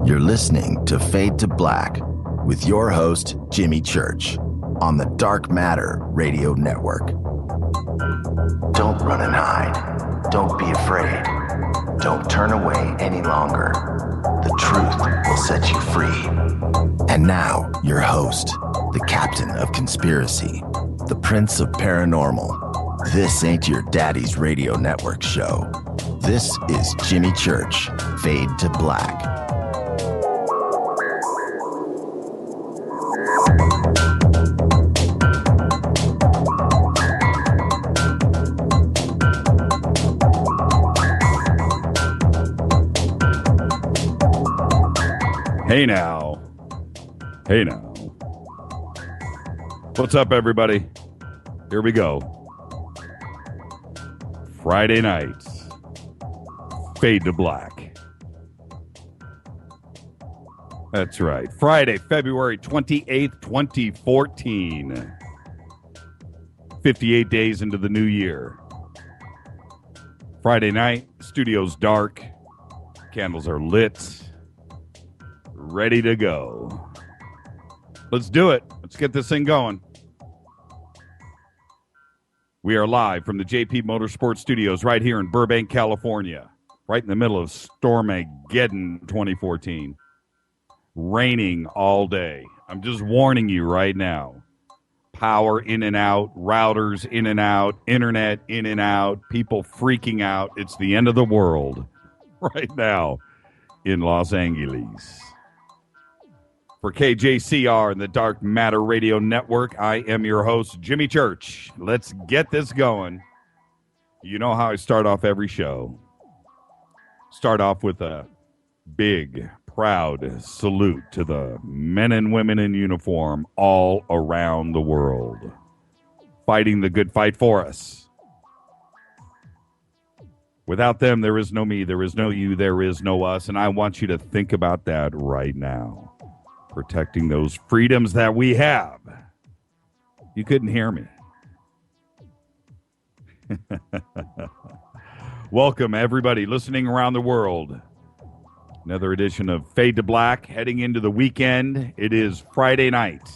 You're listening to Fade to Black with your host, Jimmy Church, on the Dark Matter Radio Network. Don't run and hide. Don't be afraid. Don't turn away any longer. The truth will set you free. And now, your host, the captain of conspiracy, the prince of paranormal. This ain't your daddy's radio network show. This is Jimmy Church, Fade to Black. Hey now. Hey now. What's up, everybody? Here we go. Friday nights. Fade to Black. That's right. Friday, February 28th, 2014. 58 days into the new year. Friday night, studio's dark. Candles are lit. Ready to go. Let's do it. Let's get this thing going. We are live from the JP Motorsports Studios right here in Burbank, California. Right in the middle of Stormageddon 2014. Raining all day. I'm just warning you right now. Power in and out, routers in and out, internet in and out, people freaking out. It's the end of the world right now in Los Angeles. For KJCR and the Dark Matter Radio Network, I am your host, Jimmy Church. Let's get this going. You know how I start off every show. Start off with a big, proud salute to the men and women in uniform all around the world, fighting the good fight for us. Without them, there is no me, there is no you, there is no us, and I want you to think about that right now. Protecting those freedoms that we have. You couldn't hear me. Welcome, everybody listening around the world. Another edition of Fade to Black, heading into the weekend. It is Friday night.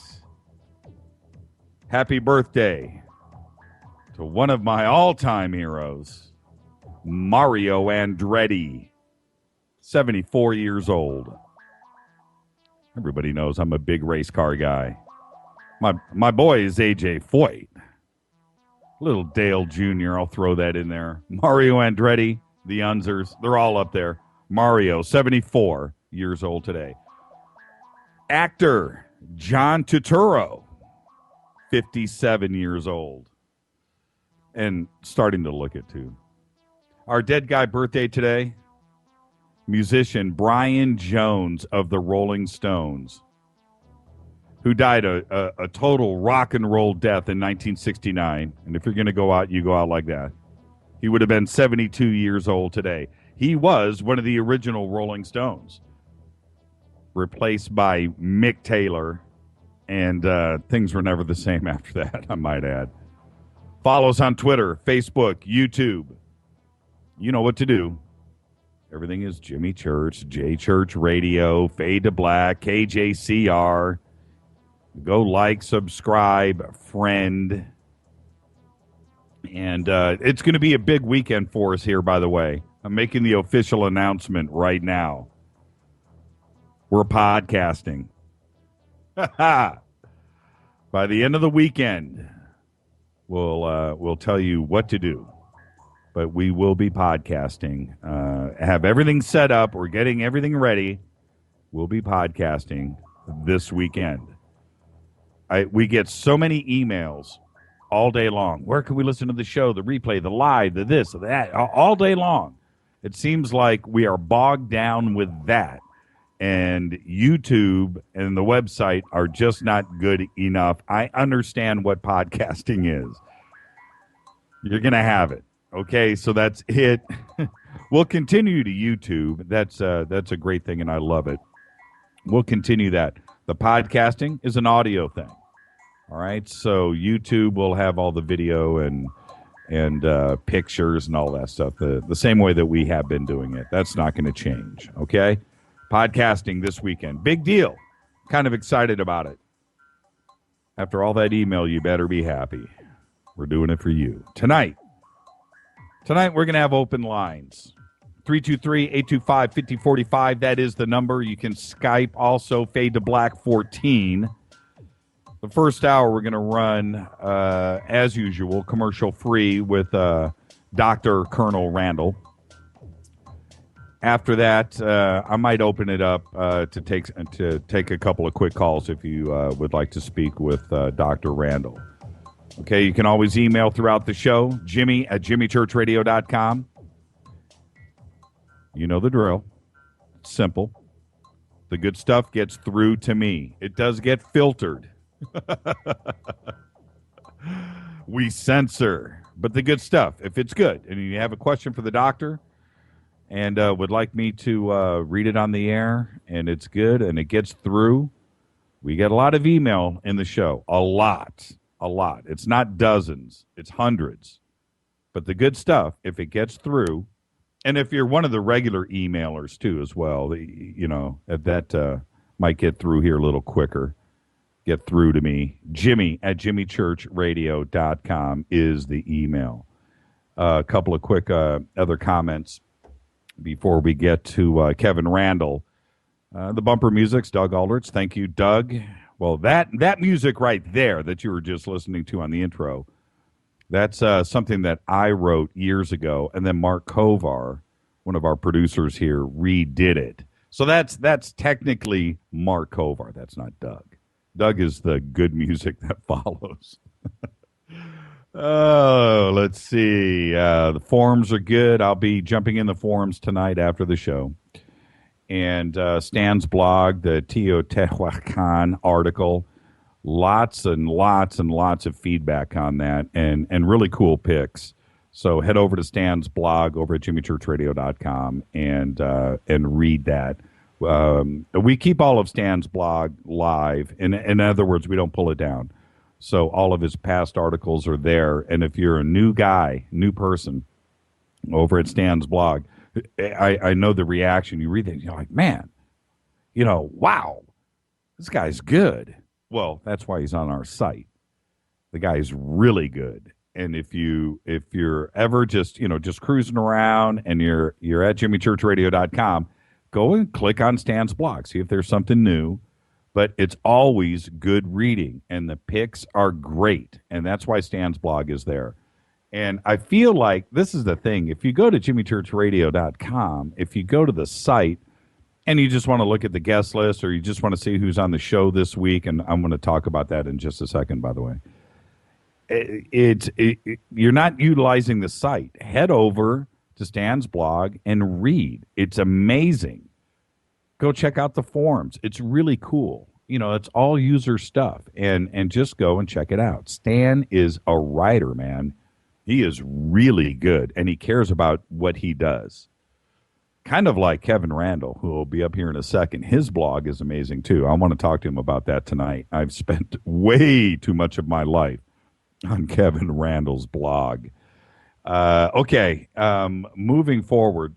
Happy birthday to one of my all-time heroes, Mario Andretti, 74 years old. Everybody knows I'm a big race car guy. My boy is AJ Foyt. Little Dale Jr., I'll throw that in there. Mario Andretti, the Unzers, they're all up there. Mario, 74 years old today. Actor John Turturro, 57 years old. And starting to look at, too. Our dead guy birthday today, musician Brian Jones of the Rolling Stones, who died a total rock and roll death in 1969. And if you're going to go out, you go out like that. He would have been 72 years old today. He was one of the original Rolling Stones, replaced by Mick Taylor, and things were never the same after that, I might add. Follow us on Twitter, Facebook, YouTube. You know what to do. Everything is Jimmy Church, J Church Radio, Fade to Black, KJCR. Go like, subscribe, friend. And it's going to be a big weekend for us here, by the way. I'm making the official announcement right now. We're podcasting. By the end of the weekend, we'll tell you what to do. But we will be podcasting. Have everything set up. We're getting everything ready. We'll be podcasting this weekend. We get so many emails all day long. Where can we listen to the show, the replay, the live, the this, the that, all day long? It seems like we are bogged down with that. And YouTube and the website are just not good enough. I understand what podcasting is. You're going to have it. Okay, so that's it. We'll continue to YouTube. That's a great thing, and I love it. We'll continue that. The podcasting is an audio thing. All right, so YouTube will have all the video and and pictures and all that stuff the same way that we have been doing it. That's not going to change, okay? Podcasting this weekend. Big deal. Kind of excited about it. After all that email, you better be happy. We're doing it for you. Tonight, we're going to have open lines. 323-825-5045. That is the number. You can Skype also, Fade to Black 14. The first hour, we're going to run, as usual, commercial-free with Dr. Colonel Randle. After that, I might open it up to take a couple of quick calls if you would like to speak with Dr. Randle. Okay, you can always email throughout the show, Jimmy@jimmychurchradio.com. You know the drill. It's simple. The good stuff gets through to me. It does get filtered. We censor. But the good stuff, if it's good, and you have a question for the doctor and would like me to read it on the air, and it's good, and it gets through, we get a lot of email in the show. A lot. It's not dozens. It's hundreds. But the good stuff, if it gets through, and if you're one of the regular emailers, too, as well, that might get through here a little quicker. Get through to me. Jimmy@jimmychurchradio.com is the email. A couple of quick other comments before we get to Kevin Randle. The bumper music's Doug Aldrich. Thank you, Doug. Well, that music right there that you were just listening to on the intro, that's something that I wrote years ago, and then Mark Kovar, one of our producers here, redid it. So that's technically Mark Kovar. That's not Doug. Doug is the good music that follows. Oh, let's see. The forums are good. I'll be jumping in the forums tonight after the show. And Stan's blog, the Teotihuacan article, lots and lots and lots of feedback on that, and really cool pics. So head over to Stan's blog over at jimmychurchradio.com and read that. We keep all of Stan's blog live. In other words, we don't pull it down. So all of his past articles are there. And if you're a new person over at Stan's blog, I know the reaction. You read that, you're like, man, wow, this guy's good. Well, that's why he's on our site. The guy's really good. And if you're ever just cruising around and you're at jimmychurchradio.com, go and click on Stan's blog, see if there's something new. But it's always good reading, and the pics are great, and that's why Stan's blog is there. And I feel like this is the thing. If you go to jimmychurchradio.com, if you go to the site and you just want to look at the guest list, or you just want to see who's on the show this week, and I'm going to talk about that in just a second, by the way, you're not utilizing the site. Head over to Stan's blog and read. It's amazing. Go check out the forums. It's really cool. It's all user stuff, and just go and check it out. Stan is a writer, man. He is really good, and he cares about what he does. Kind of like Kevin Randle, who will be up here in a second. His blog is amazing, too. I want to talk to him about that tonight. I've spent way too much of my life on Kevin Randle's blog. Okay, moving forward,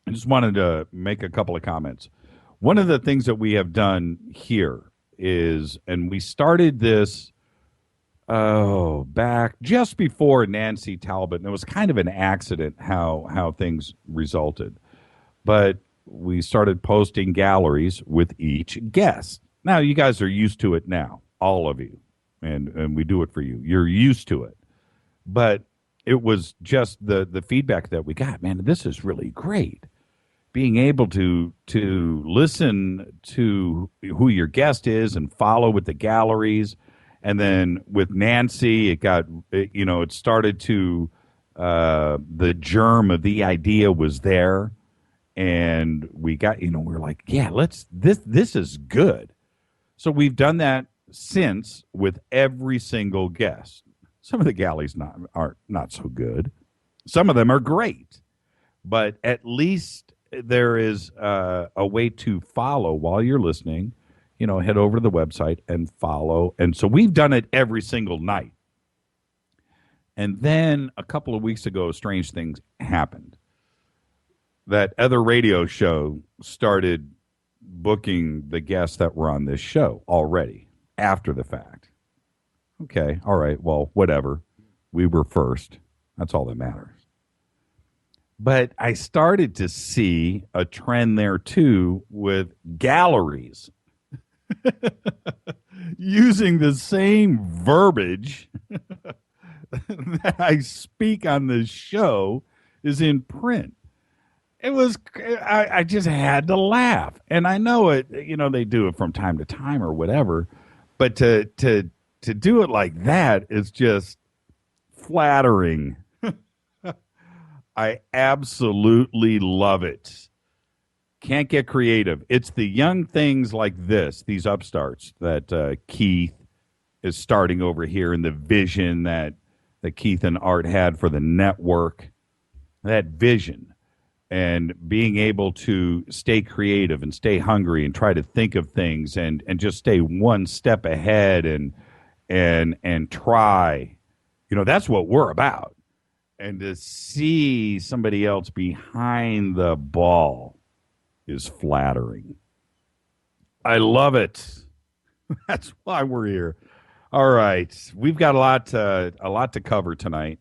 I just wanted to make a couple of comments. One of the things that we have done here is, and we started this back just before Nancy Talbot, and it was kind of an accident how things resulted. But we started posting galleries with each guest. Now, you guys are used to it now, all of you, and we do it for you. You're used to it. But it was just the feedback that we got. Man, this is really great. Being able to listen to who your guest is and follow with the galleries. And then with Nancy, it started to, the germ of the idea was there. And we got, we're like, yeah, this is good. So we've done that since with every single guest. Some of the galleries are not so good. Some of them are great. But at least there is a way to follow while you're listening. Head over to the website and follow. And so we've done it every single night. And then a couple of weeks ago, strange things happened. That other radio show started booking the guests that were on this show already after the fact. Okay, all right, well, whatever. We were first. That's all that matters. But I started to see a trend there too with galleries using the same verbiage that I speak on this show is in print. It was, I just had to laugh. And I know it, they do it from time to time or whatever, but to do it like that is just flattering. I absolutely love it. Can't get creative. It's the young things like this, these upstarts that Keith is starting over here, and the vision that Keith and Art had for the network, that vision, and being able to stay creative and stay hungry and try to think of things and just stay one step ahead and try. That's what we're about. And to see somebody else behind the ball is flattering. I love it. That's why we're here. All right. We've got a lot to cover tonight.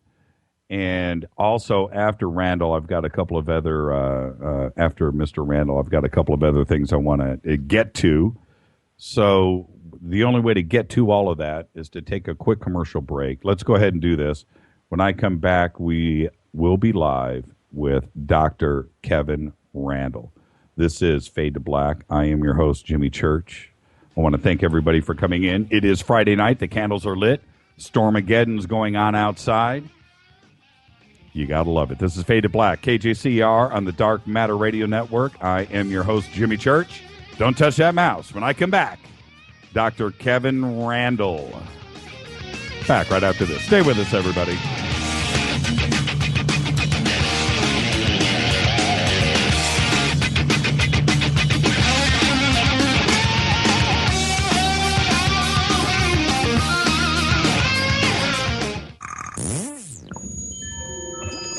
And also after Randle, I've got a couple of other, after Mr. Randle, I've got a couple of other things I want to get to. So the only way to get to all of that is to take a quick commercial break. Let's go ahead and do this. When I come back, we will be live with Dr. Kevin Randle. This is Fade to Black. I am your host, Jimmy Church. I want to thank everybody for coming in. It is Friday night. The candles are lit. Stormageddon's going on outside. You got to love it. This is Fade to Black, KJCR on the Dark Matter Radio Network. I am your host, Jimmy Church. Don't touch that mouse. When I come back, Dr. Kevin Randle. Back right after this. Stay with us, everybody.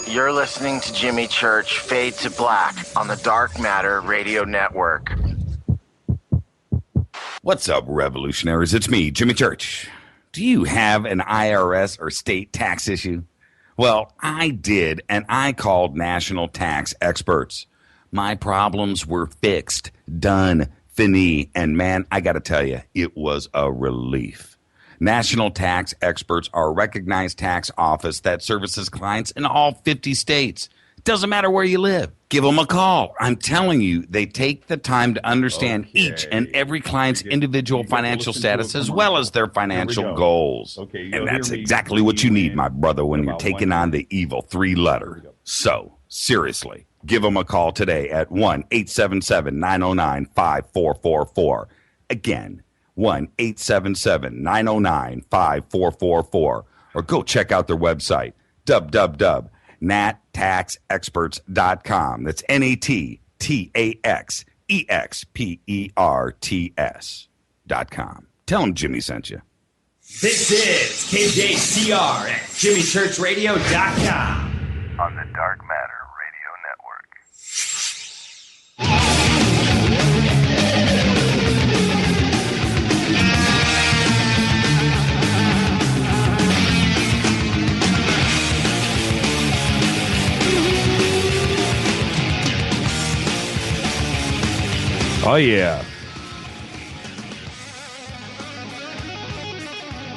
You're listening to Jimmy Church, Fade to Black on the Dark Matter Radio Network. What's up, revolutionaries? It's me, Jimmy Church. Do you have an IRS or state tax issue? Well, I did, and I called national tax experts. My problems were fixed, done, fini, and man, I got to tell you, it was a relief. National tax experts are a recognized tax office that services clients in all 50 states. Doesn't matter where you live. Give them a call. I'm telling you, they take the time to understand each and every client's individual financial status as well as their financial goals. And that's exactly what you need, my brother, when you're taking on the evil three-letter. So, seriously, give them a call today at 1-877-909-5444. Again, 1-877-909-5444. Or go check out their website, www.nattaxexperts.com. That's NATTAXEXPERTS.com. Tell them Jimmy sent you. This is KJCR at JimmyChurchRadio.com. On the Dark Matter Radio Network. Oh, yeah.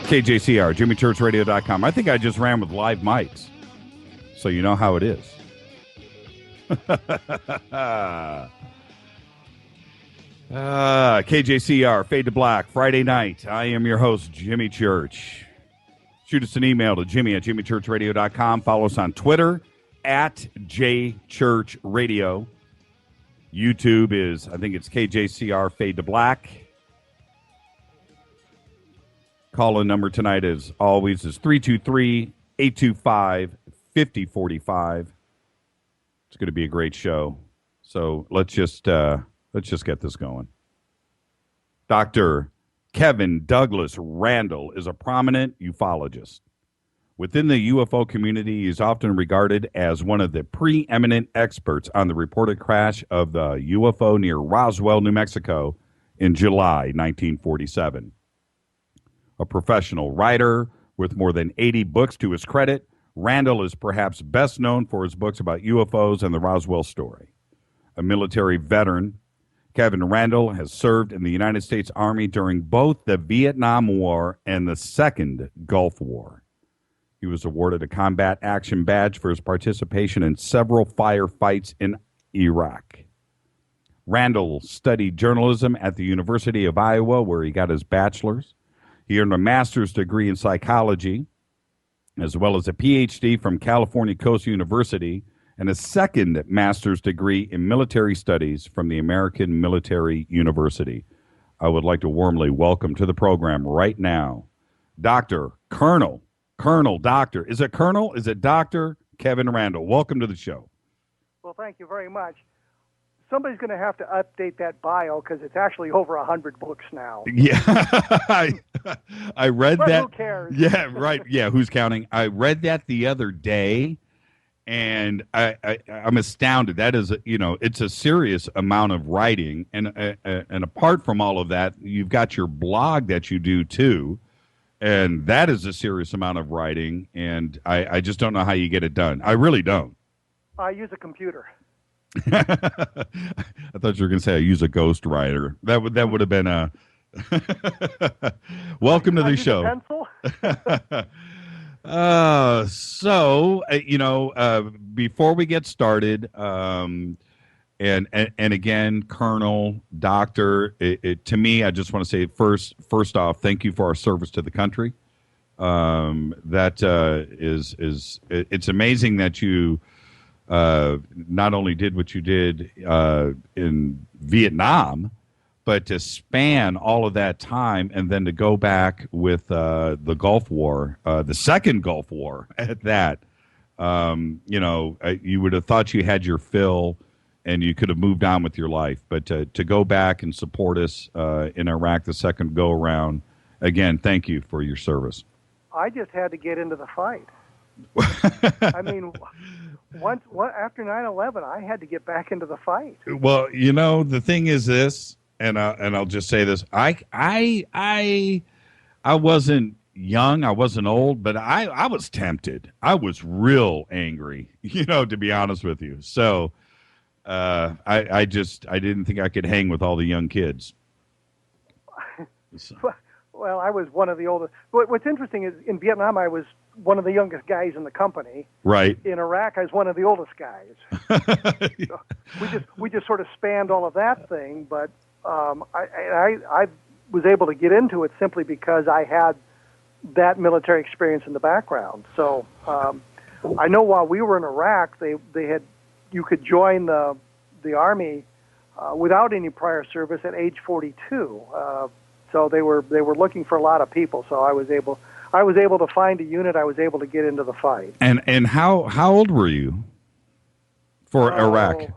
KJCR, JimmyChurchRadio.com. I think I just ran with live mics, so you know how it is. KJCR, Fade to Black, Friday night. I am your host, Jimmy Church. Shoot us an email to Jimmy@JimmyChurchRadio.com. Follow us on Twitter @JChurchRadio. YouTube is, I think it's KJCR Fade to Black. Call-in number tonight, as always, is 323-825-5045. It's going to be a great show. So let's just get this going. Dr. Kevin Douglas Randle is a prominent ufologist, Within the UFO community, he is often regarded as one of the preeminent experts on the reported crash of the UFO near Roswell, New Mexico in July 1947. A professional writer with more than 80 books to his credit, Randle is perhaps best known for his books about UFOs and the Roswell story. A military veteran, Kevin Randle has served in the United States Army during both the Vietnam War and the Second Gulf War. He was awarded a Combat Action Badge for his participation in several firefights in Iraq. Randle studied journalism at the University of Iowa, where he got his bachelor's. He earned a master's degree in psychology, as well as a PhD from California Coast University, and a second master's degree in military studies from the American Military University. I would like to warmly welcome to the program right now, Dr. Colonel, Doctor. Is it Colonel? Is it Dr. Kevin Randle? Welcome to the show. Well, thank you very much. Somebody's going to have to update that bio because it's actually over 100 books now. Yeah, I read but that. Who cares? Yeah, right. Yeah, who's counting? I read that the other day, and I'm astounded. That is, it's a serious amount of writing, and apart from all of that, you've got your blog that you do too, and that is a serious amount of writing, and I just don't know how you get it done. I really don't. I use a computer. I thought you were going to say I use a ghostwriter. That would have been a welcome to the show. Pencil? Before we get started, and again, Colonel, Doctor, to me, I just want to say first off, thank you for our service to the country. It's amazing that you. Not only did what you did in Vietnam, but to span all of that time and then to go back with the Gulf War, the Second Gulf War at that. You would have thought you had your fill and you could have moved on with your life. But to go back and support us in Iraq the second go-around, again, thank you for your service. I just had to get into the fight. I mean... after 9/11, I had to get back into the fight. Well, the thing is this, and I'll just say this: I wasn't young, I wasn't old, but I was tempted. I was real angry, to be honest with you. So I didn't think I could hang with all the young kids. So. Well, I was one of the oldest. What's interesting is in Vietnam, I was one of the youngest guys in the company. Right. In Iraq, I was one of the oldest guys. So we just sort of spanned all of that thing, but I was able to get into it simply because I had that military experience in the background. So I know while we were in Iraq, they had you could join the Army without any prior service at age 42. So they were looking for a lot of people. So I was able to find a unit. I was able to get into the fight. And how old were you for Iraq?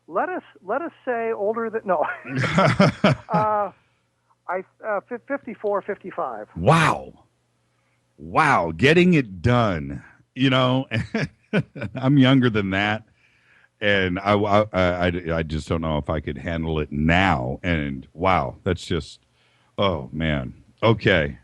Let us say older than no. 54, 55. Wow, getting it done. I'm younger than that. And I just don't know if I could handle it now. And wow, that's just, oh man. Okay.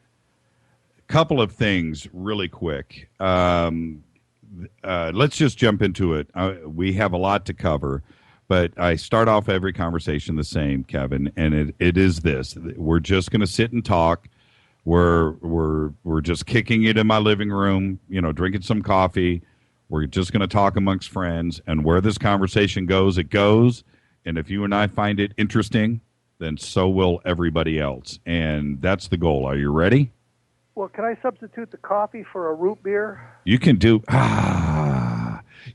Couple of things really quick. Let's just jump into it. We have a lot to cover, but I start off every conversation the same, Kevin, and it is this. We're just going to sit and talk. We're just kicking it in my living room, drinking some coffee. We're just going to talk amongst friends, and where this conversation goes, it goes. And if you and I find it interesting, then so will everybody else. And that's the goal. Are you ready? Well, can I substitute the coffee for a root beer? You can do.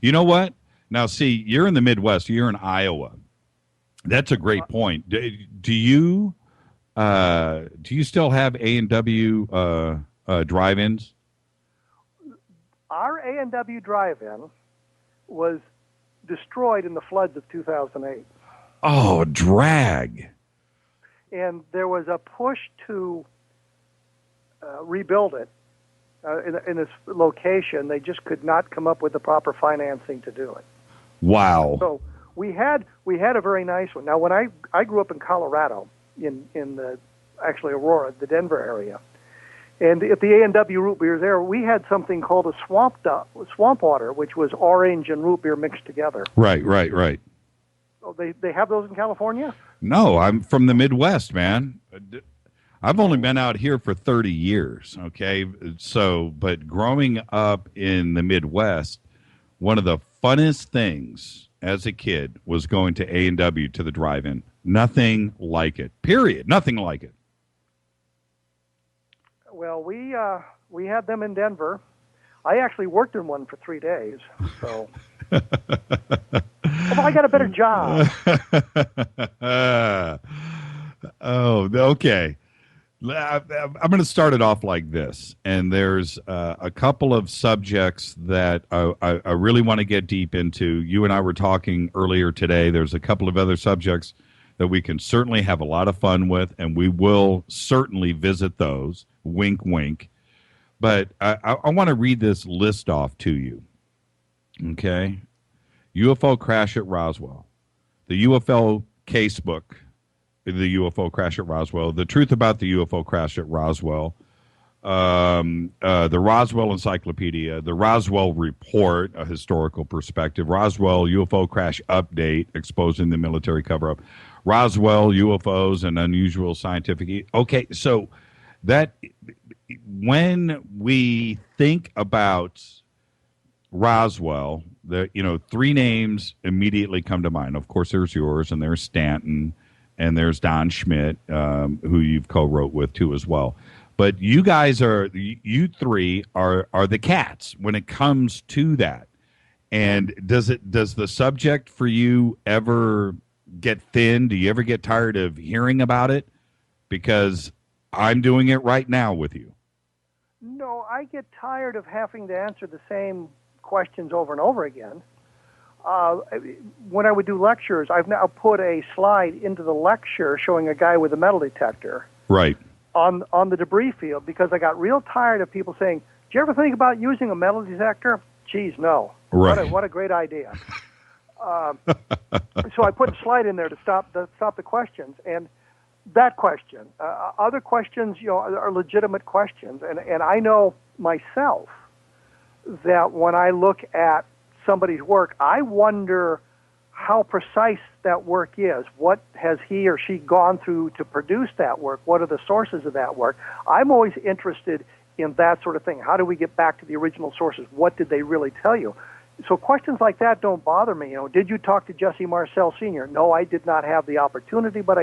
You know what? Now, see, you're in the Midwest. You're in Iowa. That's a great point. Do you still have A&W drive-ins? Our A&W drive-in was destroyed in the floods of 2008. Oh, drag. And there was a push to rebuild it in this location. They just could not come up with the proper financing to do it. Wow. So we had a very nice one. Now, when I grew up in Colorado, in the actually Aurora, the Denver area, and at the A&W root beers there, we had something called a swamp water, which was orange and root beer mixed together. Right. Oh, they have those in California? No, I'm from the Midwest, man. I've only been out here for 30 years, okay? So, but growing up in the Midwest, one of the funnest things as a kid was going to A&W to the drive-in. Nothing like it. Period. Nothing like it. Well, we had them in Denver. I actually worked in one for 3 days, so... Although I got a better job. Oh, okay. I'm going to start it off like this, and there's a couple of subjects that I really want to get deep into. You and I were talking earlier today. There's a couple of other subjects that we can certainly have a lot of fun with, and we will certainly visit those. Wink, wink. But I want to read this list off to you. Okay? UFO crash at Roswell. The UFO casebook. The UFO crash at Roswell. The truth about the UFO crash at Roswell. The Roswell Encyclopedia. The Roswell Report, a historical perspective. Roswell UFO crash update, exposing the military cover-up. Roswell UFOs and unusual scientific... Okay, so that... When we think about Roswell, three names immediately come to mind. Of course, there's yours, and there's Stanton, and there's Don Schmidt, who you've co-wrote with too as well. But you guys you three are the cats when it comes to that. And does the subject for you ever get thin? Do you ever get tired of hearing about it? Because I'm doing it right now with you. No, I get tired of having to answer the same questions over and over again. When I would do lectures, I've now put a slide into the lecture showing a guy with a metal detector. Right. On the debris field, because I got real tired of people saying, "Did you ever think about using a metal detector?" Geez, no. Right. What a great idea. So I put a slide in there to stop the questions, and that question, other questions, are legitimate questions, and I know myself that when I look at somebody's work, I wonder how precise that work is. What has he or she gone through to produce that work? What are the sources of that work? I'm always interested in that sort of thing. How do we get back to the original sources? What did they really tell you? So questions like that don't bother me. Did you talk to Jesse Marcel Sr.? No, I did not have the opportunity, but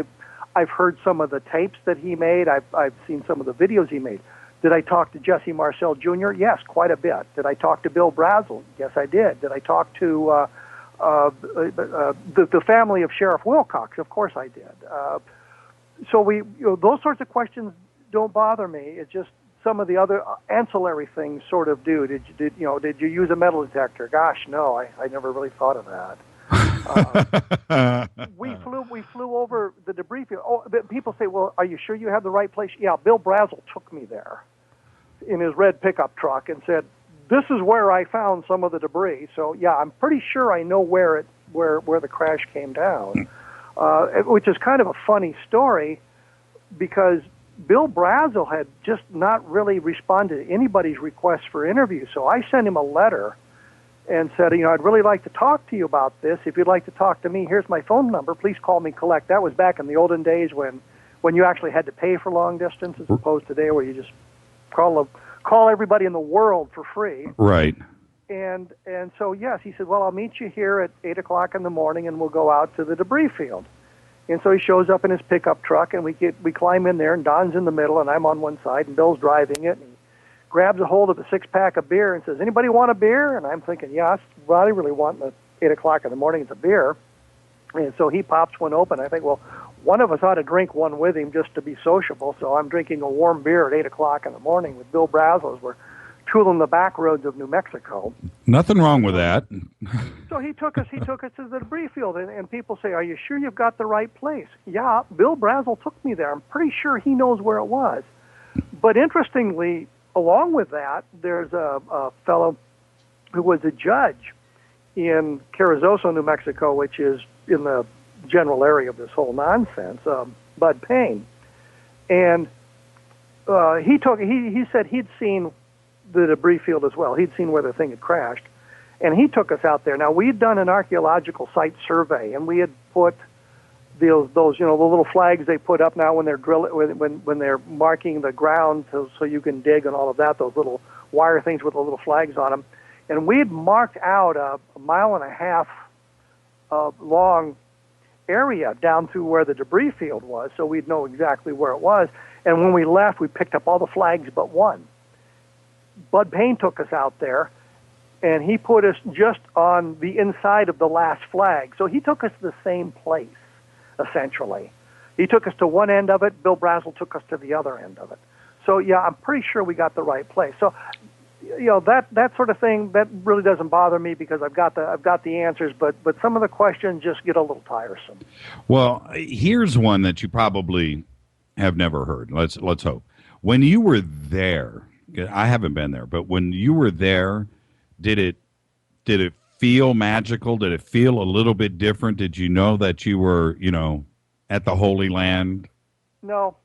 I've heard some of the tapes that he made. I've seen some of the videos he made. Did I talk to Jesse Marcel Jr.? Yes, quite a bit. Did I talk to Bill Brazel? Yes, I did. Did I talk to the family of Sheriff Wilcox? Of course I did. So those sorts of questions don't bother me. It's just some of the other ancillary things sort of do. Did you use a metal detector? Gosh, no, I never really thought of that. We flew over the debris field. Oh, people say, "Well, are you sure you have the right place?" Yeah, Bill Brazel took me there in his red pickup truck and said, "This is where I found some of the debris." So yeah, I'm pretty sure I know where the crash came down, which is kind of a funny story because Bill Brazel had just not really responded to anybody's request for interview. So I sent him a letter and said, I'd really like to talk to you about this. If you'd like to talk to me, here's my phone number. Please call me collect. That was back in the olden days when you actually had to pay for long distance as opposed to today where you just call everybody in the world for free. Right. And so, yes, he said, well, I'll meet you here at 8 o'clock in the morning and we'll go out to the debris field. And so he shows up in his pickup truck and we climb in there and Don's in the middle and I'm on one side and Bill's driving it. And grabs a hold of a six-pack of beer and says, "Anybody want a beer?" And I'm thinking, yeah, what I really want at 8 o'clock in the morning is a beer. And so he pops one open. I think, well, one of us ought to drink one with him just to be sociable. So I'm drinking a warm beer at 8 o'clock in the morning with Bill Brazel as we're tooling the back roads of New Mexico. Nothing wrong with that. So he took us to the debris field, and people say, "Are you sure you've got the right place?" Yeah, Bill Brazel took me there. I'm pretty sure he knows where it was. But interestingly, along with that, there's a fellow who was a judge in Carrizozo, New Mexico, which is in the general area of this whole nonsense, Bud Payne. And he said he'd seen the debris field as well. He'd seen where the thing had crashed. And he took us out there. Now, we'd done an archaeological site survey, and we had put those the little flags they put up now when they're when they're marking the ground so you can dig and all of that, those little wire things with the little flags on them. And we had marked out a 1.5 mile long area down through where the debris field was, so we'd know exactly where it was. And when we left, we picked up all the flags but one. Bud Payne took us out there, and he put us just on the inside of the last flag. So he took us to the same place, essentially. He took us to one end of it. Bill Brazel took us to the other end of it. So, yeah, I'm pretty sure we got the right place. So, that sort of thing, that really doesn't bother me because I've got the answers, but some of the questions just get a little tiresome. Well, here's one that you probably have never heard. Let's hope. When you were there, I haven't been there, but when you were there, did it feel magical? Did it feel a little bit different? Did you know that you were, at the Holy Land? No,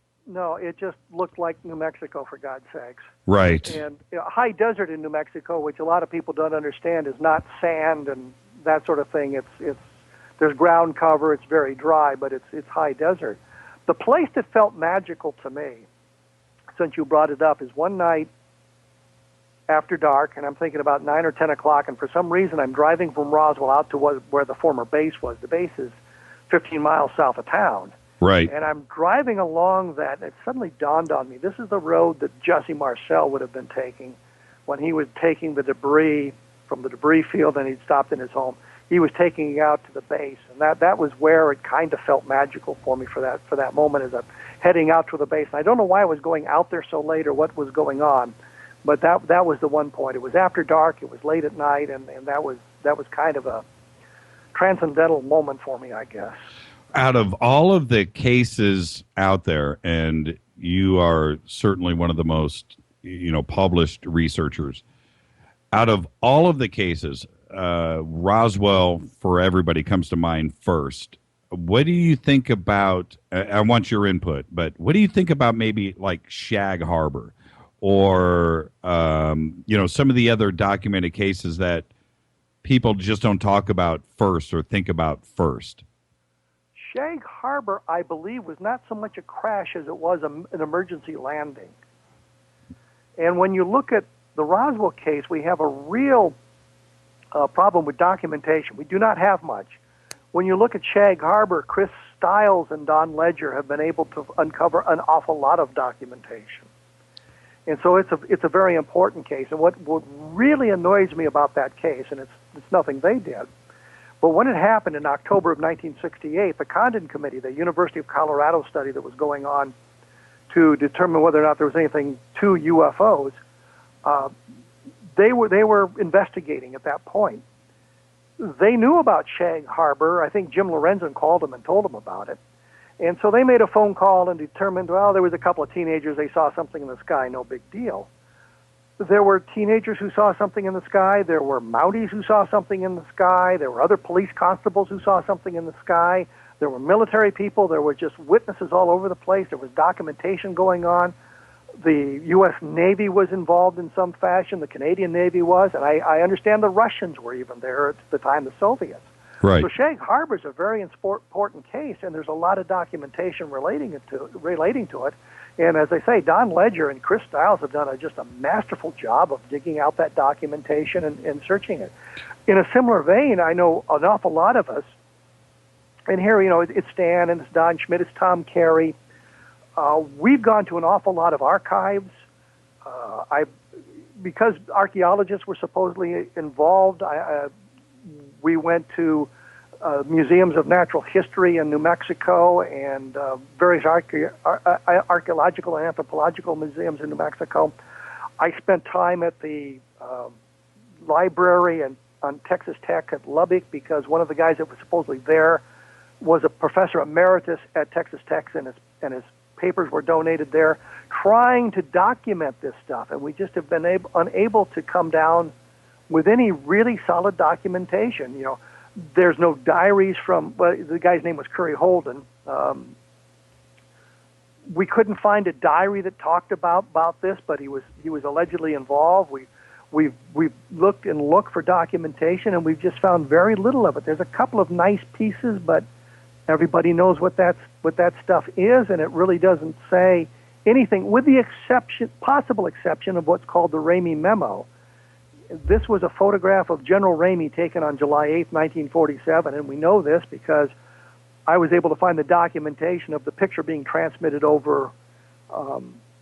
it just looked like New Mexico, for God's sakes. Right. And high desert in New Mexico, which a lot of people don't understand, is not sand and that sort of thing. It's there's ground cover. It's very dry, but it's high desert. The place that felt magical to me, since you brought it up, is one night after dark, and I'm thinking about 9 or 10 o'clock, and for some reason I'm driving from Roswell out to where the former base was. The base is 15 miles south of town. Right. And I'm driving along that, and it suddenly dawned on me, this is the road that Jesse Marcel would have been taking when he was taking the debris from the debris field and he'd stopped in his home. He was taking it out to the base, and that was where it kind of felt magical for me for that moment as I'm heading out to the base. And I don't know why I was going out there so late or what was going on, but that was the one point. It was after dark, it was late at night, and that was kind of a transcendental moment for me, I guess. Out of all of the cases out there, and you are certainly one of the most, published researchers, out of all of the cases, Roswell, for everybody, comes to mind first. What do you think about, I want your input, but what do you think about maybe like Shag Harbor or, some of the other documented cases that people just don't talk about first or think about first? Shag Harbor, I believe, was not so much a crash as it was an emergency landing. And when you look at the Roswell case, we have a real problem with documentation. We do not have much. When you look at Shag Harbor, Chris Stiles and Don Ledger have been able to uncover an awful lot of documentation. And so it's a very important case. And what really annoys me about that case, and it's nothing they did, but when it happened in October of 1968, the Condon Committee, the University of Colorado study that was going on to determine whether or not there was anything to UFOs, they were investigating at that point. They knew about Shag Harbor. I think Jim Lorenzen called them and told them about it. And so they made a phone call and determined, well, there was a couple of teenagers, they saw something in the sky, no big deal. There were teenagers who saw something in the sky. There were Mounties who saw something in the sky. There were other police constables who saw something in the sky. There were military people. There were just witnesses all over the place. There was documentation going on. The U.S. Navy was involved in some fashion. The Canadian Navy was. And I understand the Russians were even there at the time, the Soviets. Right. So Shag Harbor is a very important case, and there's a lot of documentation relating to it. And as I say, Don Ledger and Chris Stiles have done just a masterful job of digging out that documentation and searching it. In a similar vein, I know an awful lot of us, and here, it's Stan and it's Don Schmidt, it's Tom Carey. We've gone to an awful lot of archives. Because archaeologists were supposedly involved, we went to museums of natural history in New Mexico and various archaeological and anthropological museums in New Mexico. I spent time at the library on Texas Tech at Lubbock because one of the guys that was supposedly there was a professor emeritus at Texas Tech, and his papers were donated there, trying to document this stuff, and we just have been unable to come down with any really solid documentation. You know, there's no diaries from, well, the guy's name was Curry Holden. We couldn't find a diary that talked about this, but he was allegedly involved. We've looked for documentation, and we've just found very little of it. There's a couple of nice pieces, but everybody knows what that stuff is, and it really doesn't say anything, with the possible exception of what's called the Ramey Memo. This was a photograph of General Ramey taken on July 8th, 1947, and we know this because I was able to find the documentation of the picture being transmitted over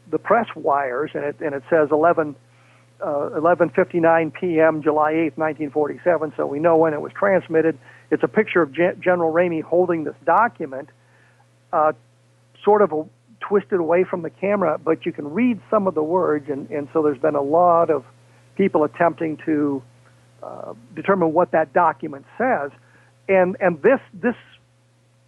the press wires, and it says 11:59 p.m. July 8th, 1947, so we know when it was transmitted. It's a picture of General Ramey holding this document, sort of twisted away from the camera, but you can read some of the words, and so there's been a lot of people attempting to determine what that document says. And this,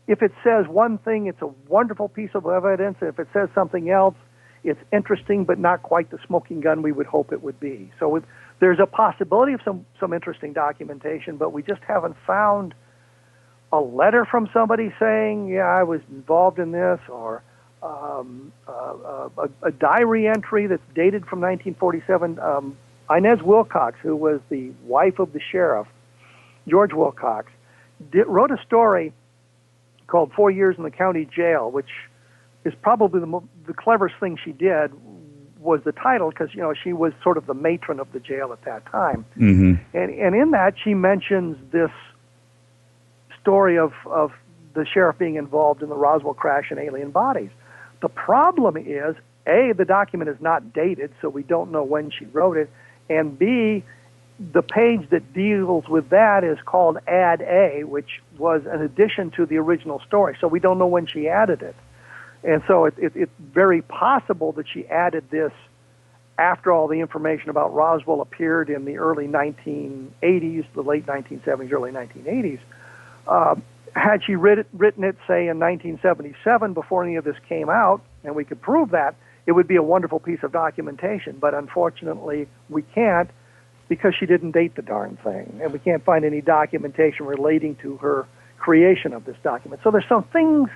if it says one thing, it's a wonderful piece of evidence. If it says something else, it's interesting, but not quite the smoking gun we would hope it would be. So there's a possibility of some interesting documentation, but we just haven't found a letter from somebody saying, yeah, I was involved in this, or a diary entry that's dated from 1947. Inez Wilcox, who was the wife of the sheriff, George Wilcox, wrote a story called 4 Years in the County Jail, which is probably the cleverest thing she did, was the title, because, you know, she was sort of the matron of the jail at that time. Mm-hmm. And in that, she mentions this story of the sheriff being involved in the Roswell crash and alien bodies. The problem is, A, the document is not dated, so we don't know when she wrote it, and B, the page that deals with that is called Add A, which was an addition to the original story, so we don't know when she added it. And so it's very possible that she added this after all the information about Roswell appeared in the early 1980s, the late 1970s, early 1980s. Had she written it, say, in 1977, before any of this came out, and we could prove that, it would be a wonderful piece of documentation. But unfortunately, we can't, because she didn't date the darn thing, and we can't find any documentation relating to her creation of this document. So there's some things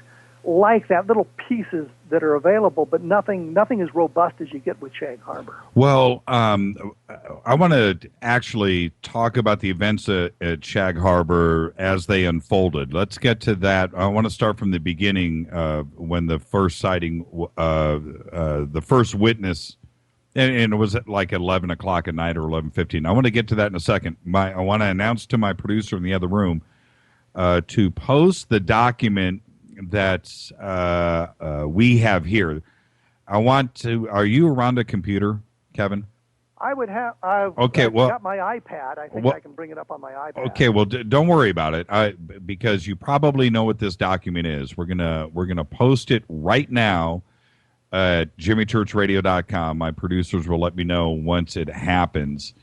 like that, little pieces that are available, but nothing as robust as you get with Shag Harbor. Well, I want to actually talk about the events at Shag Harbor as they unfolded. Let's get to that. I want to start from the beginning, when the first sighting, the first witness, and it was at like 11 o'clock at night or 11:15. I want to get to that in a second. I want to announce to my producer in the other room to post the document that we have here. I want to. Are you around a computer, Kevin? I would have. I've got my iPad. I think I can bring it up on my iPad. Okay. Well, don't worry about it, because you probably know what this document is. We're gonna post it right now at jimmychurchradio.com. My producers will let me know once it happens.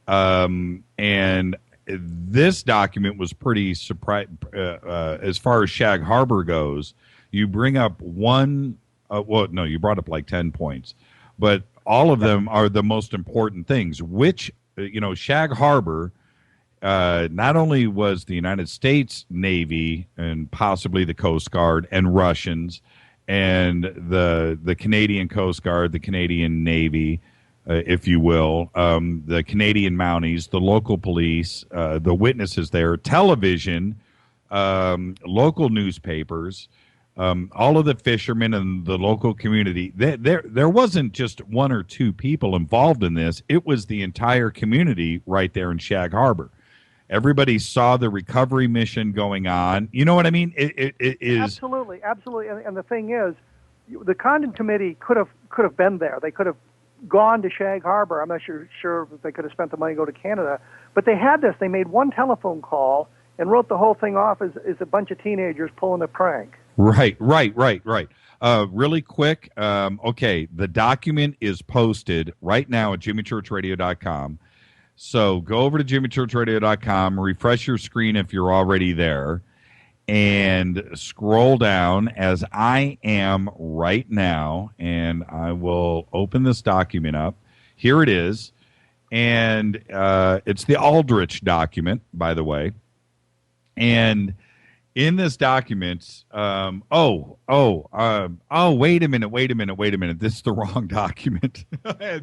And this document was pretty surprising as far as Shag Harbor goes. You bring up one, you brought up like 10 points, but all of them are the most important things, which, Shag Harbor, not only was the United States Navy and possibly the Coast Guard and Russians and the Canadian Coast Guard, the Canadian Navy, if you will, the Canadian Mounties, the local police, the witnesses there, television, local newspapers, all of the fishermen and the local community. There wasn't just one or two people involved in this. It was the entire community right there in Shag Harbor. Everybody saw the recovery mission going on. You know what I mean? It is absolutely. And the thing is, the Condon Committee could have been there. They could have gone to Shag Harbor. I'm not sure if they could have spent the money to go to Canada, but they had this. They made one telephone call and wrote the whole thing off as a bunch of teenagers pulling a prank. Right. Really quick. Okay, the document is posted right now at jimmychurchradio.com. So go over to jimmychurchradio.com, refresh your screen if you're already there, and scroll down as I am right now, and I will open this document up. Here it is, and it's the Aldrich document, by the way. And in this document, wait a minute. This is the wrong document.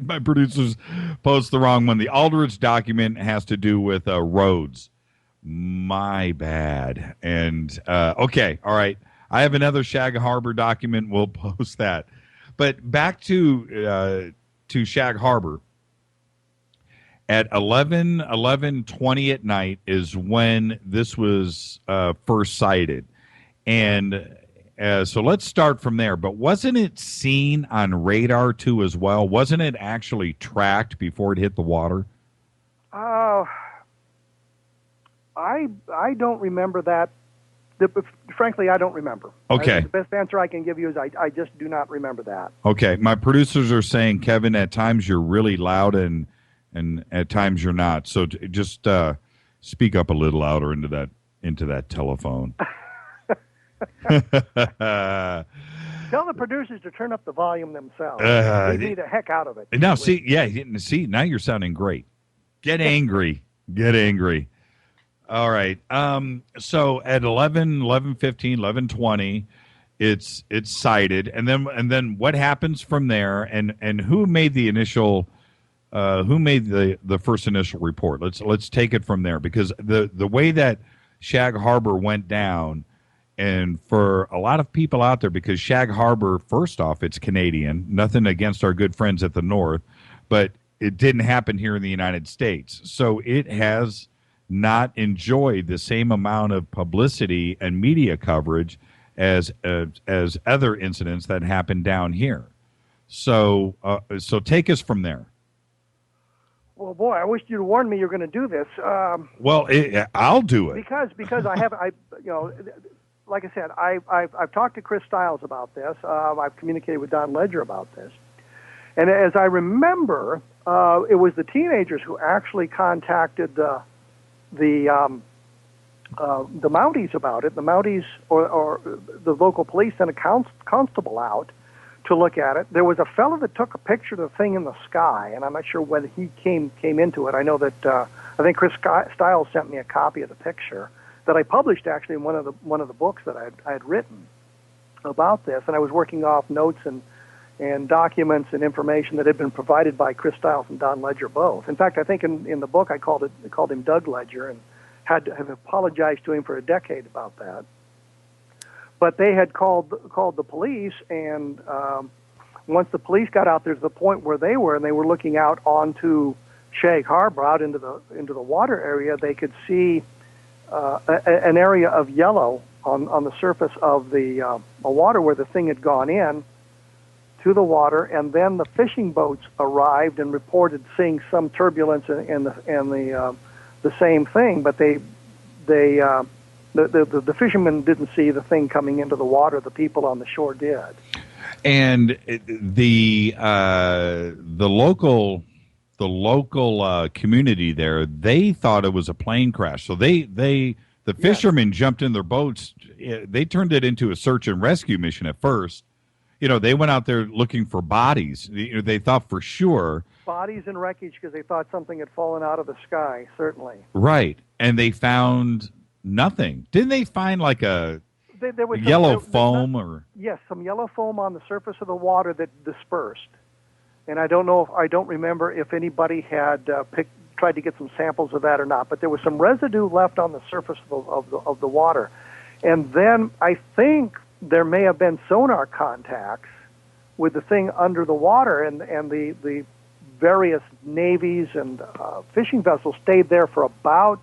My producers post the wrong one. The Aldrich document has to do with roads. My bad. And okay, all right. I have another Shag Harbor document. We'll post that. But back to Shag Harbor. At 11:20 at night is when this was first sighted. And so let's start from there. But wasn't it seen on radar too as well? Wasn't it actually tracked before it hit the water? I don't remember that. Frankly, I don't remember. Okay. The best answer I can give you is I just do not remember that. Okay. My producers are saying, Kevin, at times you're really loud and at times you're not. So just speak up a little louder into that telephone. Tell the producers to turn up the volume themselves. They need the heck out of it. Now, see, now you're sounding great. Get angry. Get angry. All right. So at 11:15, 11:20, it's sighted, and then what happens from there? And who made the initial? Who made the first initial report? Let's take it from there, because the way that Shag Harbor went down, and for a lot of people out there, because Shag Harbor, first off, it's Canadian. Nothing against our good friends at the north, but it didn't happen here in the United States, so it has not enjoyed the same amount of publicity and media coverage as other incidents that happened down here. So take us from there. Well, boy, I wish you'd warned me you're going to do this. I'll do it because like I said, I've talked to Chris Stiles about this. I've communicated with Don Ledger about this, and as I remember, it was the teenagers who actually contacted the Mounties about it. The Mounties or the local police sent a constable out to look at it. There was a fellow that took a picture of the thing in the sky, and I'm not sure when he came into it. I know that I think Chris Stiles sent me a copy of the picture that I published actually in one of the books that I had written about this, and I was working off notes and documents and information that had been provided by Chris Stiles and Don Ledger both. In fact, I think in the book I called him Doug Ledger, and have apologized to him for a decade about that. But they had called the police, and once the police got out there to the point where they were, and they were looking out onto Shag Harbor, out into the water area, they could see an area of yellow on the surface of the water where the thing had gone in to the water, and then the fishing boats arrived and reported seeing some turbulence and the same thing, but the fishermen didn't see the thing coming into the water. The people on the shore did. And the local community there, they thought it was a plane crash. So the fishermen jumped in their boats. They turned it into a search and rescue mission at first. They went out there looking for bodies. They thought for sure. Bodies and wreckage, because they thought something had fallen out of the sky, certainly. Right. And they found nothing. Didn't they find like a yellow foam? Yes, some yellow foam on the surface of the water that dispersed. And I don't remember if anybody had tried to get some samples of that or not, but there was some residue left on the surface of the water. And then I think there may have been sonar contacts with the thing under the water, and the various navies and fishing vessels stayed there for about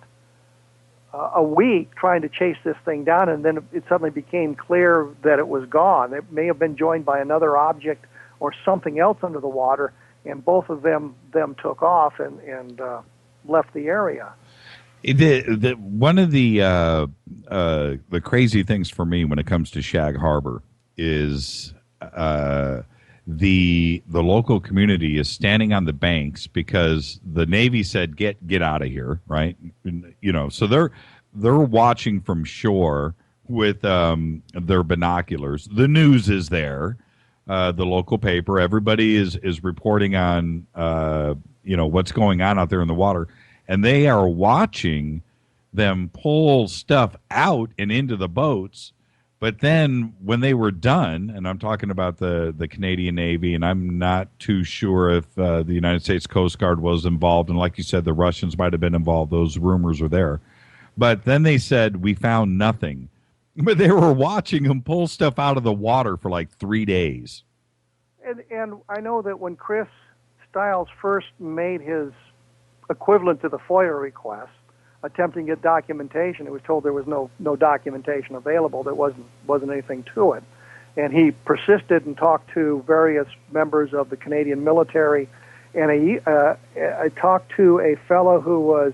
a week trying to chase this thing down, and then it suddenly became clear that it was gone. It may have been joined by another object or something else under the water, and both of them took off and left the area. One of the crazy things for me when it comes to Shag Harbor is the local community is standing on the banks because the Navy said get out of here, right? So they're watching from shore with their binoculars. The news is there. The local paper, everybody is reporting on what's going on out there in the water, and they are watching them pull stuff out and into the boats. But then when they were done, and I'm talking about the Canadian Navy, and I'm not too sure if the United States Coast Guard was involved, and like you said, the Russians might have been involved. Those rumors are there. But then they said, we found nothing. But they were watching them pull stuff out of the water for like 3 days. And I know that when Chris Stiles first made his equivalent to the FOIA request, attempting to get documentation, it was told there was no documentation available. There wasn't anything to it. And he persisted and talked to various members of the Canadian military. And I talked to a fellow who was,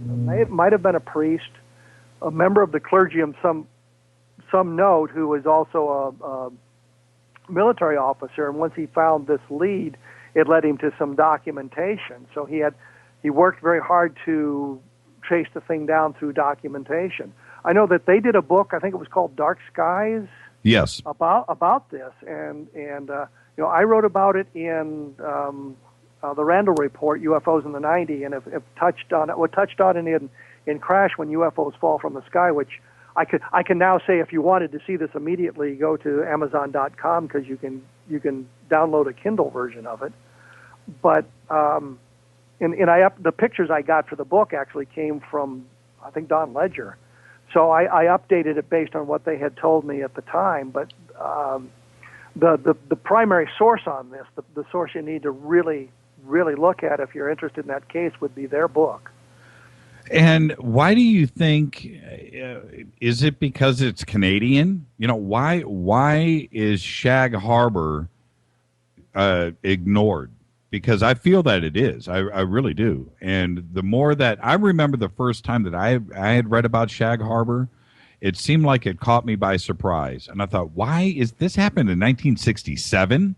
it might have been a priest, a member of the clergy of some note, who was also a military officer. And once he found this lead, it led him to some documentation. So he worked very hard to chase the thing down through documentation. I know that they did a book, I think it was called Dark Skies. Yes. About this, and I wrote about it in the Randle Report, UFOs in the '90s, and it touched on it in Crash When UFOs Fall from the Sky, which I can now say, if you wanted to see this immediately, go to Amazon.com, because you can download a Kindle version of it. But the pictures I got for the book actually came from, I think, Don Ledger. So I updated it based on what they had told me at the time. But the primary source on this, the source you need to really, really look at if you're interested in that case, would be their book. And why do you think, is it because it's Canadian? Why is Shag Harbor ignored? Because I feel that it is. I really do. And the more that I remember, the first time that I had read about Shag Harbor, it seemed like it caught me by surprise. And I thought, why is this happened in 1967?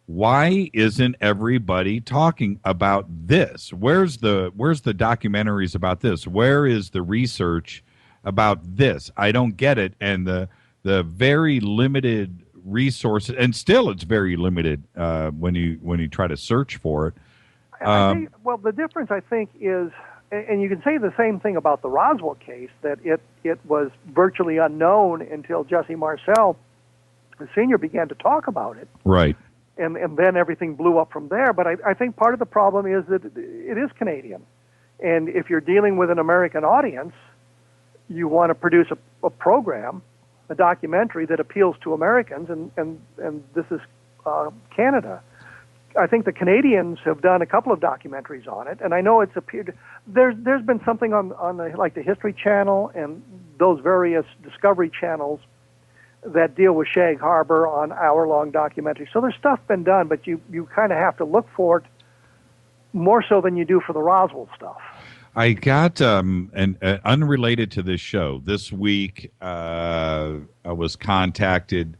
Why isn't everybody talking about this? Where's the documentaries about this? Where is the research about this? I don't get it. And the very limited resources, and still it's very limited when you try to search for it. The difference, I think, is, and you can say the same thing about the Roswell case, that it was virtually unknown until Jesse Marcel, the senior, began to talk about it. Right. And then everything blew up from there. But I think part of the problem is that it is Canadian. And if you're dealing with an American audience, you want to produce a program, a documentary that appeals to Americans, and this is Canada. I think the Canadians have done a couple of documentaries on it, and I know it's appeared. There's been something on the History Channel and those various Discovery channels that deal with Shag Harbor on hour-long documentaries. So there's stuff been done, but you kind of have to look for it more so than you do for the Roswell stuff. I got unrelated to this show this week. I was contacted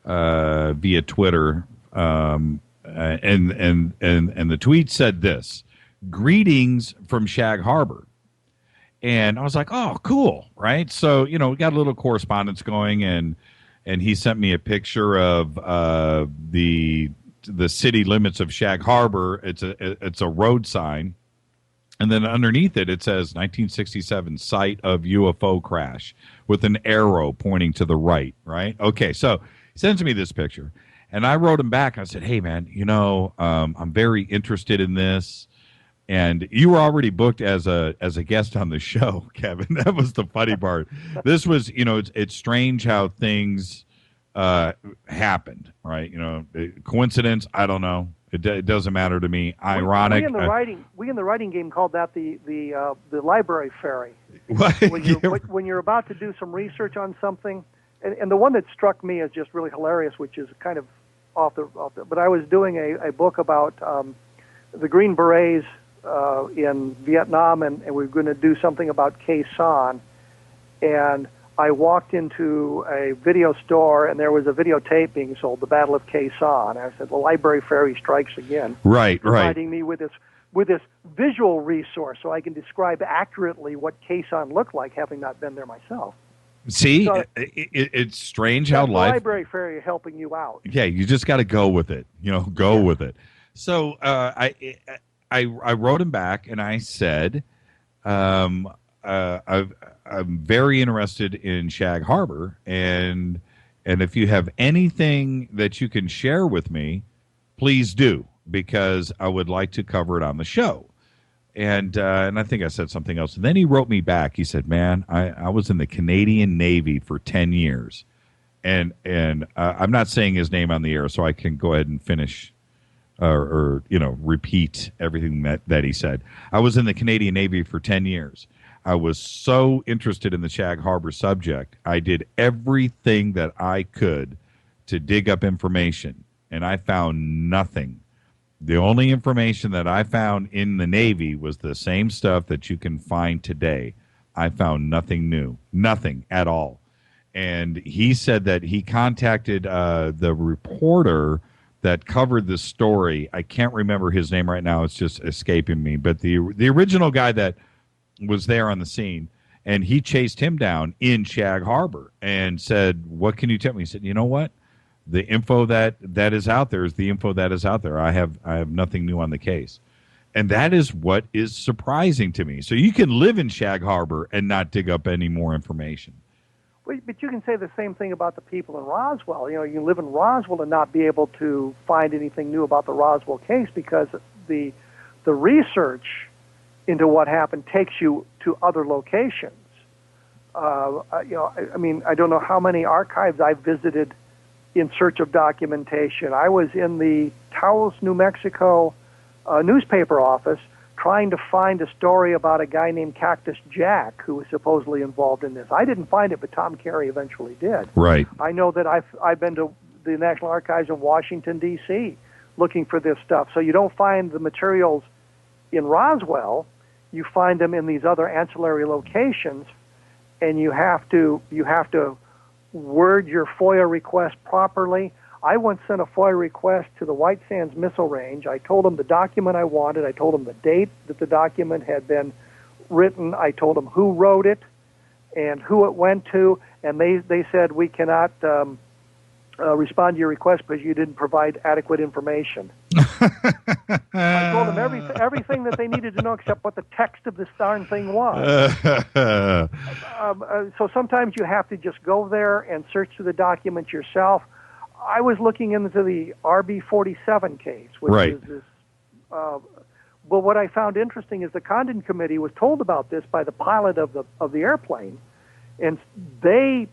via Twitter, and the tweet said this: "Greetings from Shag Harbor." And I was like, "Oh, cool!" Right? So we got a little correspondence going, and he sent me a picture of the city limits of Shag Harbor. It's a road sign. And then underneath it, it says 1967 site of UFO crash with an arrow pointing to the right, right? Okay, so he sends me this picture. And I wrote him back. I said, hey, man, I'm very interested in this. And you were already booked as a guest on the show, Kevin. That was the funny part. This was, it's strange how things happened, right? Coincidence, I don't know. It doesn't matter to me. Ironic. We in the writing game called that the library ferry. When you're about to do some research on something, and the one that struck me as just really hilarious, which is kind of off the. But I was doing a book about the Green Berets in Vietnam, and we were going to do something about Khe Sanh, and I walked into a video store, and there was a videotape being sold, The Battle of Khe Sanh. And I said, "The library ferry strikes again." Right. Providing me with this visual resource so I can describe accurately what Khe Sanh looked like, having not been there myself. See, So it's strange that's how the life. library fairy helping you out. Yeah, you just got to go with it. Go with it. So I wrote him back and I said, I'm very interested in Shag Harbor, and if you have anything that you can share with me, please do, because I would like to cover it on the show. And I think I said something else. And then he wrote me back. He said, "Man, I was in the Canadian Navy for 10 years." And I'm not saying his name on the air, so I can go ahead and finish or repeat everything that he said. I was in the Canadian Navy for 10 years. I was so interested in the Shag Harbor subject. I did everything that I could to dig up information, and I found nothing. The only information that I found in the Navy was the same stuff that you can find today. I found nothing new, nothing at all. And he said that he contacted the reporter that covered the story. I can't remember his name right now. It's just escaping me. But the original guy that was there on the scene, and he chased him down in Shag Harbor and said, "What can you tell me?" He said, "You know what? The info that is out there is the info that is out there. I have nothing new on the case." And that is what is surprising to me. So you can live in Shag Harbor and not dig up any more information. But you can say the same thing about the people in Roswell. You can live in Roswell and not be able to find anything new about the Roswell case because the research into what happened takes you to other locations. I don't know how many archives I've visited in search of documentation. I was in the Taos, New Mexico newspaper office trying to find a story about a guy named Cactus Jack who was supposedly involved in this. I didn't find it, but Tom Carey eventually did. Right. I know that I've been to the National Archives in Washington, D.C. looking for this stuff. So you don't find the materials in Roswell. You find them in these other ancillary locations, and you have to word your FOIA request properly. I once sent a FOIA request to the White Sands Missile Range. I told them the document I wanted. I told them the date that the document had been written. I told them who wrote it and who it went to, and they said, "We cannot respond to your request because you didn't provide adequate information." I told them everything that they needed to know except what the text of this darn thing was. So sometimes you have to just go there and search through the document yourself. I was looking into the RB-47 case, which right. is this. But what I found interesting is the Condon Committee was told about this by the pilot of the airplane, and they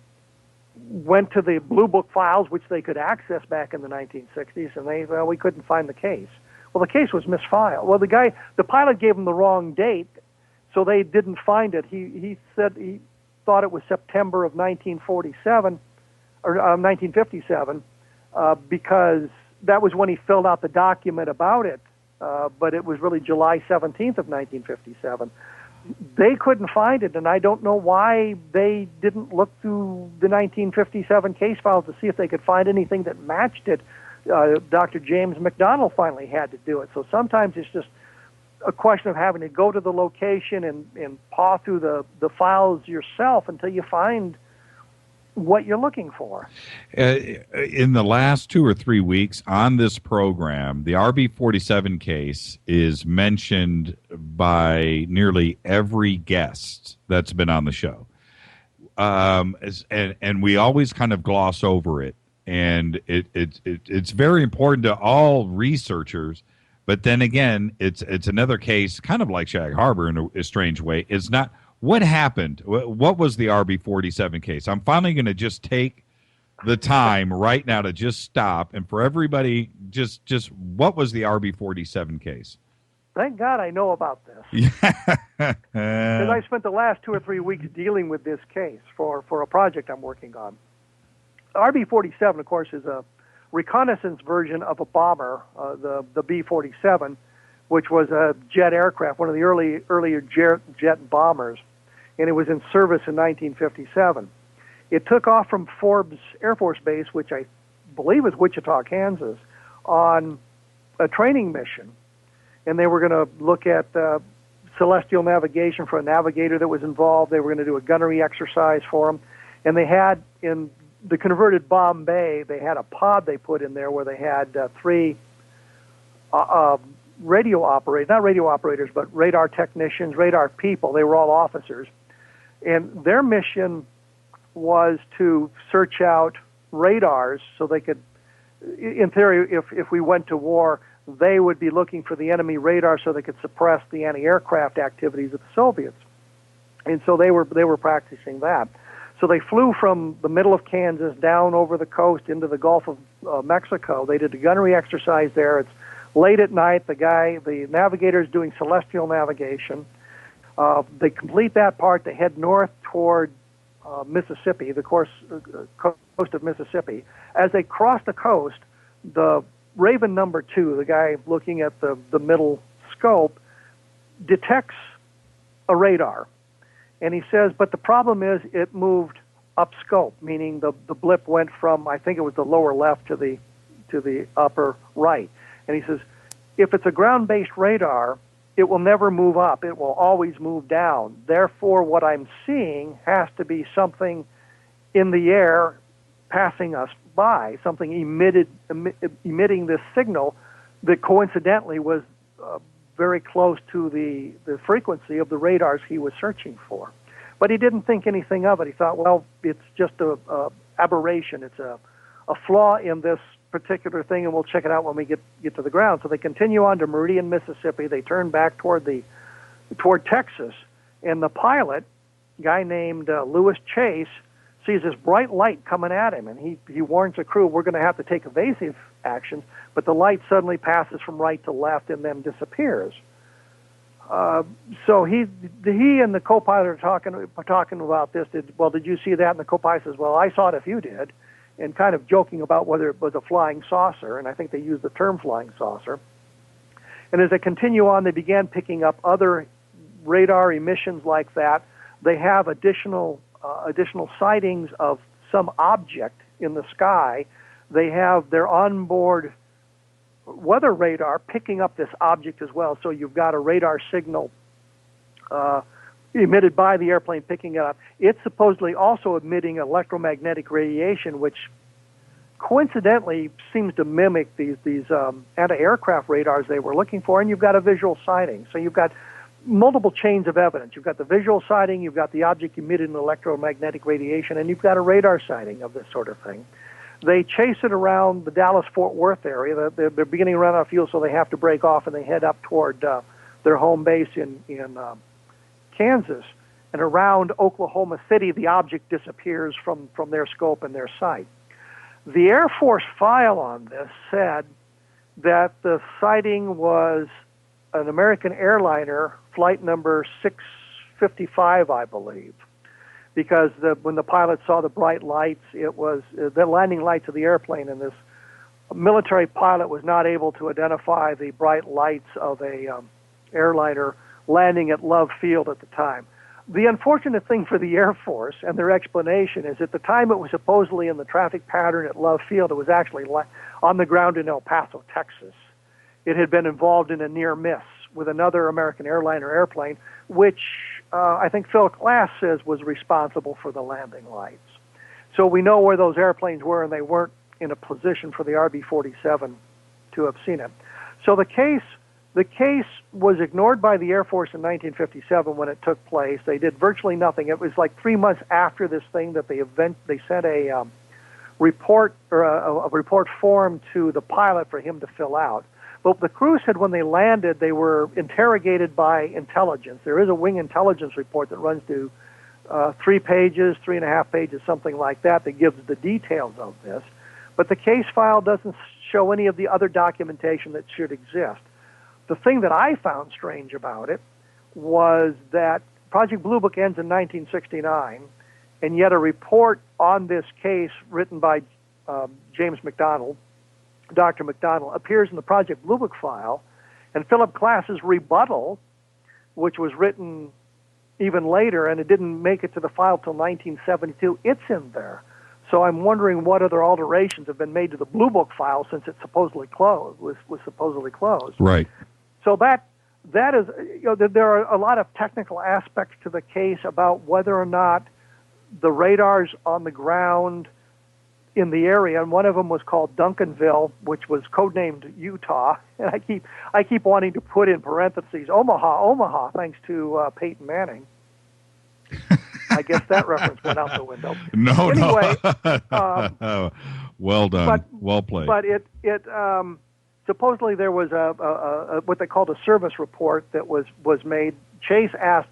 went to the Blue Book files, which they could access back in the 1960s, and we couldn't find the case. Well, the case was misfiled. Well, the pilot gave them the wrong date, so they didn't find it. He said he thought it was September of 1947 or 1957 because that was when he filled out the document about it, but it was really July 17th of 1957. They couldn't find it, and I don't know why they didn't look through the 1957 case files to see if they could find anything that matched it. Dr. James McDonald finally had to do it. So sometimes it's just a question of having to go to the location and paw through the files yourself until you find what you're looking for. In the last 2 or 3 weeks on this program, the RB-47 case is mentioned by nearly every guest that's been on the show. And we always kind of gloss over it. And it's very important to all researchers. But then again, it's another case, kind of like Shag Harbor in a strange way. It's not what happened. What was the RB-47 case? I'm finally going to just take the time right now to just stop and for everybody, just what was the RB-47 case? Thank God I know about this. Because I spent the last 2 or 3 weeks dealing with this case for a project I'm working on. RB-47, of course, is a reconnaissance version of a bomber, the B-47, which was a jet aircraft, one of the earlier jet bombers, and it was in service in 1957. It took off from Forbes Air Force Base, which I believe is Wichita, Kansas, on a training mission, and they were going to look at celestial navigation for a navigator that was involved. They were going to do a gunnery exercise for him. And they had, in the converted bomb bay, they had a pod they put in there where they had three radio operators, not radio operators, but radar technicians, radar people. They were all officers. And their mission was to search out radars so they could, in theory, if we went to war, they would be looking for the enemy radar so they could suppress the anti-aircraft activities of the Soviets. And so they were practicing that. So they flew from the middle of Kansas down over the coast into the Gulf of Mexico. They did a gunnery exercise there. It's late at night. The navigator is doing celestial navigation. They complete that part. They head north toward Mississippi, the coast of Mississippi. As they cross the coast, the Raven number 2, the guy looking at the middle scope, detects a radar. And he says, but the problem is it moved up scope, meaning the blip went from, I think it was the lower left to the upper right. And he says, if it's a ground-based radar, it will never move up. It will always move down. Therefore, what I'm seeing has to be something in the air passing us by, something emitting this signal that coincidentally was very close to the frequency of the radars he was searching for. But he didn't think anything of it. He thought, well, it's just a aberration. It's a flaw in this particular thing, and we'll check it out when we get to the ground. So they continue on to Meridian, Mississippi. They turn back toward Texas, and the pilot, a guy named Lewis Chase, sees this bright light coming at him, and he warns the crew, we're going to have to take evasive actions, but the light suddenly passes from right to left and then disappears. So he and the co-pilot are talking about this. Did you see that? And the co-pilot says, well, I saw it if you did, and kind of joking about whether it was a flying saucer, and I think they used the term flying saucer. And as they continue on, they began picking up other radar emissions like that. They have additional sightings of some object in the sky. They have their onboard weather radar picking up this object as well. So you've got a radar signal emitted by the airplane picking it up. It's supposedly also emitting electromagnetic radiation, which coincidentally seems to mimic these anti-aircraft radars they were looking for, and you've got a visual sighting. So you've got multiple chains of evidence. You've got the visual sighting, you've got the object emitting electromagnetic radiation, and you've got a radar sighting of this sort of thing. They chase it around the Dallas-Fort Worth area. They're beginning to run out of fuel, so they have to break off, and they head up toward their home base in Kansas. And around Oklahoma City, the object disappears from their scope and their sight. The Air Force file on this said that the sighting was an American airliner, flight number 655, I believe, because when the pilot saw the bright lights, it was the landing lights of the airplane, and this military pilot was not able to identify the bright lights of a airliner landing at Love Field at the time. The unfortunate thing for the Air Force and their explanation is at the time it was supposedly in the traffic pattern at Love Field, it was actually on the ground in El Paso, Texas. It had been involved in a near miss with another American airliner airplane, which I think Phil Glass says was responsible for the landing lights. So we know where those airplanes were, and they weren't in a position for the RB-47 to have seen it. So the case was ignored by the Air Force in 1957 when it took place. They did virtually nothing. It was like 3 months after this thing that they sent a report or a report form to the pilot for him to fill out. But the crew said when they landed, they were interrogated by intelligence. There is a wing intelligence report that runs to 3 pages, 3.5 pages, something like that gives the details of this. But the case file doesn't show any of the other documentation that should exist. The thing that I found strange about it was that Project Blue Book ends in 1969, and yet a report on this case written by James McDonald, Dr. McDonald, appears in the Project Blue Book file, and Philip Glass's rebuttal, which was written even later, and it didn't make it to the file till 1972, it's in there. So I'm wondering what other alterations have been made to the Blue Book file since it supposedly was supposedly closed. Right. So that is, there are a lot of technical aspects to the case about whether or not the radars on the ground in the area, and one of them was called Duncanville, which was codenamed Utah. And I keep wanting to put in parentheses Omaha, thanks to Peyton Manning. I guess that reference went out the window. Anyway, well done, well played. But it supposedly there was a what they called a service report that was made. Chase asked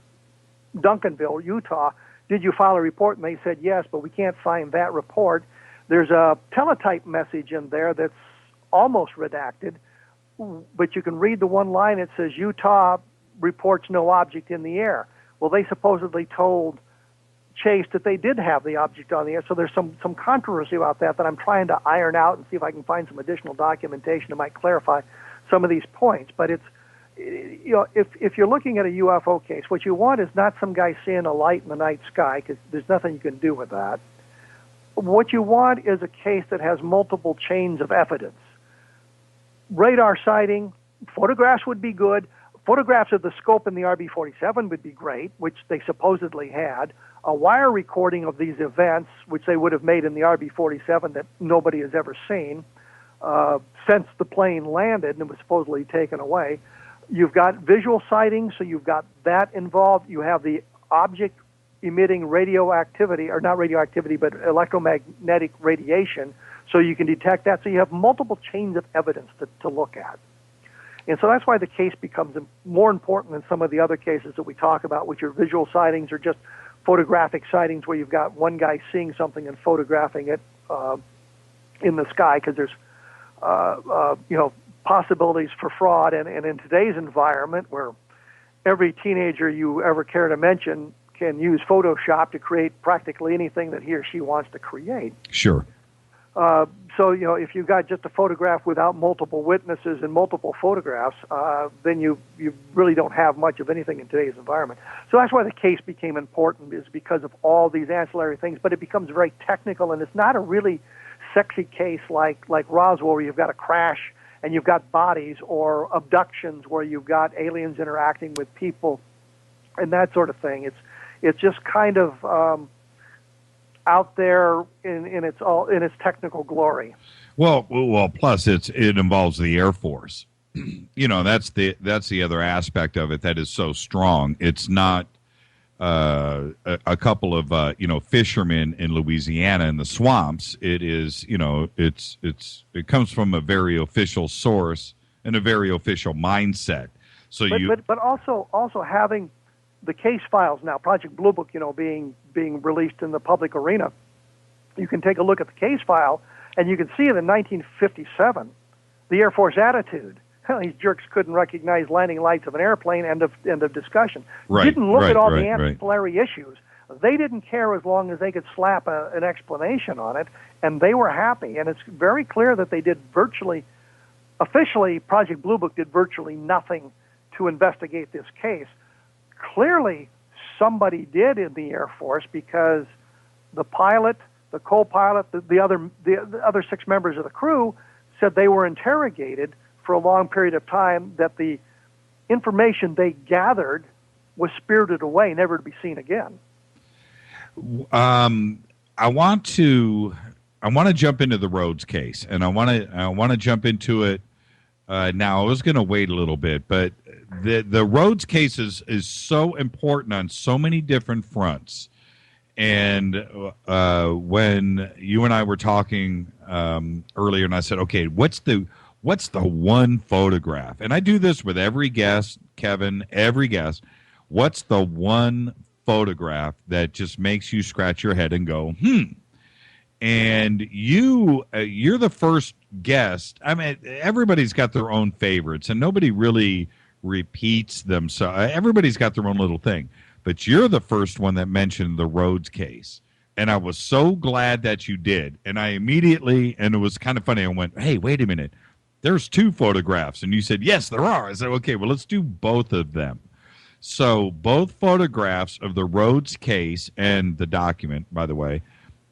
Duncanville, Utah, "Did you file a report?" And they said yes, but we can't find that report. There's a teletype message in there that's almost redacted, but you can read the one line. It says, "Utah reports no object in the air." Well, they supposedly told Chase that they did have the object on the air, so there's some controversy about that I'm trying to iron out and see if I can find some additional documentation that might clarify some of these points. But it's, if you're looking at a UFO case, what you want is not some guy seeing a light in the night sky, because there's nothing you can do with that. What you want is a case that has multiple chains of evidence. Radar sighting, photographs would be good. Photographs of the scope in the RB-47 would be great, which they supposedly had. A wire recording of these events, which they would have made in the RB-47 that nobody has ever seen, since the plane landed and it was supposedly taken away. You've got visual sightings, so you've got that involved. You have the object emitting radioactivity, or not radioactivity, but electromagnetic radiation, so you can detect that. So you have multiple chains of evidence to look at. And so that's why the case becomes more important than some of the other cases that we talk about, which are visual sightings or just photographic sightings where you've got one guy seeing something and photographing it in the sky, because there's possibilities for fraud. And in today's environment, where every teenager you ever care to mention can use Photoshop to create practically anything that he or she wants to create. Sure. So, if you've got just a photograph without multiple witnesses and multiple photographs, then you really don't have much of anything in today's environment. So that's why the case became important, is because of all these ancillary things, but it becomes very technical, and it's not a really sexy case like Roswell, where you've got a crash and you've got bodies, or abductions where you've got aliens interacting with people and that sort of thing. It's just kind of out there in its technical glory. Well. Plus, it involves the Air Force. That's the other aspect of it that is so strong. It's not a couple of fishermen in Louisiana in the swamps. It is it comes from a very official source and a very official mindset. So but also having the case files now, Project Blue Book, being released in the public arena, you can take a look at the case file, and you can see it in 1957, the Air Force attitude. These jerks couldn't recognize landing lights of an airplane. End of discussion. Right, didn't look at all the right. ancillary issues. They didn't care as long as they could slap an explanation on it, and they were happy. And it's very clear that they did officially, Project Blue Book did virtually nothing to investigate this case. Clearly, somebody did in the Air Force, because the pilot, the co-pilot, the other 6 members of the crew said they were interrogated for a long period of time, that the information they gathered was spirited away, never to be seen again. I want to jump into the Rhodes case, and I want to jump into it now. I was going to wait a little bit, but the Rhodes case is so important on so many different fronts. And when you and I were talking earlier, and I said, okay, what's the one photograph? And I do this with every guest, Kevin, every guest. What's the one photograph that just makes you scratch your head and go, And you're the first guest. I mean, everybody's got their own favorites, and nobody really repeats them. So everybody's got their own little thing. But you're the first one that mentioned the Rhodes case. And I was so glad that you did. And I immediately, and it was kind of funny, I went, hey, wait a minute. There's 2 photographs. And you said, yes, there are. I said, okay, well, let's do both of them. So both photographs of the Rhodes case and the document, by the way,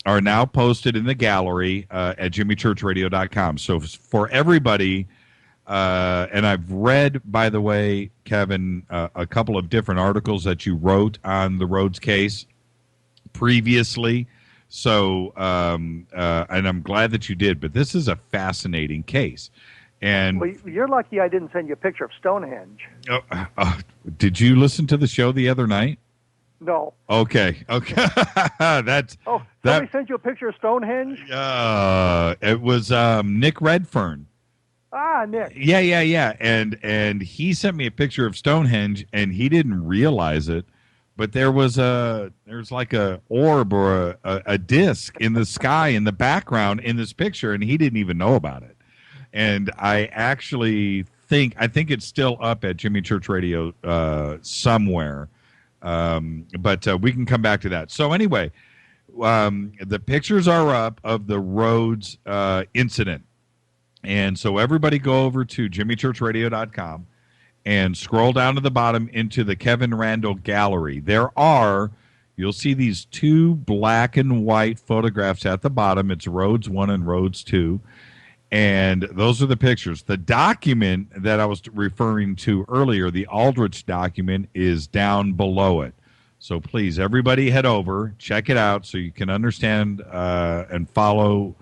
are now posted in the gallery at jimmychurchradio.com. So for everybody, and I've read, by the way, Kevin, a couple of different articles that you wrote on the Rhodes case. previously. So, and I'm glad that you did. But this is a fascinating case. And Well, you're lucky I didn't send you a picture of Stonehenge. Did you listen to the show the other night? No. Okay. That's somebody sent you a picture of Stonehenge? It was Nick Redfern. Nick. Yeah. And he sent me a picture of Stonehenge, and he didn't realize it, but there's like a orb or a disc in the sky in the background in this picture, and he didn't even know about it. And I actually think it's still up at Jimmy Church Radio somewhere. But we can come back to that. So anyway, the pictures are up of the Rhodes incident. And so everybody go over to jimmychurchradio.com and scroll down to the bottom into the Kevin Randle gallery. You'll see these two black and white photographs at the bottom. It's Rhodes 1 and Rhodes 2. And those are the pictures. The document that I was referring to earlier, the Aldrich document, is down below it. So please, everybody head over, check it out so you can understand and follow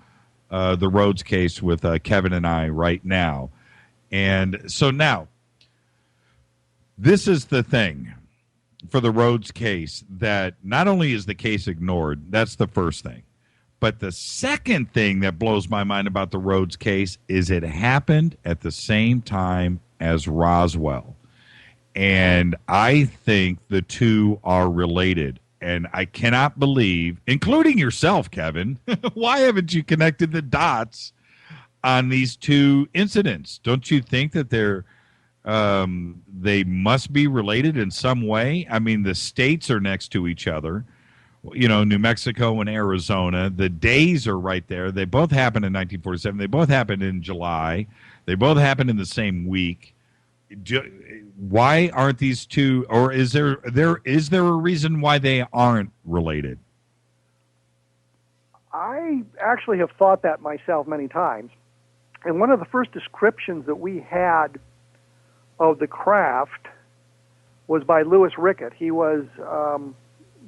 the Rhodes case with Kevin and I right now. And so now, this is the thing for the Rhodes case, that not only is the case ignored, that's the first thing. But the second thing that blows my mind about the Rhodes case is it happened at the same time as Roswell. And I think the two are related. And I cannot believe, including yourself, Kevin, why haven't you connected the dots on these two incidents? Don't you think that they must be related in some way? I mean, the states are next to each other. New Mexico and Arizona. The days are right there. They both happened in 1947. They both happened in July. They both happened in the same week. Why aren't these two, or is there a reason why they aren't related? I actually have thought that myself many times. And one of the first descriptions that we had of the craft was by Louis Rickett. He was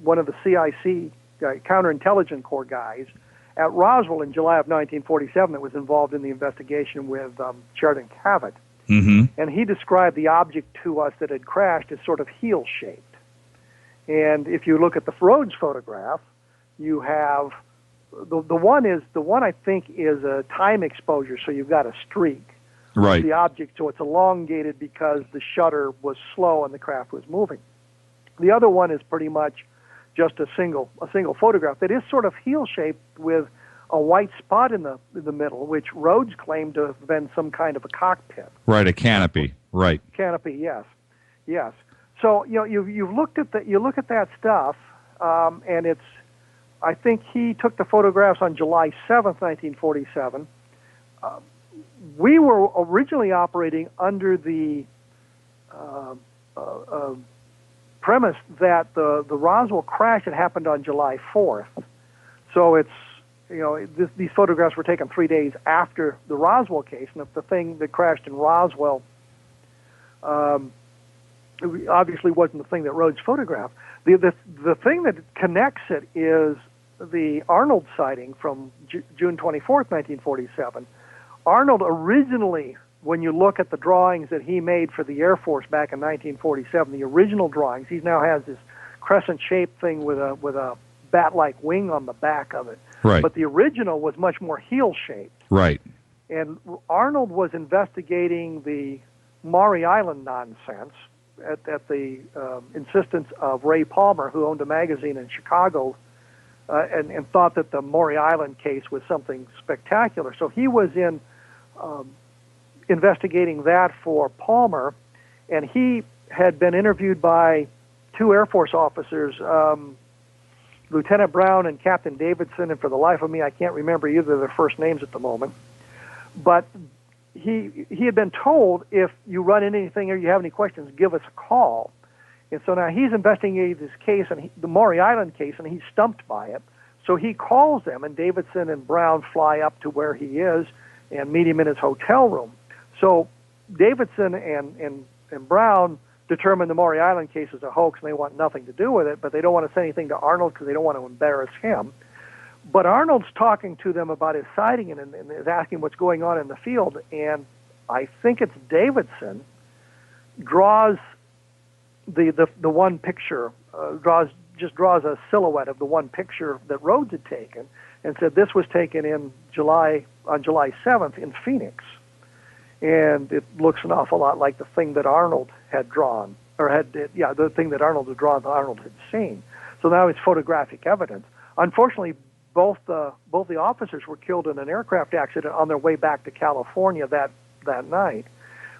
one of the CIC, Counterintelligence Corps guys, at Roswell in July of 1947 that was involved in the investigation with Sheridan Cavett. Mm-hmm. And he described the object to us that had crashed as sort of heel-shaped. And if you look at the Rhodes photograph, you have the one I think is a time exposure, so you've got a streak. Right. The object, so it's elongated because the shutter was slow and the craft was moving. The other one is pretty much just a single photograph that is sort of heel-shaped with a white spot in the middle, which Rhodes claimed to have been some kind of a cockpit. Right, a canopy. Right. Canopy, yes. So you look at that stuff, and it's. I think he took the photographs on July 7th, 1947. We were originally operating under the premise that the Roswell crash had happened on July 4th. So it's, these photographs were taken 3 days after the Roswell case, and if the thing that crashed in Roswell obviously wasn't the thing that Rhodes photographed. The thing that connects it is the Arnold sighting from June 24th, 1947. Arnold originally, when you look at the drawings that he made for the Air Force back in 1947, the original drawings, he now has this crescent-shaped thing with a bat-like wing on the back of it. Right. But the original was much more heel-shaped. Right. And Arnold was investigating the Maury Island nonsense at the insistence of Ray Palmer, who owned a magazine in Chicago, and thought that the Maury Island case was something spectacular. So he was investigating that for Palmer, and he had been interviewed by two Air Force officers, Lieutenant Brown and Captain Davidson, and for the life of me, I can't remember either of their first names at the moment. But he had been told, if you run into anything or you have any questions, give us a call. And so now he's investigating this case, and the Maury Island case, and he's stumped by it. So he calls them, and Davidson and Brown fly up to where he is and meet him in his hotel room. So Davidson and Brown determined the Maury Island case is a hoax and they want nothing to do with it, but they don't want to say anything to Arnold because they don't want to embarrass him. But Arnold's talking to them about his sighting and is asking what's going on in the field, and I think it's Davidson draws the one picture, draws a silhouette of the one picture that Rhodes had taken, and said this was taken on July 7th in Phoenix, and it looks an awful lot like the thing that Arnold had drawn, the thing that Arnold had drawn that Arnold had seen. So now it's photographic evidence. Unfortunately, both the officers were killed in an aircraft accident on their way back to California that night.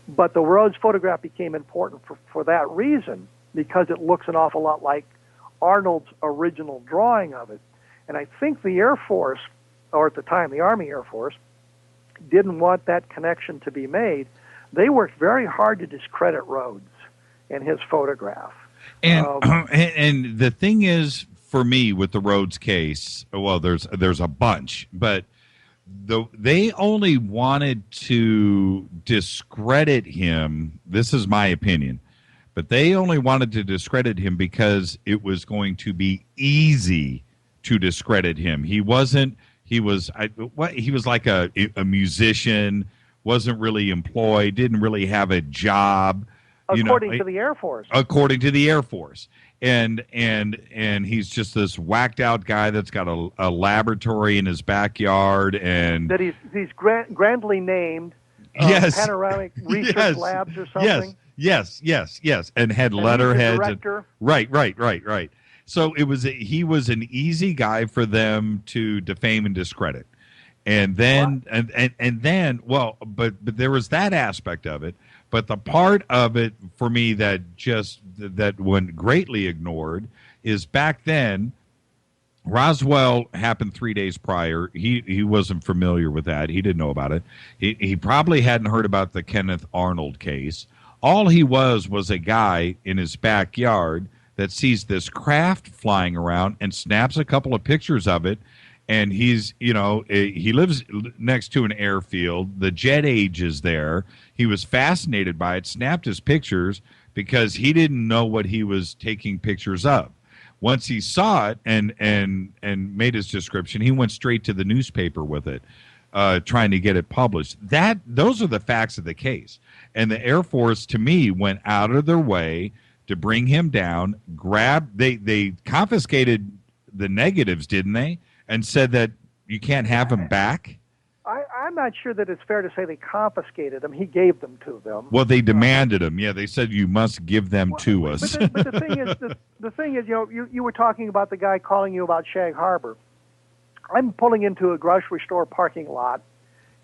But the Rhodes photograph became important for that reason, because it looks an awful lot like Arnold's original drawing of it. And I think the Air Force, or at the time the Army Air Force, didn't want that connection to be made. They worked very hard to discredit Rhodes and his photograph. And and the thing is, for me, with the Rhodes case, well, there's a bunch, but they only wanted to discredit him. This is my opinion, but they only wanted to discredit him because it was going to be easy to discredit him. He was like a musician, wasn't really employed, didn't really have a job. According to the Air Force. According to the Air Force. And he's just this whacked out guy that's got a laboratory in his backyard, and that he's grandly named Panoramic Research Labs or something. Yes, and had letterheads. Director. Right. So he was an easy guy for them to defame and discredit. And then but there was that aspect of it. But the part of it for me that went greatly ignored is back then, Roswell happened 3 days prior. He wasn't familiar with that. He didn't know about it. He probably hadn't heard about the Kenneth Arnold case. All he was a guy in his backyard that sees this craft flying around and snaps a couple of pictures of it. And he lives next to an airfield. The jet age is there. He was fascinated by it, snapped his pictures because he didn't know what he was taking pictures of. Once he saw it and made his description, he went straight to the newspaper with it, trying to get it published. Those are the facts of the case. And the Air Force, to me, went out of their way to bring him down. They confiscated the negatives, didn't they? And said that you can't have him back? I'm not sure that it's fair to say they confiscated them. He gave them to them. Well, they demanded them. Yeah, they said you must give them to us. But the thing is, you were talking about the guy calling you about Shag Harbor. I'm pulling into a grocery store parking lot,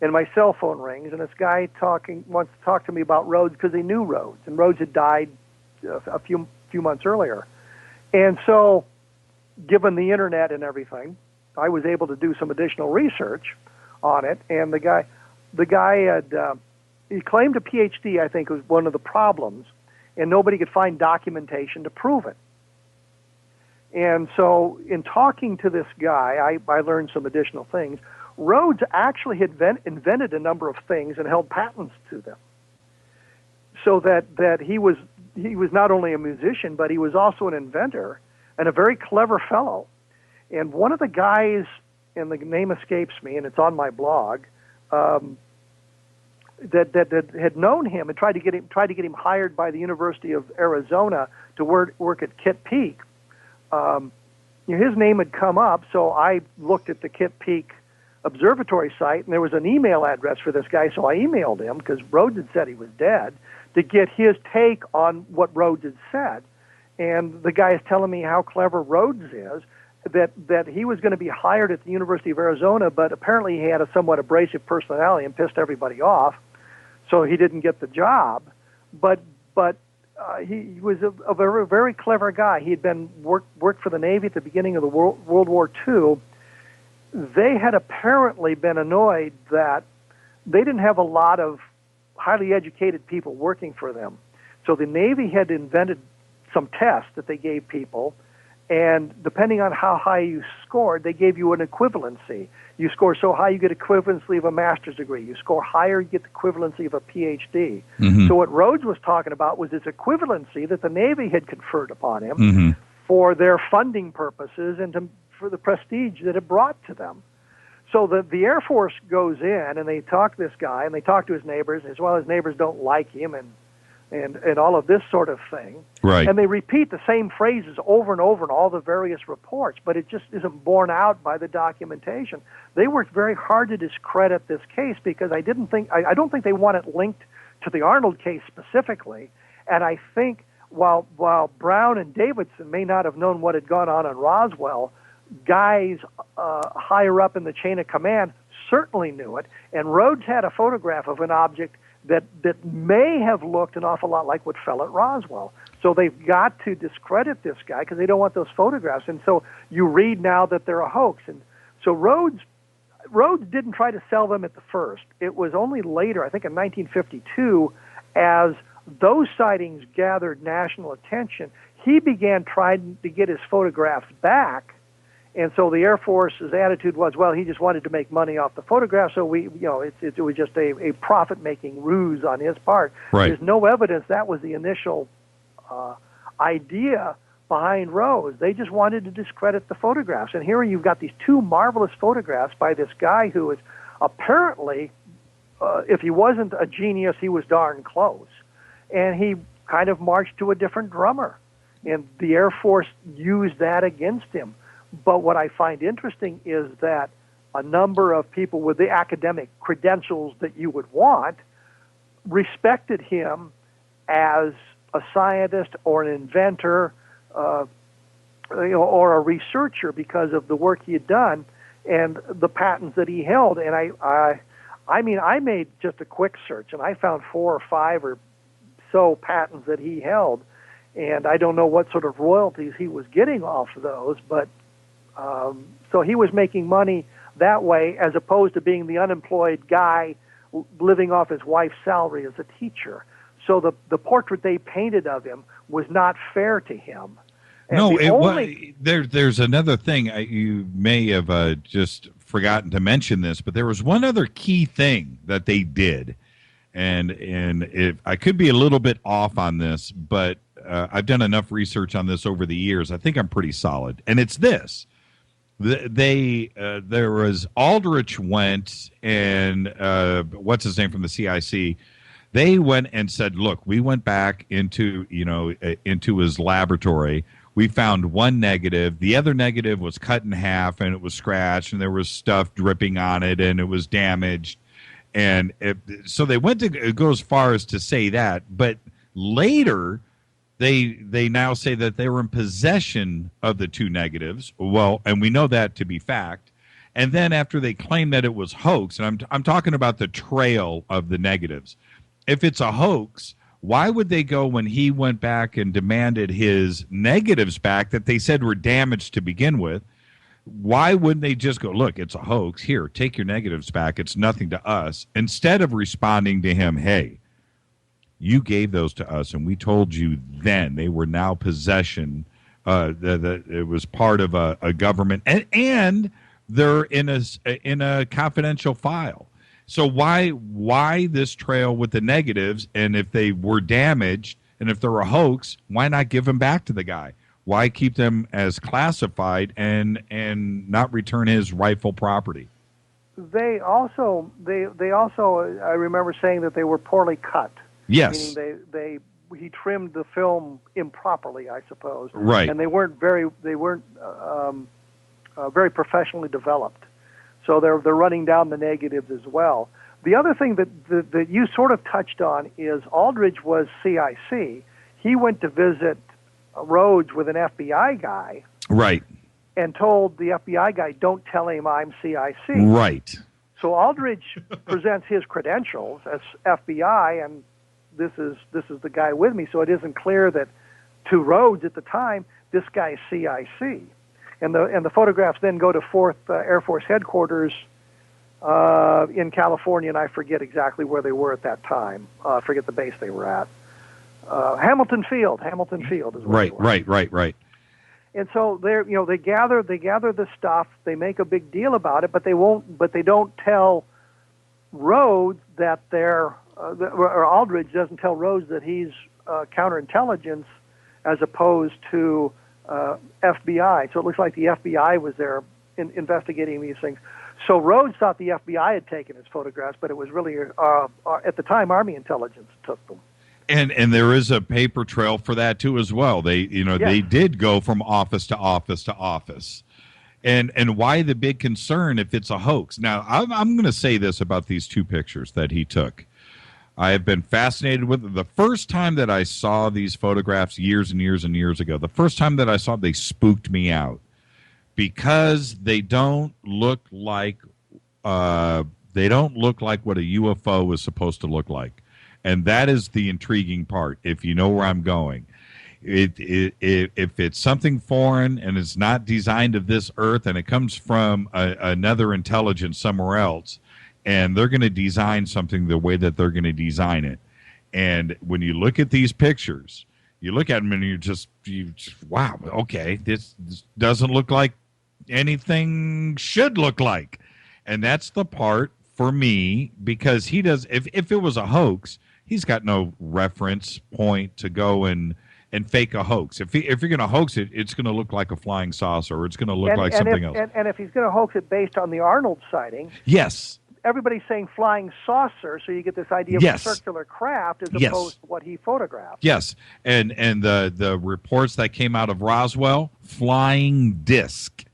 and my cell phone rings, and this guy wants to talk to me about Rhodes because he knew Rhodes, and Rhodes had died a few months earlier. And so, given the internet and everything, I was able to do some additional research on it, and the guy had he claimed a PhD. I think was one of the problems, and nobody could find documentation to prove it. And so, in talking to this guy, I learned some additional things. Rhodes actually had invented a number of things and held patents to them, so that he was not only a musician, but he was also an inventor and a very clever fellow. And one of the guys, and the name escapes me, and it's on my blog, that had known him and tried to get him hired by the University of Arizona to work at Kitt Peak. His name had come up, so I looked at the Kitt Peak observatory site, and there was an email address for this guy, so I emailed him, because Rhodes had said he was dead, to get his take on what Rhodes had said. And the guy is telling me how clever Rhodes is, that he was going to be hired at the University of Arizona, but apparently he had a somewhat abrasive personality and pissed everybody off, so he didn't get the job. But he was a very, very clever guy. He had been worked for the Navy at the beginning of the World War II. They had apparently been annoyed that they didn't have a lot of highly educated people working for them. So the Navy had invented some tests that they gave people, And depending on how high you scored, they gave you an equivalency. You score so high, you get equivalency of a master's degree. You score higher, you get the equivalency of a PhD. Mm-hmm. So what Rhodes was talking about was this equivalency that the Navy had conferred upon him Mm-hmm. for their funding purposes and for the prestige that it brought to them. So the Air Force goes in, and they talk to this guy, and they talk to his neighbors, as well as neighbors don't like him, and all of this sort of thing. Right. And they repeat the same phrases over and over in all the various reports, but it just isn't borne out by the documentation. They worked very hard to discredit this case because I don't think they want it linked to the Arnold case specifically. And I think while Brown and Davidson may not have known what had gone on in Roswell, guys higher up in the chain of command certainly knew it. And Rhodes had a photograph of an object that may have looked an awful lot like what fell at Roswell. So they've got to discredit this guy because they don't want those photographs. And so you read now that they're a hoax. And so Rhodes didn't try to sell them at the first. It was only later, I think in 1952, as those sightings gathered national attention, he began trying to get his photographs back. And so the Air Force's attitude was, well, he just wanted to make money off the photograph, so it was just a profit-making ruse on his part. Right. There's no evidence that was the initial idea behind Rose. They just wanted to discredit the photographs. And here you've got these two marvelous photographs by this guy who is apparently, if he wasn't a genius, he was darn close. And he kind of marched to a different drummer. And the Air Force used that against him. But what I find interesting is that a number of people with the academic credentials that you would want respected him as a scientist or an inventor or a researcher because of the work he had done and the patents that he held. And I made just a quick search, and I found 4 or 5 or so patents that he held. And I don't know what sort of royalties he was getting off of those, but so he was making money that way as opposed to being the unemployed guy living off his wife's salary as a teacher. So the portrait they painted of him was not fair to him. And there's another thing. You may have just forgotten to mention this, but there was one other key thing that they did. And I could be a little bit off on this, but I've done enough research on this over the years. I think I'm pretty solid. And it's this. There was Aldrich went and what's his name from the CIC. They went and said, "Look, we went back into his laboratory. We found one negative. The other negative was cut in half and it was scratched and there was stuff dripping on it and it was damaged." And so they went to go as far as to say that, but later. They now say that they were in possession of the 2 negatives. Well, and we know that to be fact. And then after they claim that it was hoax, and I'm talking about the trail of the negatives. If it's a hoax, why would they go when he went back and demanded his negatives back that they said were damaged to begin with? Why wouldn't they just go, look, it's a hoax. Here, take your negatives back. It's nothing to us. Instead of responding to him, hey, you gave those to us, and we told you then they were now possession. That it was part of a government, and they're in a confidential file. So why this trail with the negatives? And if they were damaged, and if they're a hoax, why not give them back to the guy? Why keep them as classified and not return his rightful property? They also I remember saying that they were poorly cut. Yes. Meaning he trimmed the film improperly, I suppose. Right. And they weren't very professionally developed. So they're running down the negatives as well. The other thing that you sort of touched on is Aldrich was CIC. He went to visit Rhodes with an FBI guy. Right. And told the FBI guy, "Don't tell him I'm CIC." Right. So Aldrich presents his credentials as FBI, and this is the guy with me. So it isn't clear that to Rhodes at the time this guy is CIC, and the photographs then go to 4th Air Force headquarters in California, and I forget exactly where they were at that time. I forget the base they were at. Hamilton Field is where they were. Right. And so they gather the stuff, they make a big deal about it, but they don't tell Rhodes that or Aldridge doesn't tell Rhodes that he's counterintelligence as opposed to FBI. So it looks like the FBI was there investigating these things. So Rhodes thought the FBI had taken his photographs, but it was really at the time Army intelligence took them. And there is a paper trail for that too as well. They they did go from office to office to office. And why the big concern if it's a hoax? Now, I'm going to say this about these two pictures that he took. I have been fascinated with them. The first time that I saw these photographs years and years and years ago, the first time that I saw them, they spooked me out because they don't look like what a UFO is supposed to look like. And that is the intriguing part, if you know where I'm going. If it's something foreign and it's not designed of this earth and it comes from another intelligence somewhere else, and they're going to design something the way that they're going to design it. And when you look at these pictures, you look at them and you just wow, okay, this doesn't look like anything should look like. And that's the part for me, because he does, if it was a hoax, he's got no reference point to go and fake a hoax. If you're going to hoax it, it's going to look like a flying saucer, or it's going to look like something else. And if he's going to hoax it based on the Arnold sighting, yes, everybody's saying flying saucer, so you get this idea of a circular craft as opposed to what he photographed. Yes, and the reports that came out of Roswell, flying disc.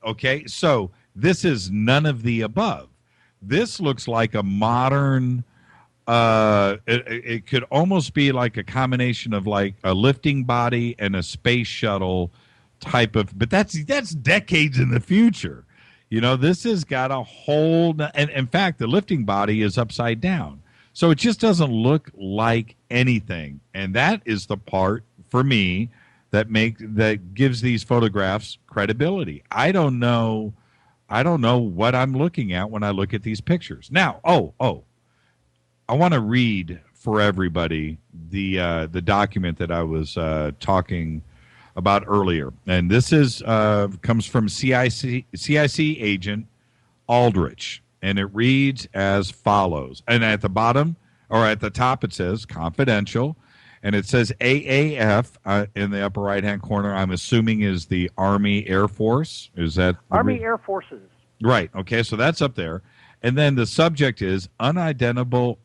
Okay, so this is none of the above. This looks like a modern. It could almost be like a combination of like a lifting body and a space shuttle type of, but that's decades in the future. This has got a whole, and in fact, the lifting body is upside down. So it just doesn't look like anything. And that is the part for me that gives these photographs credibility. I don't know what I'm looking at when I look at these pictures. Now, I want to read for everybody the document that I was talking about earlier, and this is comes from CIC agent Aldrich, and it reads as follows. And at the bottom or at the top, it says confidential, and it says AAF in the upper right hand corner. I'm assuming is the Army Air Force. Is that Army Air Forces? Right. Okay, so that's up there. And then the subject is unidentifiable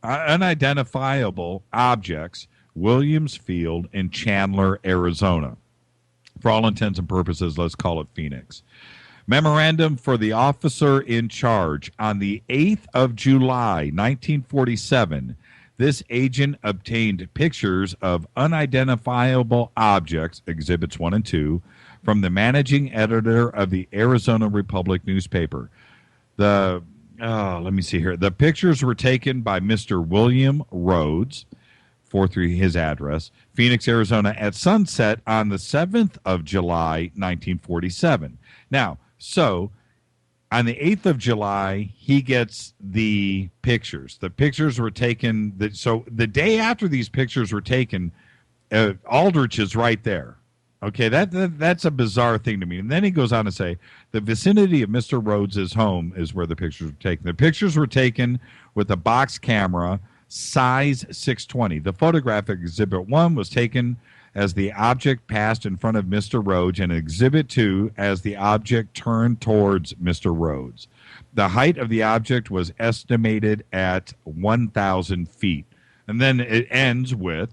objects, Williams Field in Chandler, Arizona. For all intents and purposes, let's call it Phoenix. Memorandum for the officer in charge. On the 8th of July, 1947, this agent obtained pictures of unidentifiable objects, Exhibits 1 and 2, from the managing editor of the Arizona Republic newspaper. Let me see here. The pictures were taken by Mr. William Rhodes, 43 his address, Phoenix, Arizona, at sunset on the 7th of July, 1947. Now, so on the 8th of July, he gets the pictures. The pictures were taken. So the day after these pictures were taken, Aldrich is right there. Okay, that's a bizarre thing to me. And then he goes on to say, the vicinity of Mr. Rhodes' home is where the pictures were taken. The pictures were taken with a box camera, size 620. The photographic Exhibit 1 was taken as the object passed in front of Mr. Rhodes, and Exhibit 2 as the object turned towards Mr. Rhodes. The height of the object was estimated at 1,000 feet. And then it ends with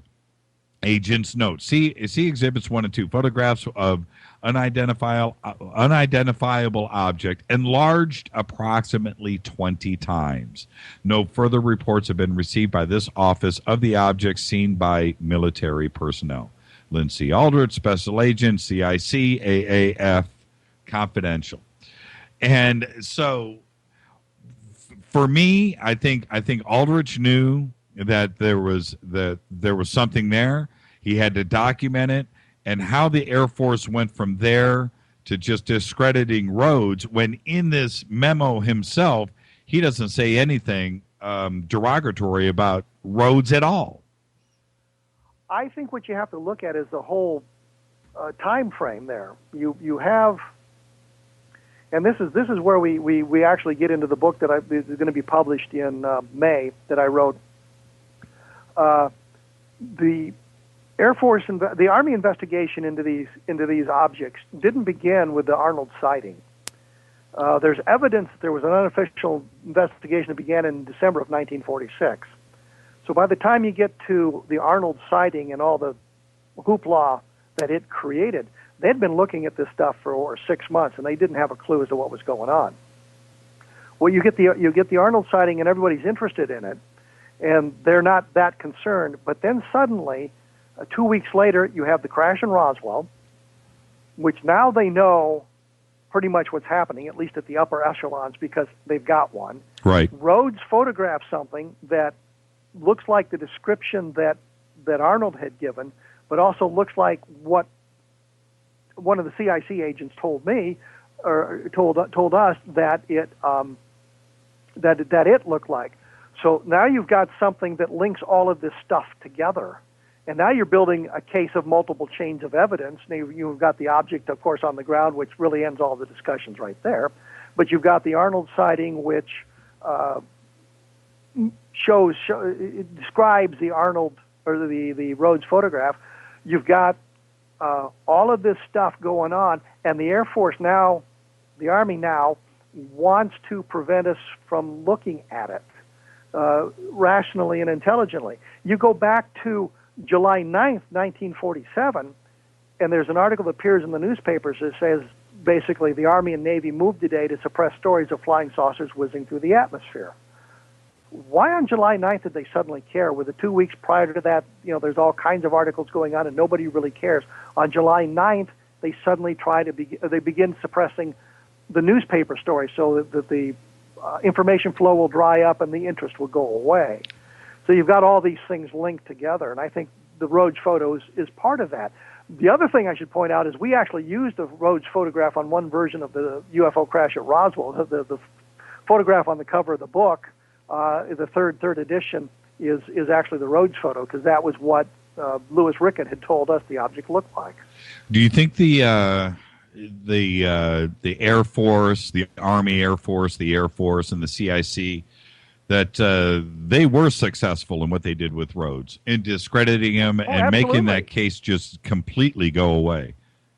agent's note. See Exhibits 1 and 2, photographs of unidentifiable object enlarged approximately 20 times. No further reports have been received by this office of the object seen by military personnel. Lindsay Aldrich, Special Agent, CIC, AAF, confidential. And so for me, I think Aldrich knew that there was something there. He had to document it, and how the Air Force went from there to just discrediting Rhodes, when in this memo himself, he doesn't say anything derogatory about Rhodes at all. I think what you have to look at is the whole time frame there. You have, and this is where we actually get into the book that is going to be published in May that I wrote. The Air Force, the Army investigation into these objects didn't begin with the Arnold sighting. There's evidence that there was an unofficial investigation that began in December of 1946. So by the time you get to the Arnold sighting and all the hoopla that it created, they'd been looking at this stuff for over 6 months, and they didn't have a clue as to what was going on. Well, you get the Arnold sighting, and everybody's interested in it, and they're not that concerned. But then suddenly, 2 weeks later, you have the crash in Roswell, which now they know pretty much what's happening, at least at the upper echelons, because they've got one. Right. Rhodes photographed something that looks like the description that Arnold had given, but also looks like what one of the CIC agents told me, or told us that it looked like. So now you've got something that links all of this stuff together. And now you're building a case of multiple chains of evidence. Now you've got the object, of course, on the ground, which really ends all the discussions right there. But you've got the Arnold sighting, which it describes the Arnold, or the Rhodes photograph. You've got all of this stuff going on, and the Air Force now, the Army now, wants to prevent us from looking at it rationally and intelligently. You go back to July 9th, 1947, and there's an article that appears in the newspapers that says basically the Army and Navy moved today to suppress stories of flying saucers whizzing through the atmosphere. Why on July 9th did they suddenly care? With the 2 weeks prior to that, there's all kinds of articles going on and nobody really cares. On July 9th, they suddenly begin suppressing the newspaper story so that the information flow will dry up and the interest will go away. So you've got all these things linked together, and I think the Rhodes photos is part of that. The other thing I should point out is we actually used the Rhodes photograph on one version of the UFO crash at Roswell. The photograph on the cover of the book, the third edition, is actually the Rhodes photo, because that was what Louis Rickett had told us the object looked like. Do you think the Air Force, the Army Air Force, the Air Force, and the CIC, that they were successful in what they did with Rhodes, in discrediting him and absolutely. making that case just completely go away?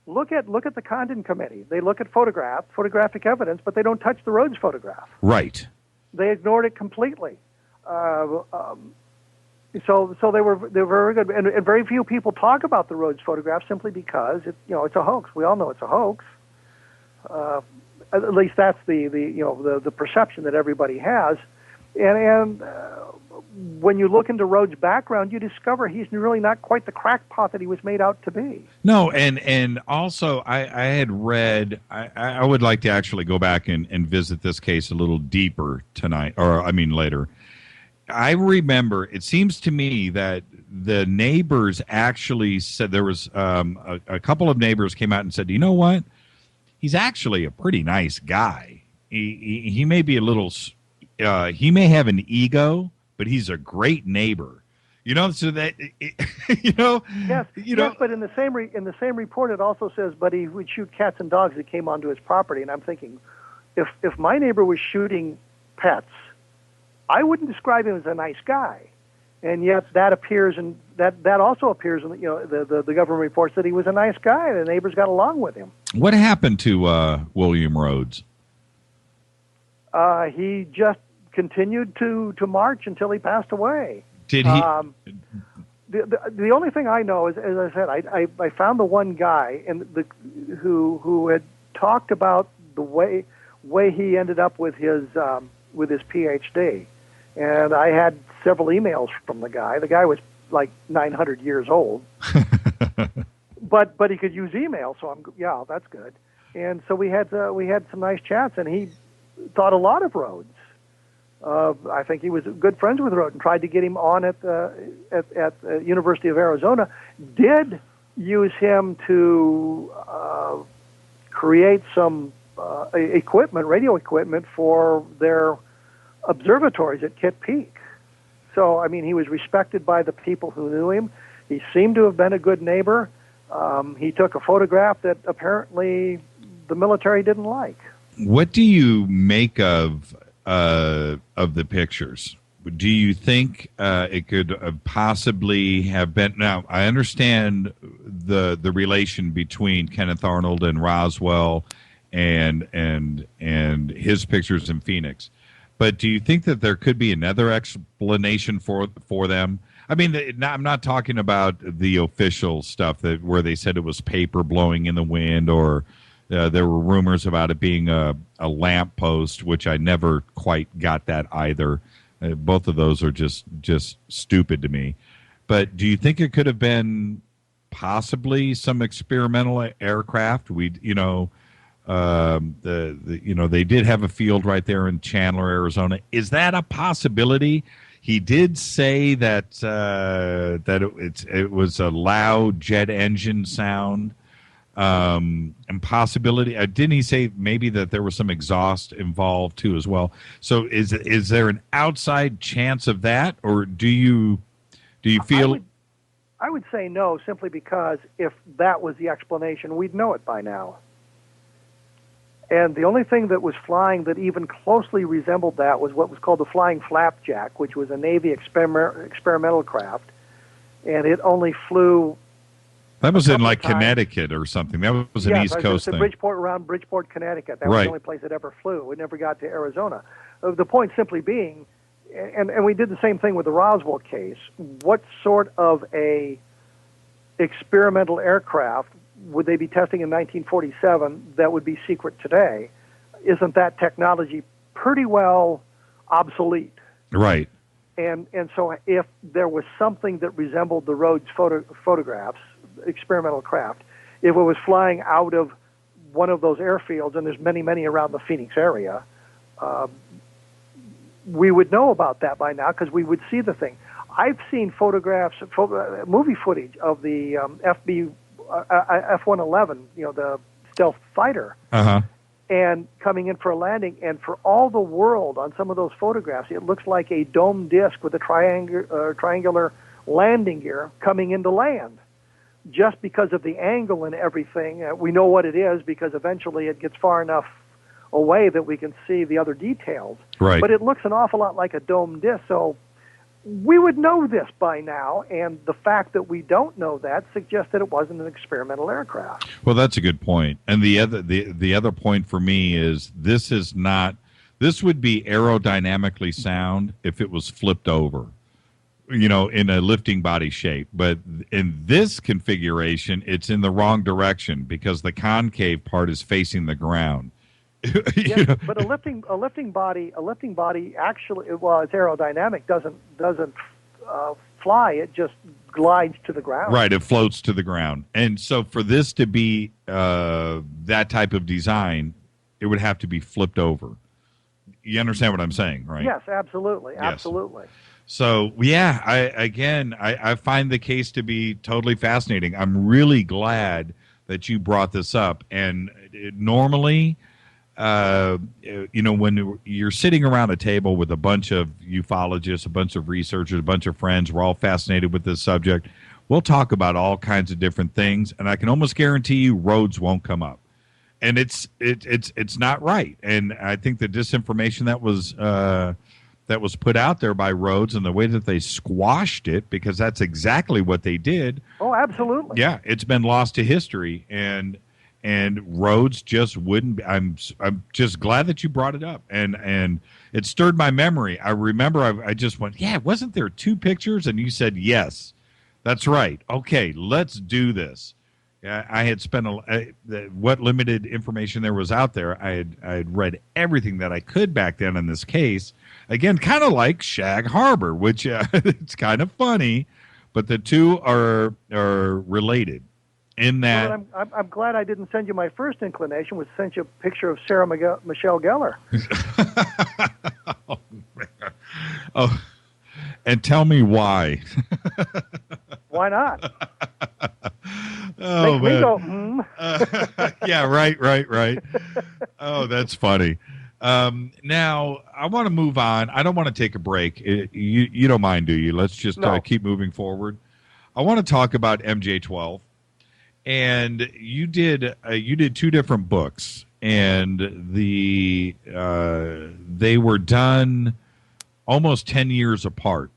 Look at the Condon Committee. They look at photographic evidence, but they don't touch the Rhodes photograph. Right. They ignored it completely. So they were very good, and very few people talk about the Rhodes photograph simply because it's a hoax. We all know it's a hoax. At least that's the perception that everybody has. And when you look into Rhodes' background, you discover he's really not quite the crackpot that he was made out to be. No, and also I had read, I would like to actually go back and visit this case a little deeper tonight, later. I remember, it seems to me that the neighbors actually said, there was a couple of neighbors came out and said, you know what? He's actually a pretty nice guy. He may be a little... he may have an ego, but he's a great neighbor. So that Yes, but in the same report, it also says, but he would shoot cats and dogs that came onto his property. And I'm thinking, if my neighbor was shooting pets, I wouldn't describe him as a nice guy. And yet that appears, and that also appears in the government reports that he was a nice guy and the neighbors got along with him. What happened to William Rhodes? He just continued to march until he passed away. Did he? The only thing I know is, as I said, I found the one guy who had talked about the way he ended up with his PhD, and I had several emails from the guy. The guy was like 900 years old, but he could use email, so that's good. And so we had some nice chats, and he thought a lot of Rhodes. I think he was good friends with Rhodes and tried to get him on at the University of Arizona. Did use him to create some radio equipment for their observatories at Kitt Peak. So, he was respected by the people who knew him. He seemed to have been a good neighbor. He took a photograph that apparently the military didn't like. What do you make of the pictures? Do you think it could possibly have been? Now, I understand the relation between Kenneth Arnold and Roswell, and his pictures in Phoenix, but do you think that there could be another explanation for them? I mean, I'm not talking about the official stuff where they said it was paper blowing in the wind, or there were rumors about it being a lamp post, which I never quite got that either. Both of those are just stupid to me. But do you think it could have been possibly some experimental aircraft? They did have a field right there in Chandler, Arizona. Is that a possibility? He did say that it was a loud jet engine sound. And possibility. Didn't he say maybe that there was some exhaust involved too as well? So is there an outside chance of that, or do you feel? I would say no, simply because if that was the explanation, we'd know it by now. And the only thing that was flying that even closely resembled that was what was called the Flying Flapjack, which was a Navy experimental craft, and it only flew. That was in like Connecticut or something. That was an East Coast thing. Around Bridgeport, Connecticut. That was the only place it ever flew. It never got to Arizona. The point simply being, and we did the same thing with the Roswell case, what sort of a experimental aircraft would they be testing in 1947 that would be secret today? Isn't that technology pretty well obsolete? Right. And so if there was something that resembled the Rhodes photographs, experimental craft, if it was flying out of one of those airfields, and there's many, many around the Phoenix area, we would know about that by now because we would see the thing. I've seen photographs, movie footage of the F-111, the stealth fighter, and coming in for a landing. And for all the world, on some of those photographs, it looks like a dome disc with a triangular landing gear coming into land. Just because of the angle and everything, we know what it is because eventually it gets far enough away that we can see the other details. Right. But it looks an awful lot like a dome disc, so we would know this by now, and the fact that we don't know that suggests that it wasn't an experimental aircraft. Well, that's a good point. And the other point for me is this would be aerodynamically sound if it was flipped over, in a lifting body shape. But in this configuration, it's in the wrong direction because the concave part is facing the ground. Yes, but a lifting body actually, well, it's aerodynamic, doesn't fly. It just glides to the ground. Right, it floats to the ground. And so for this to be that type of design, it would have to be flipped over. You understand what I'm saying, right? Yes, absolutely, yes. Absolutely. So, yeah, I find the case to be totally fascinating. I'm really glad that you brought this up. And normally, when you're sitting around a table with a bunch of ufologists, a bunch of researchers, a bunch of friends, we're all fascinated with this subject. We'll talk about all kinds of different things, and I can almost guarantee you Rhodes won't come up. And it's not right. And I think the disinformation that was put out there by Rhodes and the way that they squashed it, because that's exactly what they did. Oh, absolutely. Yeah, it's been lost to history, and Rhodes just wouldn't. I'm just glad that you brought it up, and it stirred my memory. I remember I just went, yeah, wasn't there 2 pictures? And you said yes, that's right. Okay, let's do this. I had spent what limited information there was out there. I had read everything that I could back then in this case. Again, kind of like Shag Harbor, which it's kind of funny, but the two are related. In that, well, I'm glad I didn't send you my first inclination, was send you a picture of Sarah Michelle Gellar. Oh, and tell me why. Why not? Oh, Makes me go, yeah, right. Oh, that's funny. Now, I want to move on. I don't want to take a break. You don't mind, do you? Let's just keep moving forward. I want to talk about MJ12. and you did two different books, and they were done almost 10 years apart.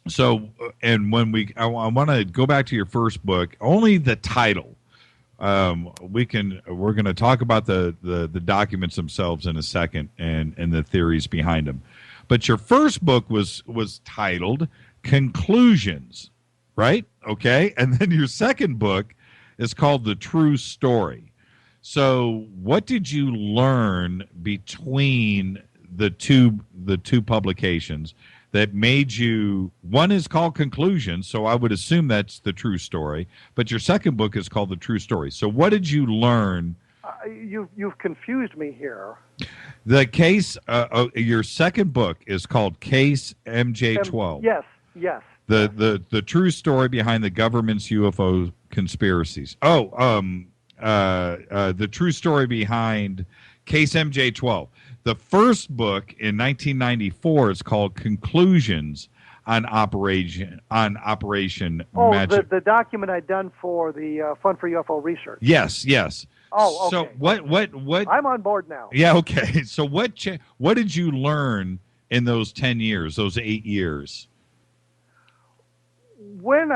So, and I want to go back to your first book, only the title. We're going to talk about the documents themselves in a second and the theories behind them. But your first book was titled Conclusions, right? Okay. And then your second book is called The True Story. So what did you learn between the two publications that made you, one is called Conclusions, so I would assume that's The True Story, but your second book is called The True Story. So what did you learn? You've confused me here. The case, your second book is called Case MJ12. Yes. The true story behind the government's UFO conspiracies. The true story behind Case MJ12. The first book in 1994 is called Conclusions on Operation Magic. The document I'd done for the Fund for UFO Research. Yes. Oh, okay. So what? I'm on board now. Yeah, okay. So what did you learn in those 10 years, those 8 years? When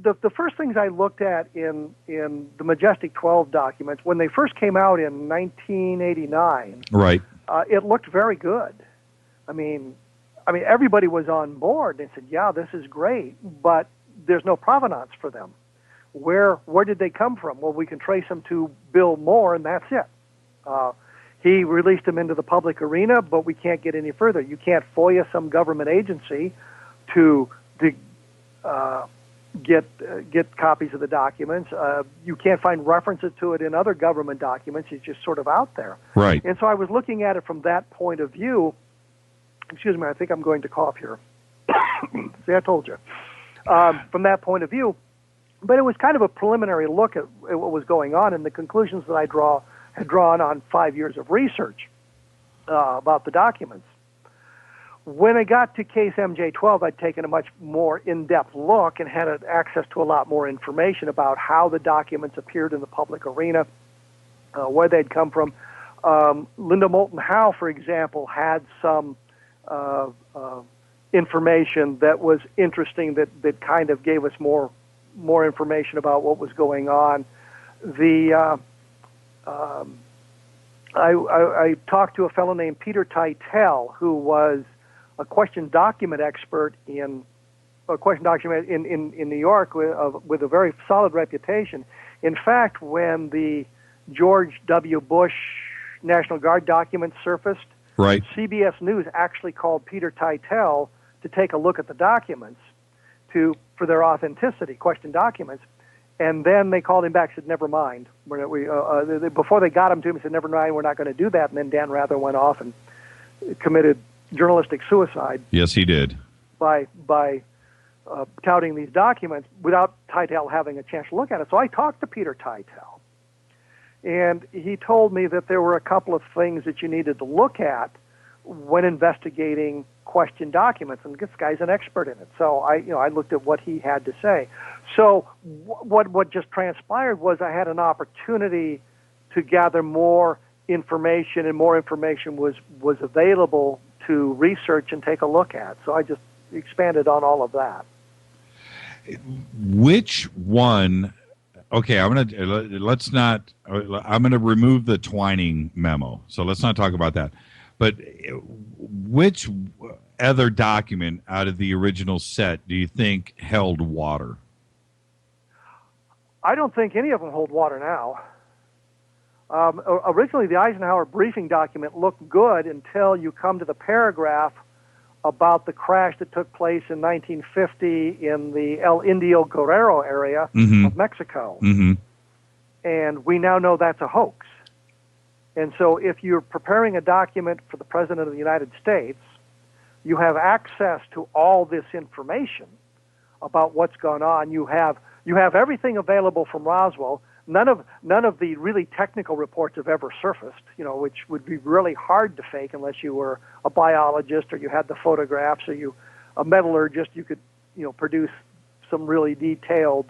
the first things I looked at in the Majestic 12 documents, when they first came out in 1989, right? It looked very good. I mean, everybody was on board. They said, "Yeah, this is great," but there's no provenance for them. Where did they come from? Well, we can trace them to Bill Moore, and that's it. He released them into the public arena, but we can't get any further. You can't FOIA some government agency to get copies of the documents. You can't find references to it in other government documents. It's just sort of out there. Right. And so I was looking at it from that point of view. Excuse me, I think I'm going to cough here. See, I told you. From that point of view, but it was kind of a preliminary look at what was going on and the conclusions that I had drawn on 5 years of research about the documents. When I got to Case MJ12, I'd taken a much more in-depth look and had access to a lot more information about how the documents appeared in the public arena, where they'd come from. Linda Moulton Howe, for example, had some information that was interesting that kind of gave us more information about what was going on. I talked to a fellow named Peter Teitel, who was a question document expert in New York with a very solid reputation. In fact, when the George W. Bush National Guard documents surfaced, right, CBS News actually called Peter Teitel to take a look at the documents for their authenticity, question documents. And then they called him back and said, never mind. Before they got him to him, said, never mind, we're not going to do that. And then Dan Rather went off and committed journalistic suicide. Yes, he did. By touting these documents without Teitel having a chance to look at it. So I talked to Peter Teitel, and he told me that there were a couple of things that you needed to look at when investigating question documents, and this guy's an expert in it. So I looked at what he had to say. So what just transpired was I had an opportunity to gather more information, and more information was available to research and take a look at. So I just expanded on all of that. Which one? Okay, I'm gonna remove the Twining memo. So let's not talk about that. But which other document out of the original set do you think held water? I don't think any of them hold water now. Originally, the Eisenhower briefing document looked good until you come to the paragraph about the crash that took place in 1950 in the El Indio Guerrero area of Mexico. Mm-hmm. And we now know that's a hoax. And so if you're preparing a document for the President of the United States, you have access to all this information about what's gone on. You have everything available from Roswell. None of the really technical reports have ever surfaced, which would be really hard to fake unless you were a biologist or you had the photographs or a metallurgist. You could, produce some really detailed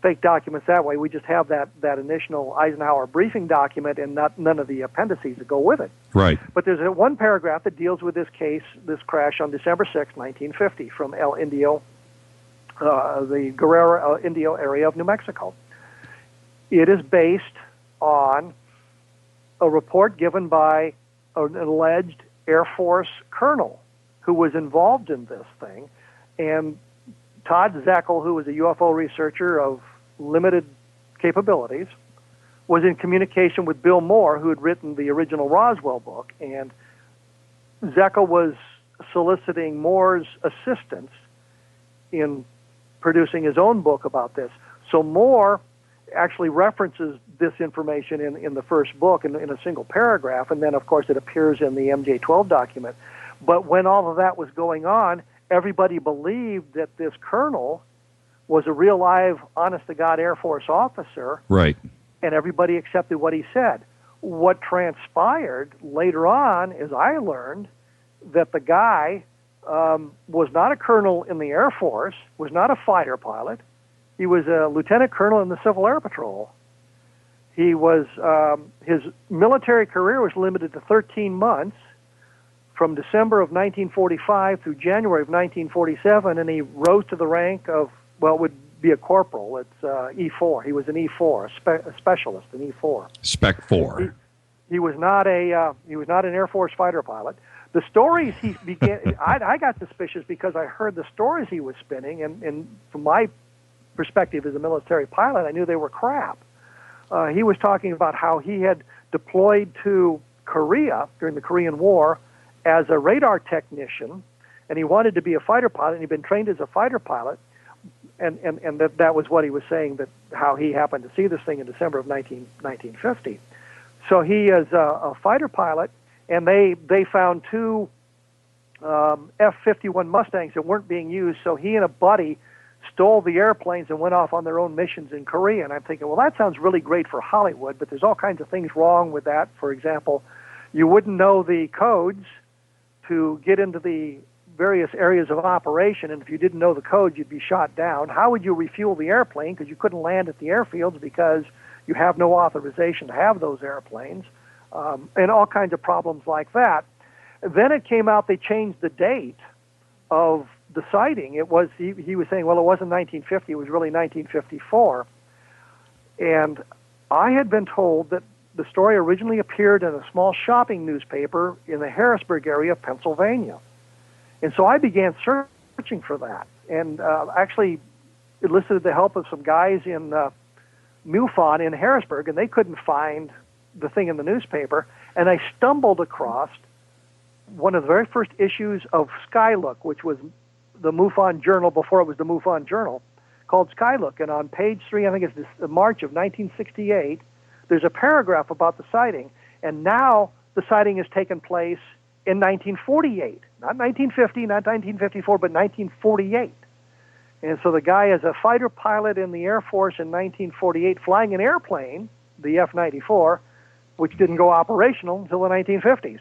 fake documents that way. We just have that initial Eisenhower briefing document and none of the appendices that go with it. Right. But there's one paragraph that deals with this case, this crash on December 6, 1950, from El Indio, the Guerrero Indio area of New Mexico. It is based on a report given by an alleged Air Force colonel who was involved in this thing, and Todd Zeckel, who was a UFO researcher of limited capabilities, was in communication with Bill Moore, who had written the original Roswell book, and Zeckel was soliciting Moore's assistance in producing his own book about this. So Moore actually references this information in the first book in a single paragraph, and then, of course, it appears in the MJ12 document. But when all of that was going on, everybody believed that this colonel was a real live, honest-to-God Air Force officer, Right. and everybody accepted what he said. What transpired later on is I learned that the guy was not a colonel in the Air Force, was not a fighter pilot. He was a lieutenant colonel in the Civil Air Patrol. He was his military career was limited to 13 months, from December of 1945 through January of 1947, and he rose to the rank of, well, it would be a corporal. It's E4. He was an E4, a specialist, an E4. Spec 4. He was not an Air Force fighter pilot. The stories he began, I got suspicious because I heard the stories he was spinning, and from my perspective as a military pilot, I knew they were crap. He was talking about how he had deployed to Korea during the Korean War as a radar technician, and he wanted to be a fighter pilot, and he'd been trained as a fighter pilot, and that was what he was saying, that how he happened to see this thing in December of 1950. So he is a fighter pilot, and they found two F-51 Mustangs that weren't being used, so he and a buddy stole the airplanes and went off on their own missions in Korea. And I'm thinking, well, that sounds really great for Hollywood, but there's all kinds of things wrong with that. For example, you wouldn't know the codes to get into the various areas of operation, and if you didn't know the codes, you'd be shot down. How would you refuel the airplane? Because you couldn't land at the airfields because you have no authorization to have those airplanes, and all kinds of problems like that. Then it came out they changed the date of the sighting. It was he was saying, well, it wasn't 1950, it was really 1954. And I had been told that the story originally appeared in a small shopping newspaper in the Harrisburg area of Pennsylvania. And so I began searching for that, and actually enlisted the help of some guys in MUFON in Harrisburg, and they couldn't find the thing in the newspaper. And I stumbled across one of the very first issues of Skylook, which was the MUFON Journal before it was the MUFON Journal, called Skylook. And on page 3, I think it's March of 1968, there's a paragraph about the sighting. And now the sighting has taken place in 1948. Not 1950, not 1954, but 1948. And so the guy is a fighter pilot in the Air Force in 1948, flying an airplane, the F-94, which didn't go operational until the 1950s.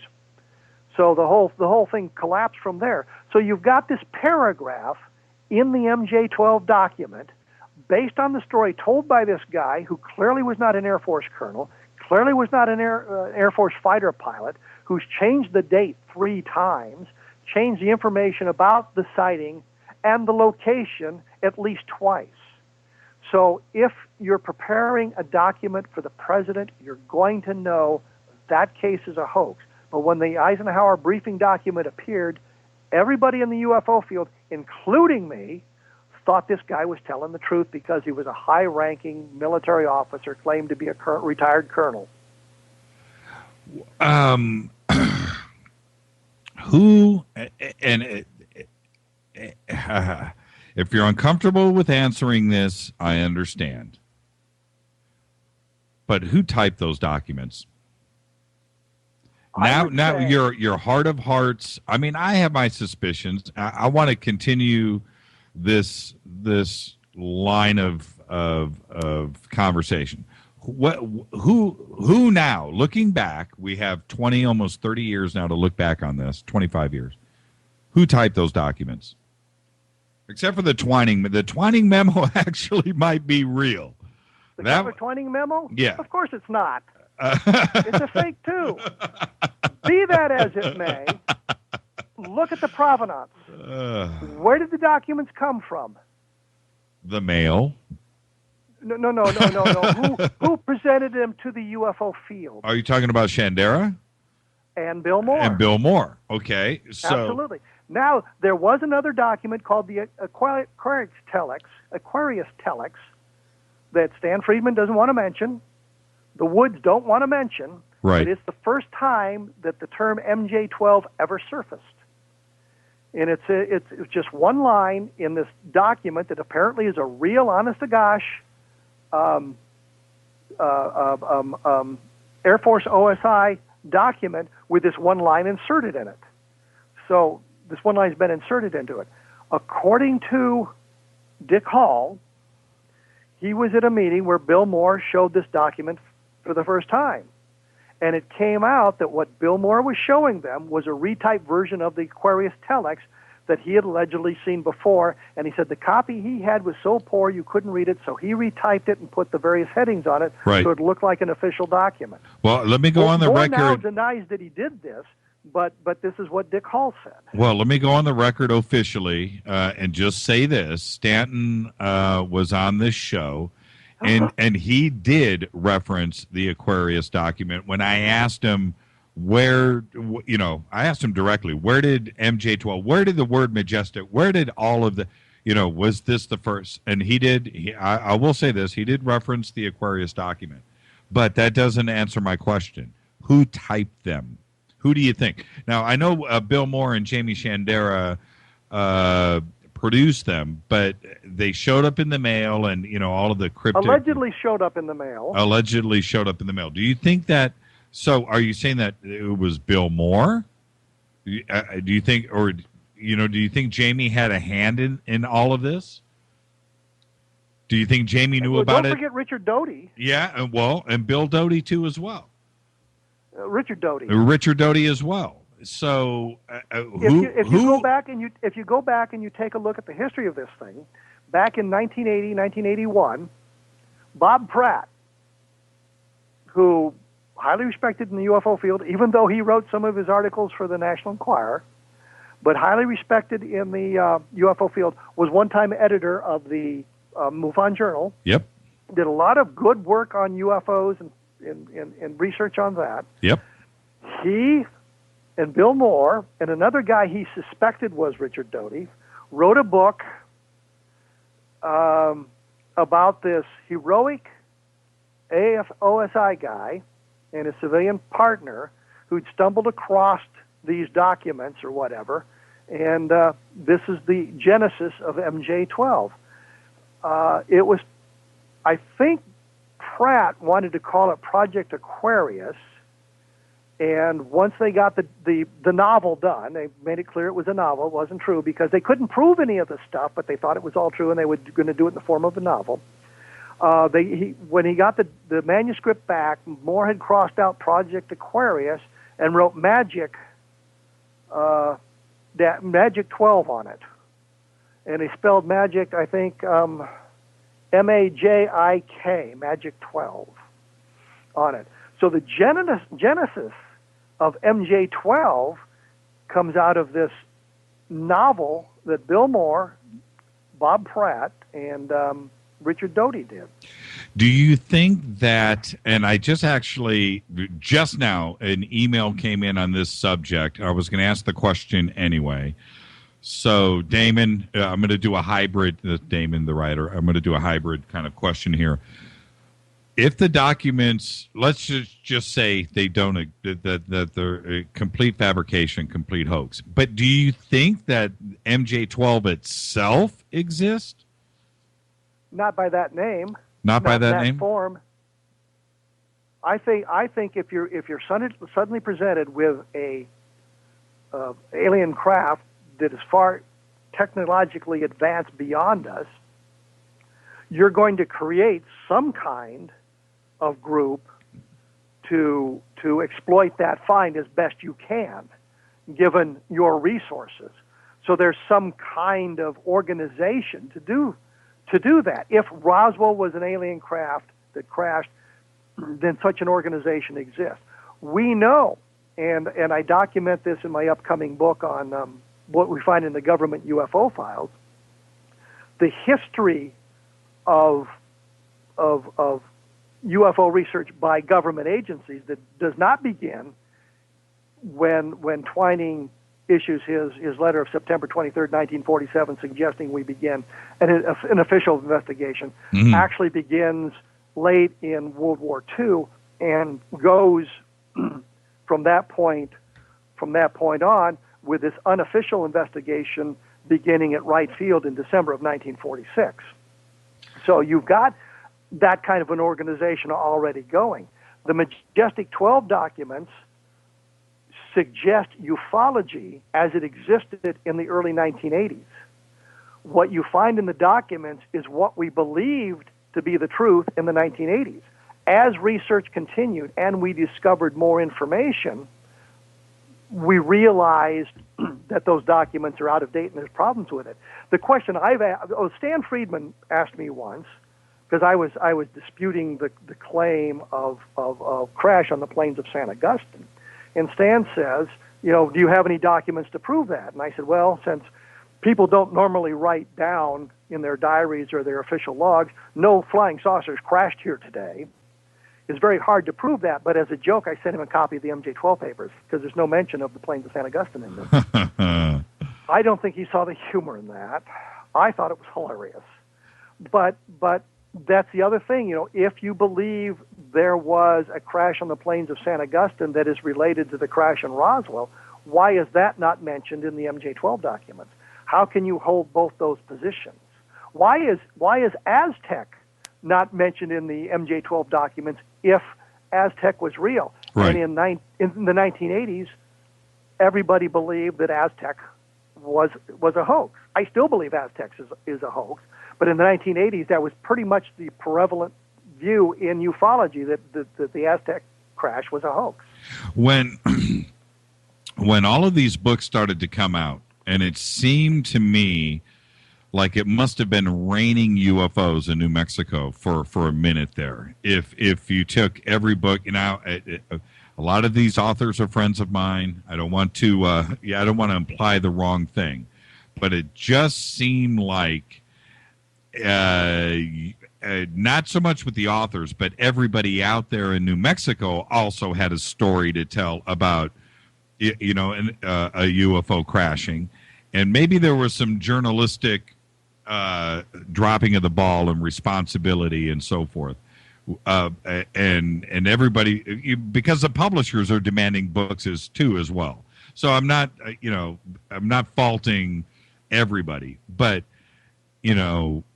So the whole thing collapsed from there. So you've got this paragraph in the MJ12 document based on the story told by this guy who clearly was not an Air Force colonel, clearly was not an Air Force fighter pilot, who's changed the date 3 times, changed the information about the sighting and the location at least twice. So if you're preparing a document for the president, you're going to know that case is a hoax. But when the Eisenhower briefing document appeared, everybody in the UFO field, including me, thought this guy was telling the truth because he was a high-ranking military officer, claimed to be a retired colonel. Who, and if you're uncomfortable with answering this, I understand. But who typed those documents? Now, your heart of hearts. I mean, I have my suspicions. I want to continue this line of conversation. Who now? Looking back, we have 20, almost 30 years now to look back on this. 25 years. Who typed those documents? Except for the Twining. The Twining memo actually might be real. The Cutler Twining memo? Yeah. Of course it's not. It's a fake, too. Be that as it may, look at the provenance. Where did the documents come from? The mail. No. Who presented them to the UFO field? Are you talking about Shandera? And Bill Moore. And Bill Moore. Okay. So Absolutely. Now, there was another document called the Aquarius Telex that Stan Friedman doesn't want to mention, the Woods don't want to mention, right. but it's the first time that the term MJ12 ever surfaced. And it's just one line in this document that apparently is a real, honest-to-gosh Air Force OSI document with this one line inserted in it. So this one line's been inserted into it. According to Dick Hall, he was at a meeting where Bill Moore showed this document for the first time. And it came out that what Bill Moore was showing them was a retyped version of the Aquarius Telex that he had allegedly seen before. And he said the copy he had was so poor you couldn't read it, so he retyped it and put the various headings on it so it looked like an official document. Well, let me go on the Moore record. now denies that he did this, but this is what Dick Hall said. Well, let me go on the record officially and just say this. Stanton was on this show, and he did reference the Aquarius document when I asked him I asked him directly, where did MJ12, where did the word majestic, where did all of the, was this the first? And he did, I will say this, he did reference the Aquarius document, but that doesn't answer my question. Who typed them? Who do you think? Now, I know Bill Moore and Jamie Shandera produced them, but they showed up in the mail and, all of the cryptic... Allegedly showed up in the mail. Do you think that... So are you saying that it was Bill Moore? Do you think, or, do you think Jamie had a hand in all of this? Do you think Jamie knew about it? Don't forget Richard Doty. Yeah, and Bill Doty too as well. Richard Doty. Richard Doty as well. So if you go back and you take a look at the history of this thing, back in 1980, 1981, Bob Pratt, who highly respected in the UFO field, even though he wrote some of his articles for the National Enquirer, but highly respected in the UFO field, was one-time editor of the MUFON Journal. Yep. Did a lot of good work on UFOs and research on that. Yep. He and Bill Moore and another guy he suspected was Richard Doty wrote a book about this heroic OSI guy and his civilian partner who'd stumbled across these documents or whatever, and this is the genesis of MJ12. It was, I think, Pratt wanted to call it Project Aquarius, and once they got the novel done, they made it clear it was a novel. It wasn't true because they couldn't prove any of the stuff, but they thought it was all true, and they were going to do it in the form of a novel. When he got the manuscript back, Moore had crossed out Project Aquarius and wrote Magic 12 on it. And he spelled magic, I think, M-A-J-I-K, Magic 12 on it. So the genesis of MJ12 comes out of this novel that Bill Moore, Bob Pratt, and Richard Doty did. Do you think that, and I just now, an email came in on this subject. I was going to ask the question anyway. So, Damon, I'm going to do a hybrid, Damon, the writer, I'm going to do a hybrid kind of question here. If the documents, let's just say they don't, that they're complete fabrication, complete hoax, but do you think that MJ12 itself exists? Not by that name. Not by that name? Form. I think if you're suddenly presented with a alien craft that is far technologically advanced beyond us, you're going to create some kind of group to exploit that find as best you can, given your resources. So there's some kind of organization to do that. If Roswell was an alien craft that crashed, then such an organization exists. We know, and I document this in my upcoming book on what we find in the government UFO files, the history of UFO research by government agencies that does not begin when Twining issues his letter of September 23rd, 1947, suggesting we begin an official investigation, actually begins late in World War II and goes from that point on with this unofficial investigation beginning at Wright Field in December of 1946. So you've got that kind of an organization already going. The Majestic 12 documents suggest ufology as it existed in the early 1980s. What you find in the documents is what we believed to be the truth in the 1980s. As research continued and we discovered more information, we realized that those documents are out of date and there's problems with it. The question Stan Friedman asked me once, because I was disputing the claim of crash on the plains of San Augustine. And Stan says, do you have any documents to prove that? And I said, well, since people don't normally write down in their diaries or their official logs, no flying saucers crashed here today, it's very hard to prove that. But as a joke, I sent him a copy of the MJ12 papers because there's no mention of the plains of San Augustine in this. I don't think he saw the humor in that. I thought it was hilarious. But that's the other thing, if you believe there was a crash on the plains of San Augustine that is related to the crash in Roswell, why is that not mentioned in the MJ12 documents? How can you hold both those positions? Why is Aztec not mentioned in the MJ12 documents if Aztec was real? Right. And in the 1980s, everybody believed that Aztec was a hoax. I still believe Aztec is a hoax. But in the 1980s, that was pretty much the prevalent view in ufology that the Aztec crash was a hoax. When all of these books started to come out, and it seemed to me like it must have been raining UFOs in New Mexico for a minute there. If you took every book, a lot of these authors are friends of mine. I don't want to imply the wrong thing, but it just seemed like. Not so much with the authors, but everybody out there in New Mexico also had a story to tell about, a UFO crashing, and maybe there was some journalistic dropping of the ball and responsibility and so forth, and everybody, because the publishers are demanding books as well. So I'm not faulting everybody, but.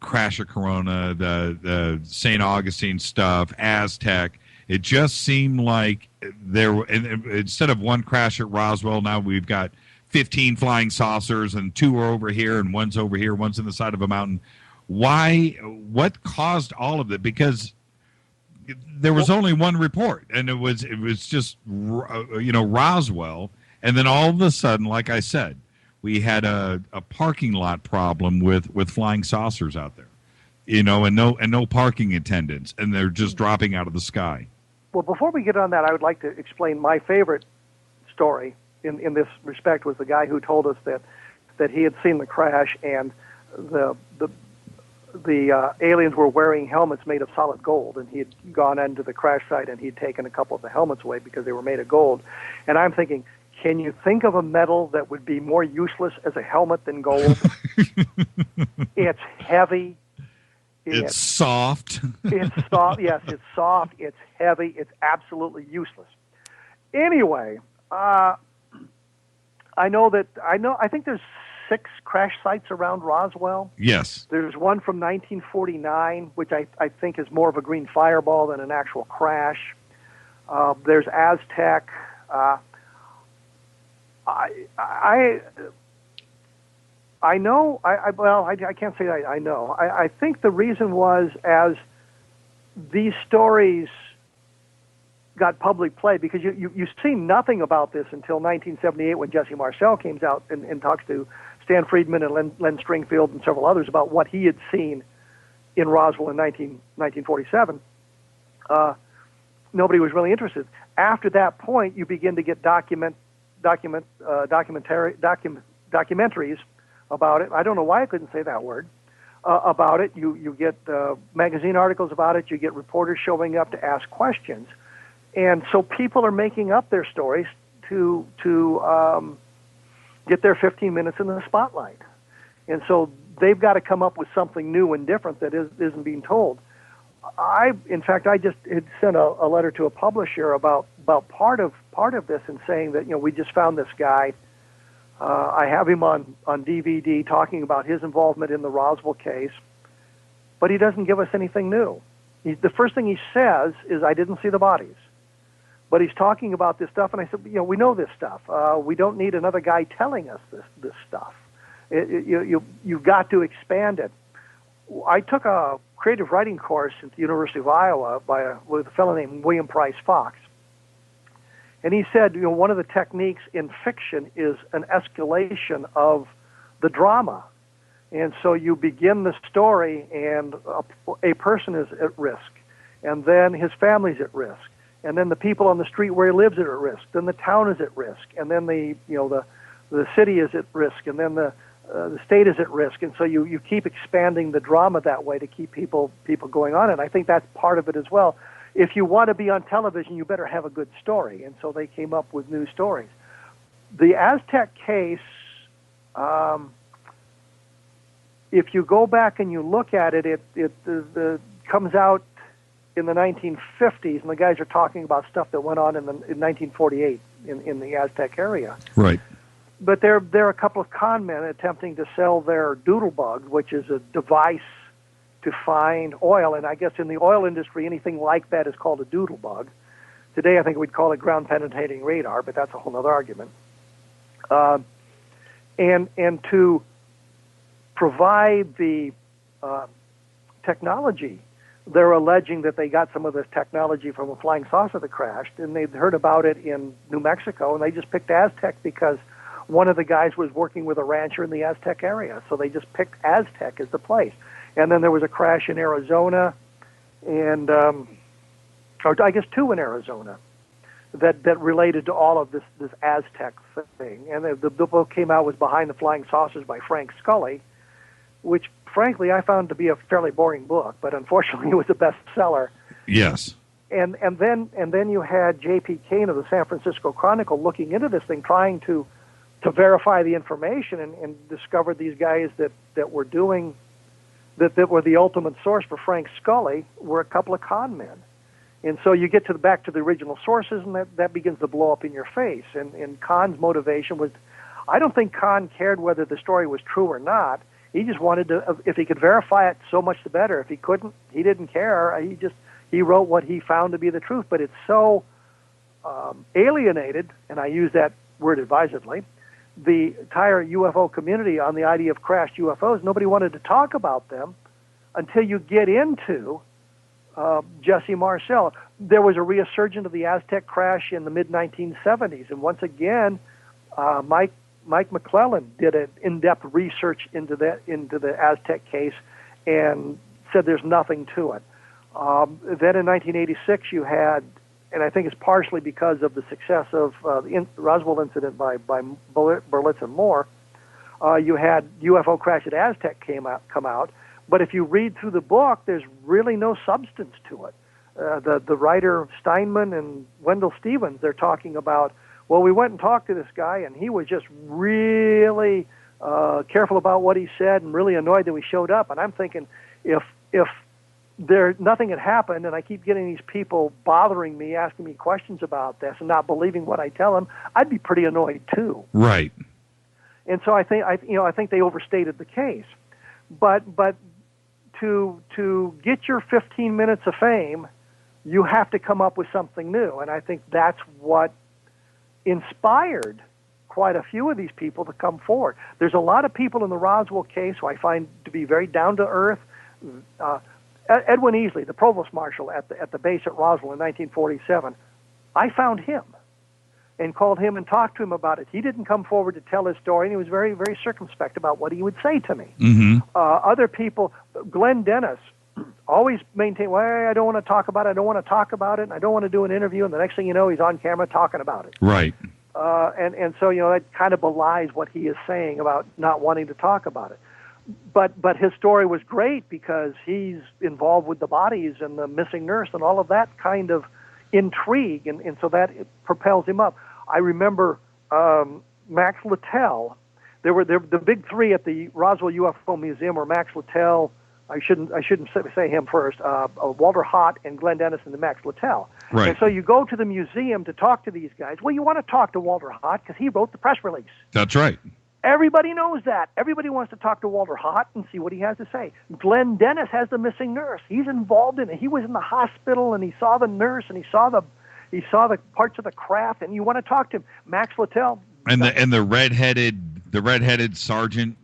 Crash of Corona, the St. Augustine stuff, Aztec. It just seemed like instead of one crash at Roswell, now we've got 15 flying saucers and 2 are over here and one's over here, one's in the side of a mountain. Why? What caused all of it? Because there was only one report, and it was just Roswell, and then all of a sudden, like I said, we had a parking lot problem with flying saucers out there, and no parking attendants, and they're just dropping out of the sky. Well, before we get on that, I would like to explain my favorite story in this respect was the guy who told us that he had seen the crash and the aliens were wearing helmets made of solid gold, and he had gone into the crash site and he'd taken a couple of the helmets away because they were made of gold. And I'm thinking, can you think of a metal that would be more useless as a helmet than gold? It's heavy. It's soft. It's soft. Yes, it's soft. It's heavy. It's absolutely useless. Anyway, I think there's 6 crash sites around Roswell. Yes. There's one from 1949, which I think is more of a green fireball than an actual crash. There's Aztec. I know. I can't say I know. I think the reason was as these stories got public play, because you see nothing about this until 1978 when Jesse Marcel comes out and talks to Stan Friedman and Len Stringfield and several others about what he had seen in Roswell in 1947. Nobody was really interested. After that point, you begin to get documentaries about it. I don't know why I couldn't say that word. About it, you get magazine articles about it. You get reporters showing up to ask questions, and so people are making up their stories to get their 15 minutes in the spotlight, and so they've got to come up with something new and different that isn't being told. In fact, I just had sent a letter to a publisher about part of this and saying that we just found this guy. I have him on DVD talking about his involvement in the Roswell case, but he doesn't give us anything new. The first thing he says is, "I didn't see the bodies," but he's talking about this stuff, and I said, we know this stuff. We don't need another guy telling us this stuff. You've got to expand it. I took a creative writing course at the University of Iowa with a fellow named William Price Fox. And he said, one of the techniques in fiction is an escalation of the drama. And so you begin the story, and a person is at risk, and then his family's at risk, and then the people on the street where he lives are at risk, then the town is at risk, and then the city is at risk, and then the state is at risk. And so you keep expanding the drama that way to keep people going on. And I think that's part of it as well. If you want to be on television, you better have a good story. And so they came up with new stories. The Aztec case, if you go back and you look at it, it comes out in the 1950s, and the guys are talking about stuff that went on in 1948 in the Aztec area. Right. But there are a couple of con men attempting to sell their doodlebug, which is a device to find oil. And I guess in the oil industry, anything like that is called a doodlebug. Today, I think we'd call it ground-penetrating radar, but that's a whole other argument. And to provide the technology, they're alleging that they got some of this technology from a flying saucer that crashed, and they'd heard about it in New Mexico, and they just picked Aztec because one of the guys was working with a rancher in the Aztec area, so they just picked Aztec as the place. And then there was a crash in Arizona, and or I guess two in Arizona that related to all of this Aztec thing. And the book came out, was Behind the Flying Saucers by Frank Scully, which frankly I found to be a fairly boring book, but unfortunately it was a bestseller. Yes. And then you had J.P. Kane of the San Francisco Chronicle looking into this thing, trying to verify the information, and discovered these guys that were doing that were the ultimate source for Frank Scully were a couple of con men. And so you get back to the original sources, and that begins to blow up in your face. And Kahn's motivation was, I don't think Kahn cared whether the story was true or not. He just wanted to, if he could verify it, so much the better. If he couldn't, he didn't care. He wrote what he found to be the truth. But it's so alienated, and I use that word advisedly, the entire UFO community on the idea of crashed UFOs. Nobody wanted to talk about them until you get into Jesse Marcel. There was a resurgence of the Aztec crash in the mid-1970s, and once again, Mike McClellan did an in-depth research into the Aztec case and said there's nothing to it. Then in 1986, you had, and I think it's partially because of the success of the Roswell incident by Berlitz and Moore, you had UFO Crash at Aztec come out. But if you read through the book, there's really no substance to it. The writer Steinman and Wendell Stevens, they're talking about, well, we went and talked to this guy, and he was just really careful about what he said and really annoyed that we showed up. And I'm thinking, if nothing had happened, and I keep getting these people bothering me, asking me questions about this, and not believing what I tell them, I'd be pretty annoyed too. Right. And so I think they overstated the case. But to get your 15 minutes of fame, you have to come up with something new, and I think that's what inspired quite a few of these people to come forward. There's a lot of people in the Roswell case who I find to be very down to earth. Edwin Easley, the provost marshal at the base at Roswell in 1947, I found him, and called him and talked to him about it. He didn't come forward to tell his story, and he was very, very circumspect about what he would say to me. Mm-hmm. Other people, Glenn Dennis, always maintained, well, I don't want to talk about it, I don't want to talk about it, and I don't want to do an interview, and the next thing you know, he's on camera talking about it. Right. And so, that kind of belies what he is saying about not wanting to talk about it. But his story was great because he's involved with the bodies and the missing nurse and all of that kind of intrigue, and so that it propels him up. I remember Max Littell. There were the big three at the Roswell UFO Museum were Max Littell. I shouldn't say him first. Walter Hott and Glenn Dennis and the Max Littell. Right. And so you go to the museum to talk to these guys. Well, you want to talk to Walter Hott because he wrote the press release. That's right. Everybody knows that. Everybody wants to talk to Walter Hott and see what he has to say. Glenn Dennis has the missing nurse. He's involved in it. He was in the hospital and he saw the nurse and he saw the parts of the craft, and you want to talk to him. Max Littell and the redheaded sergeant.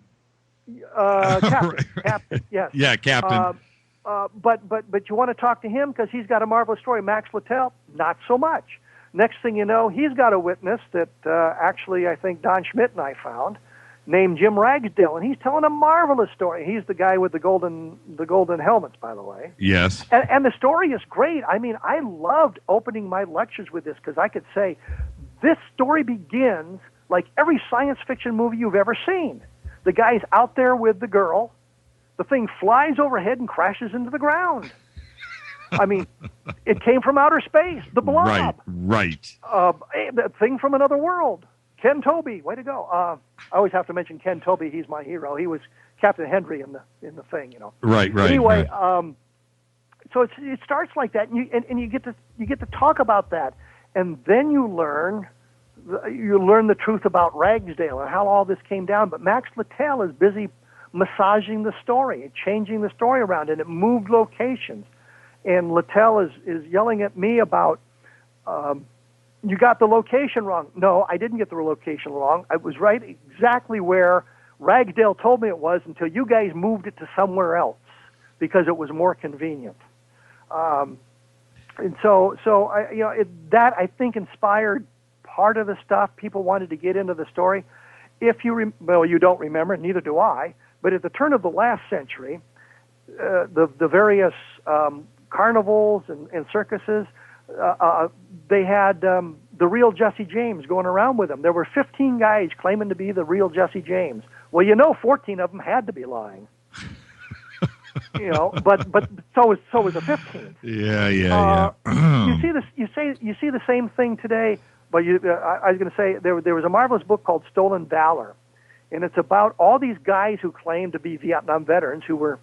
Captain, yes. Yeah, Captain. But you want to talk to him because he's got a marvelous story. Max Littell, not so much. Next thing you know, he's got a witness that actually I think Don Schmidt and I found, named Jim Ragsdale, and he's telling a marvelous story. He's the guy with the golden helmets, by the way. Yes. And the story is great. I mean, I loved opening my lectures with this because I could say, this story begins like every science fiction movie you've ever seen. The guy's out there with the girl. The thing flies overhead and crashes into the ground. I mean, it came from outer space. The blob. Right. The thing from another world. Ken Tobey, way to go. I always have to mention Ken Tobey. He's my hero. He was Captain Hendry in the thing, Right. Anyway, right. So it starts like that, and you get to talk about that, and then you learn the truth about Ragsdale and how all this came down. But Max Littell is busy massaging the story and changing the story around, and it moved locations. And Littell is yelling at me about, you got the location wrong. No, I didn't get the location wrong. I was right exactly where Ragsdale told me it was until you guys moved it to somewhere else because it was more convenient. And so that I think inspired part of the stuff. People wanted to get into the story. If you you don't remember, neither do I. But at the turn of the last century, the various carnivals and circuses, they had the real Jesse James going around with them. There were 15 guys claiming to be the real Jesse James. Well, 14 of them had to be lying. But so was the 15th. Yeah. You see the same thing today. But I was going to say there was a marvelous book called Stolen Valor, and it's about all these guys who claim to be Vietnam veterans who were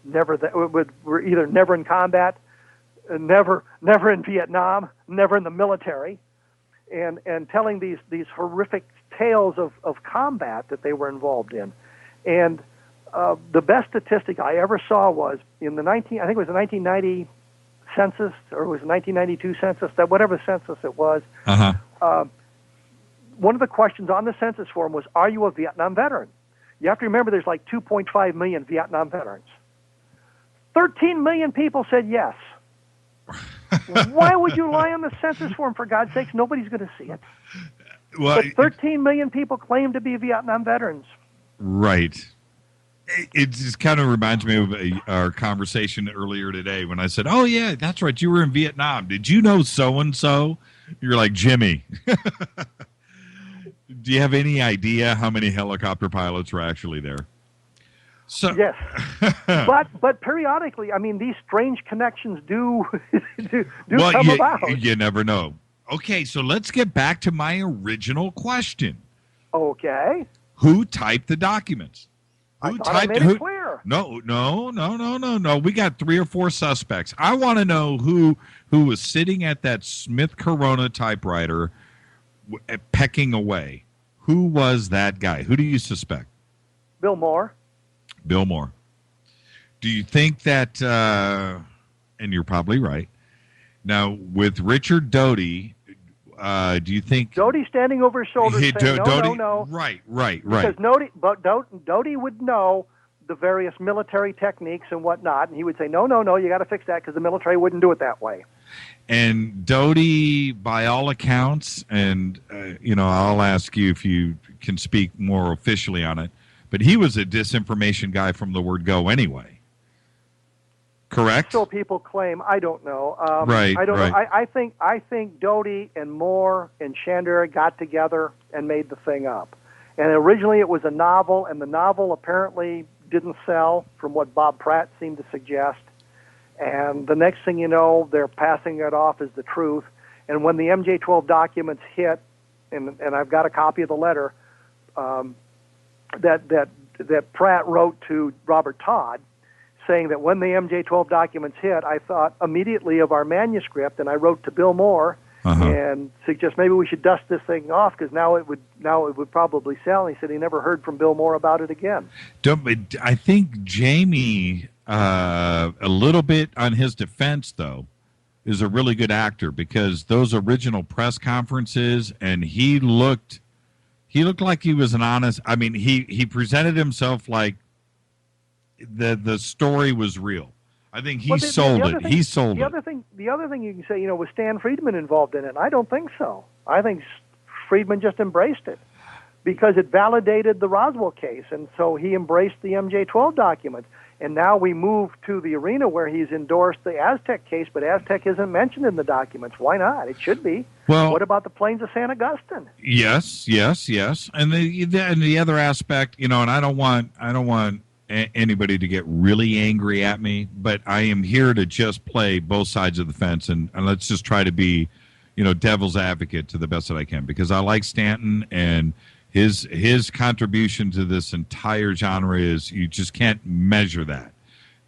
were either never in combat, never in Vietnam, never in the military, and telling these horrific tales of combat that they were involved in. And the best statistic I ever saw was in the 1990 census, or it was the 1992 census, that whatever census it was. One of the questions on the census form was, "Are you a Vietnam veteran?" You have to remember there's like 2.5 million Vietnam veterans. 13 million people said yes. Why would you lie on the census form, for God's sakes? Nobody's going to see it. Well, but 13 million people claim to be Vietnam veterans. Right. It just kind of reminds me of our conversation earlier today when I said, "Oh, yeah, that's right. You were in Vietnam. Did you know so-and-so?" You're like, "Jimmy, do you have any idea how many helicopter pilots were actually there?" So yes, but periodically, I mean, these strange connections do come about. You never know. Okay, so let's get back to my original question. Okay. Who typed the documents? I thought I made it clear. No. We got 3 or 4 suspects. I want to know who was sitting at that Smith Corona typewriter pecking away. Who was that guy? Who do you suspect? Bill Moore. Bill Moore. Do you think that, and you're probably right, now with Richard Doty, do you think... Doty standing over his shoulder saying, no. Right. Because Doty would know the various military techniques and whatnot, and he would say, no, you got to fix that because the military wouldn't do it that way. And Doty, by all accounts, and I'll ask you if you can speak more officially on it, but he was a disinformation guy from the word go anyway. Correct? So people claim. I don't know. Right. I don't right. know. I think Doty and Moore and Chandler got together and made the thing up. And originally it was a novel, and the novel apparently didn't sell, from what Bob Pratt seemed to suggest. And the next thing you know, they're passing it off as the truth. And when the MJ12 documents hit, and I've got a copy of the letter that Pratt wrote to Robert Todd, saying that when the MJ12 documents hit, I thought immediately of our manuscript, and I wrote to Bill Moore and suggest maybe we should dust this thing off because now it would probably sell. And he said he never heard from Bill Moore about it again. I think Jamie, a little bit on his defense, though, is a really good actor, because those original press conferences, and he looked like he was an honest. I mean, he presented himself like the story was real. I think he sold it. He sold it. The other thing you can say, was Stan Friedman involved in it? I don't think so. I think Friedman just embraced it because it validated the Roswell case, and so he embraced the MJ12 documents. And now we move to the arena where he's endorsed the Aztec case, but Aztec isn't mentioned in the documents. Why not? It should be. Well, what about the plains of San Augustine? Yes. And the other aspect, and I don't want anybody to get really angry at me, but I am here to just play both sides of the fence, and let's just try to be, devil's advocate to the best that I can, because I like Stanton, and his contribution to this entire genre is, you just can't measure that.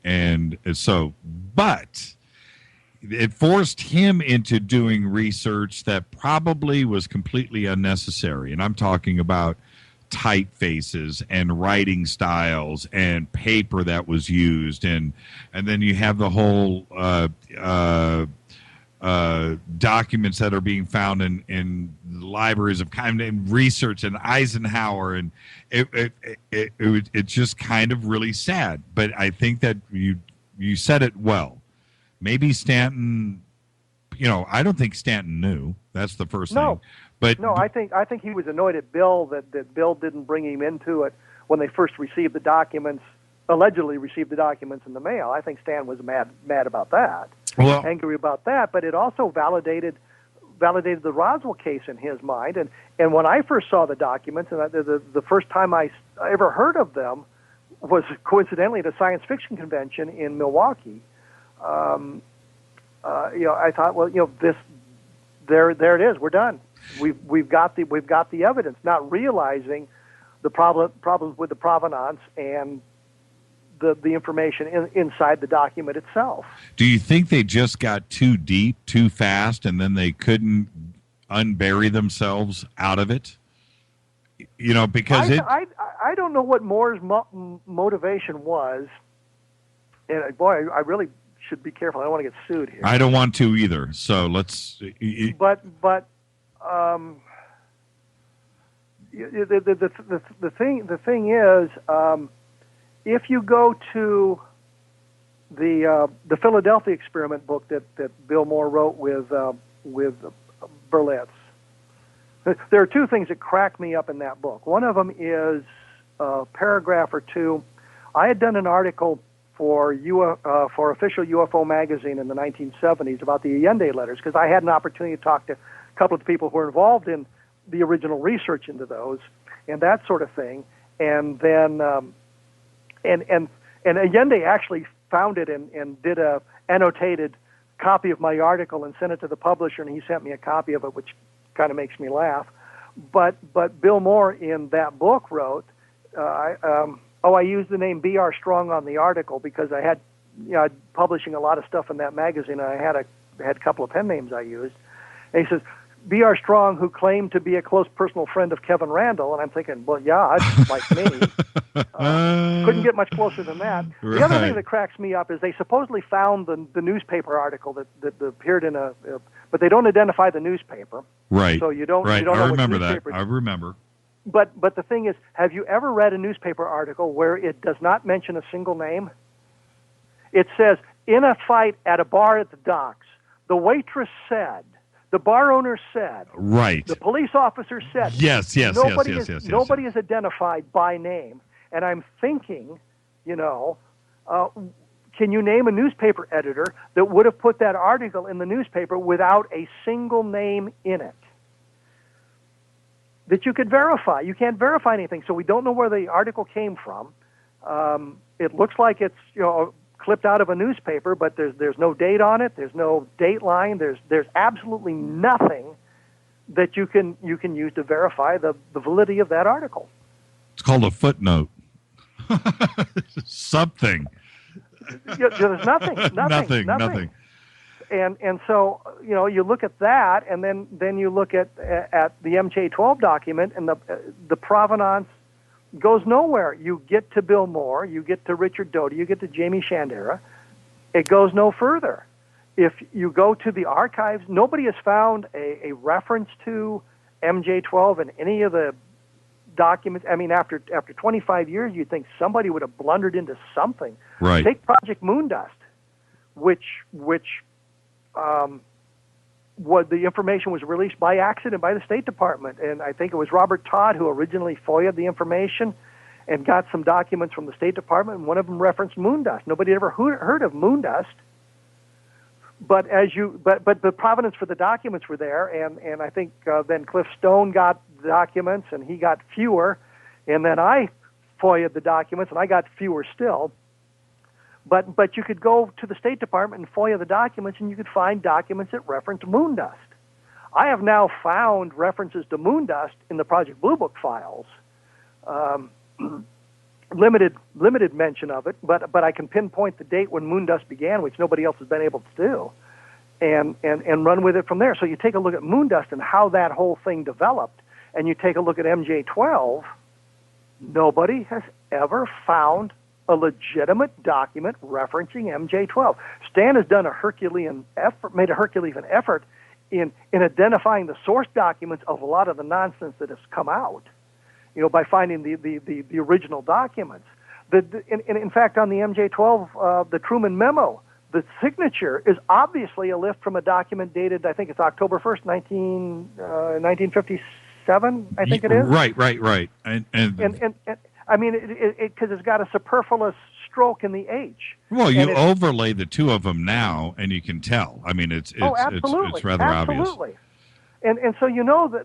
And so, but it forced him into doing research that probably was completely unnecessary. And I'm talking about typefaces and writing styles and paper that was used. And then you have the whole documents that are being found in libraries of kind of research and Eisenhower, and it's just kind of really sad. But I think that you said it well. Maybe Stanton, I don't think Stanton knew. That's the first thing. But no, I think he was annoyed at Bill that Bill didn't bring him into it when they first received the documents, allegedly received the documents in the mail. I think Stan was mad about that. Angry about that, but it also validated the Roswell case in his mind. And when I first saw the documents, and the first time I ever heard of them was coincidentally at a science fiction convention in Milwaukee. I thought, well, there it is. We're done. We've got the evidence, not realizing the problems with the provenance and the information inside the document itself. Do you think they just got too deep, too fast, and then they couldn't unbury themselves out of it? Because I don't know what Moore's motivation was, and boy, I really should be careful. I don't want to get sued here. I don't want to either. So let's. But the thing is. If you go to the Philadelphia Experiment book that Bill Moore wrote with Berlitz, there are two things that crack me up in that book. One of them is a paragraph or two. I had done an article for Official UFO Magazine in the 1970s about the Allende letters, because I had an opportunity to talk to a couple of the people who were involved in the original research into those and that sort of thing. And then and Allende actually found it and did a annotated copy of my article and sent it to the publisher, and he sent me a copy of it, which kind of makes me laugh. But Bill Moore in that book wrote, I used the name B.R. Strong on the article because I had, publishing a lot of stuff in that magazine, and I had a couple of pen names I used. And he says, B.R. Strong, who claimed to be a close personal friend of Kevin Randle. And I'm thinking, well, yeah, that's like me. Couldn't get much closer than that. Right. The other thing that cracks me up is they supposedly found the newspaper article that appeared in but they don't identify the newspaper. Right. So you don't. Right. You don't know I remember which that. newspaper. I remember. But the thing is, have you ever read a newspaper article where it does not mention a single name? It says, in a fight at a bar at the docks, The waitress said. The bar owner said. Right. The police officer said. Yes. Nobody Yes. is identified by name. And I'm thinking, can you name a newspaper editor that would have put that article in the newspaper without a single name in it that you could verify? You can't verify anything, so we don't know where the article came from. It looks like it's clipped out of a newspaper, but there's no date on it. There's no date line. There's absolutely nothing that you can use to verify the validity of that article. It's called a footnote. Something. There's nothing. And so you look at that, and then you look at the MJ12 document, and the provenance goes nowhere. You get to Bill Moore, you get to Richard Doty, you get to Jamie Shandera. It goes no further. If you go to the archives, nobody has found a reference to MJ12 in any of the documents. I mean, after 25 years, you'd think somebody would have blundered into something. Right. Take Project Moondust, which the information was released by accident by the State Department, and I think it was Robert Todd who originally FOIA'd the information and got some documents from the State Department, and one of them referenced Moondust. Nobody ever heard of Moondust, but the provenance for the documents were there, and I think then Cliff Stone got the documents, and he got fewer, and then I FOIA'd the documents, and I got fewer still. But you could go to the State Department and FOIA the documents, and you could find documents that reference Moondust. I have now found references to Moondust in the Project Blue Book files. Limited mention of it, but I can pinpoint the date when Moondust began, which nobody else has been able to do, and run with it from there. So you take a look at Moondust and how that whole thing developed, and you take a look at MJ12. Nobody has ever found a legitimate document referencing MJ12. Stan has done made a Herculean effort in identifying the source documents of a lot of the nonsense that has come out, by finding the original documents. In fact, on the MJ12, the Truman Memo, the signature is obviously a lift from a document dated, I think it's October 1st, 1957, I think it is. Right. And I mean, because it's got a superfluous stroke in the H. Well, you overlay the two of them now, and you can tell. I mean, it's rather obvious. Absolutely. And so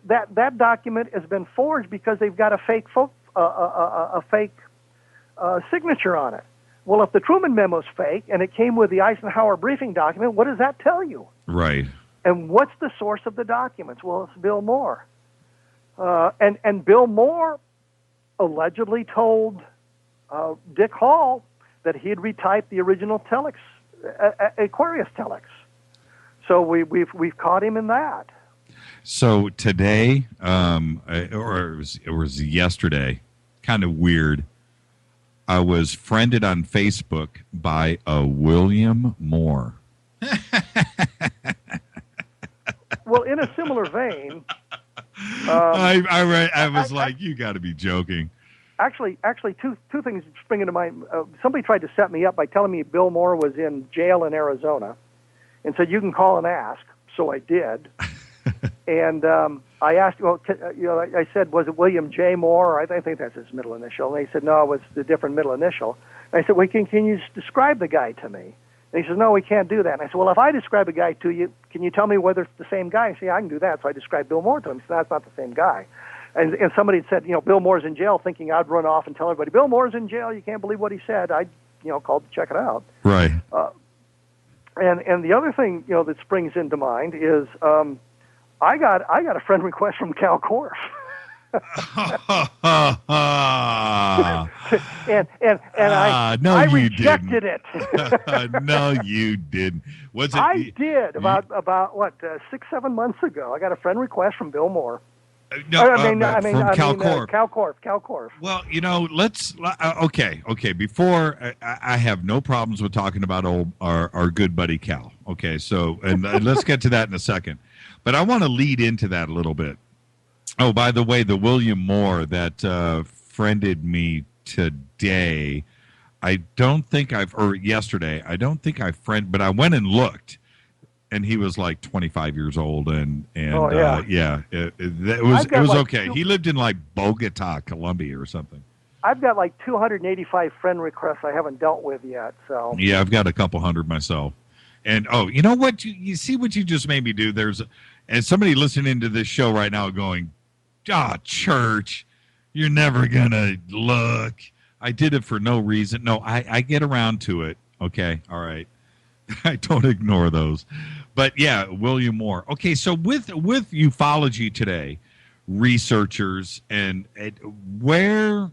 that document has been forged because they've got a fake signature on it. Well, if the Truman Memo's fake and it came with the Eisenhower briefing document, what does that tell you? Right. And what's the source of the documents? Well, it's Bill Moore. And Bill Moore allegedly told Dick Hall that he had retyped the original telex, Aquarius telex. So we've caught him in that. So today, or it was yesterday, kind of weird. I was friended on Facebook by a William Moore. Well, in a similar vein. I was like, you got to be joking. Actually, two things spring into mind. Somebody tried to set me up by telling me Bill Moore was in jail in Arizona, and said you can call and ask. So I did, and I asked. Well, I said, was it William J. Moore? I think that's his middle initial. And they said no, it was a different middle initial. And I said, well, can you describe the guy to me? And he says, no, we can't do that. And I said, well, if I describe a guy to you, can you tell me whether it's the same guy? I said, yeah, I can do that. So I described Bill Moore to him. He said, that's not the same guy. And somebody had said, Bill Moore's in jail, thinking I'd run off and tell everybody, Bill Moore's in jail. You can't believe what he said. I, called to check it out. Right. And the other thing, that springs into mind is I got a friend request from Cal Korff. and I rejected it. No, you didn't. Was it? I did about 6-7 months ago. I got a friend request from Bill Moore. From Cal Korff. Cal Korff. Well, let's okay. Before I have no problems with talking about our good buddy Cal. Okay, so and let's get to that in a second. But I want to lead into that a little bit. Oh, by the way, the William Moore that friended me today, yesterday, I don't think I but I went and looked. and he was like 25 years old, and it was okay. He lived in like Bogota, Colombia, or something. I've got like 285 friend requests I haven't dealt with yet. So yeah, I've got a couple hundred myself. And you know what? You see what you just made me do? And somebody listening to this show right now going, Church, you're never gonna look. I did it for no reason. No, I get around to it. Okay, all right. I don't ignore those. But yeah, William Moore. Okay, so with ufology today, researchers and where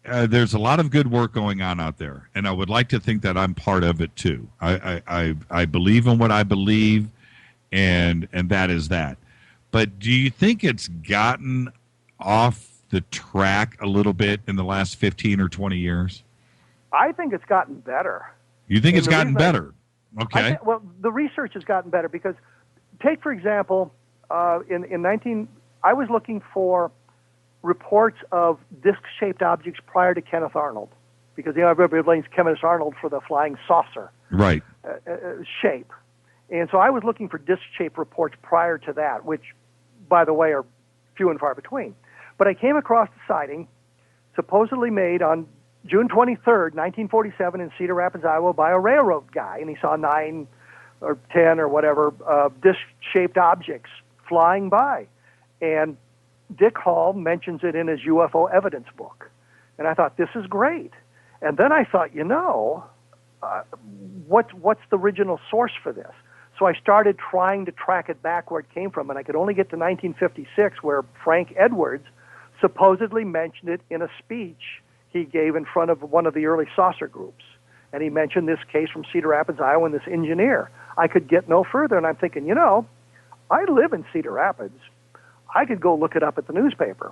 there's a lot of good work going on out there, and I would like to think that I'm part of it too. I believe in what I believe, and that is that. But do you think it's gotten off the track a little bit in the last 15 or 20 years? I think it's gotten better. You think it's gotten better? Okay. Well, the research has gotten better because, take for example, I was looking for reports of disc-shaped objects prior to Kenneth Arnold, because everybody blames Kenneth Arnold for the flying saucer shape, and so I was looking for disc-shaped reports prior to that, which, by the way, are few and far between. But I came across the sighting, supposedly made on June 23rd, 1947, in Cedar Rapids, Iowa, by a railroad guy, and he saw 9 or 10 or whatever disc-shaped objects flying by. And Dick Hall mentions it in his UFO evidence book. And I thought, this is great. And then I thought, what's the original source for this? So I started trying to track it back where it came from, and I could only get to 1956, where Frank Edwards supposedly mentioned it in a speech he gave in front of one of the early saucer groups. And he mentioned this case from Cedar Rapids, Iowa, and this engineer. I could get no further, and I'm thinking, I live in Cedar Rapids. I could go look it up at the newspaper.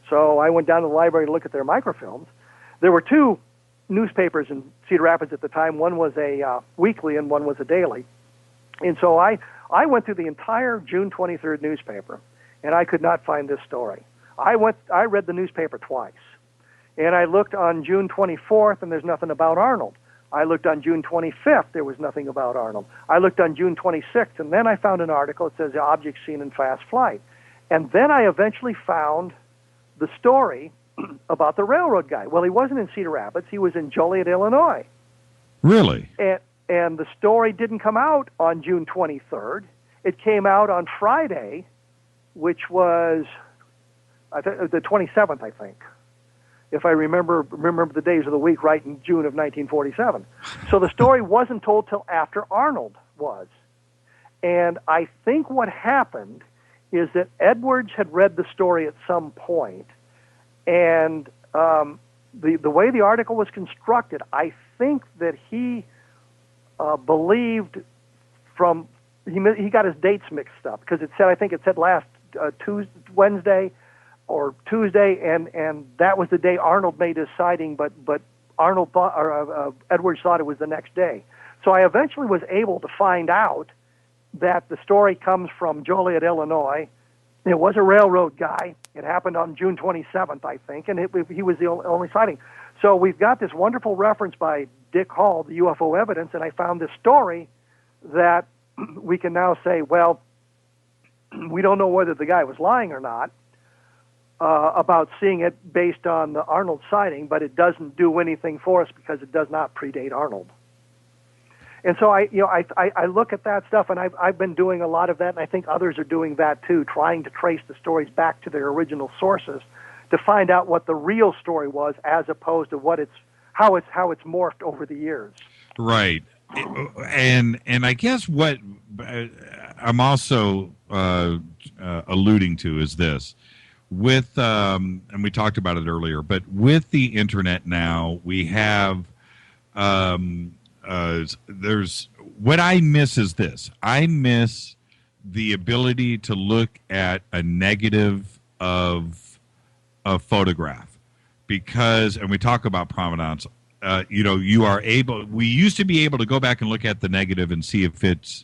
So I went down to the library to look at their microfilms. There were 2 newspapers in Cedar Rapids at the time. One was a weekly and one was a daily. And so I went through the entire June 23rd newspaper, and I could not find this story. I read the newspaper twice. And I looked on June 24th, and there's nothing about Arnold. I looked on June 25th, there was nothing about Arnold. I looked on June 26th, and then I found an article that says the object seen in fast flight. And then I eventually found the story about the railroad guy. Well, he wasn't in Cedar Rapids. He was in Joliet, Illinois. Really? And the story didn't come out on June 23rd. It came out on Friday, which was the 27th, I think, if I remember the days of the week right in June of 1947. So the story wasn't told till after Arnold was. And I think what happened is that Edwards had read the story at some point, and the way the article was constructed, I think that he believed he got his dates mixed up, because I think it said last Wednesday or Tuesday, and that was the day Arnold made his sighting, but Arnold thought, or Edwards thought it was the next day. So I eventually was able to find out that the story comes from Joliet, Illinois. It was a railroad guy. It happened on June 27th, I think, and he was the only sighting. So we've got this wonderful reference by Dick Hall, the UFO evidence, and I found this story that we can now say, well, we don't know whether the guy was lying or not about seeing it based on the Arnold sighting, but it doesn't do anything for us because it does not predate Arnold. And so I look at that stuff, and I've been doing a lot of that, and I think others are doing that too, trying to trace the stories back to their original sources to find out what the real story was, as opposed to how it's morphed over the years. Right, and I guess what I'm also alluding to is this. With and we talked about it earlier, but with the internet now, we have there's what I miss is this. I miss the ability to look at a negative of a photograph, because, and we talk about provenance. You are able. We used to be able to go back and look at the negative and see if it's,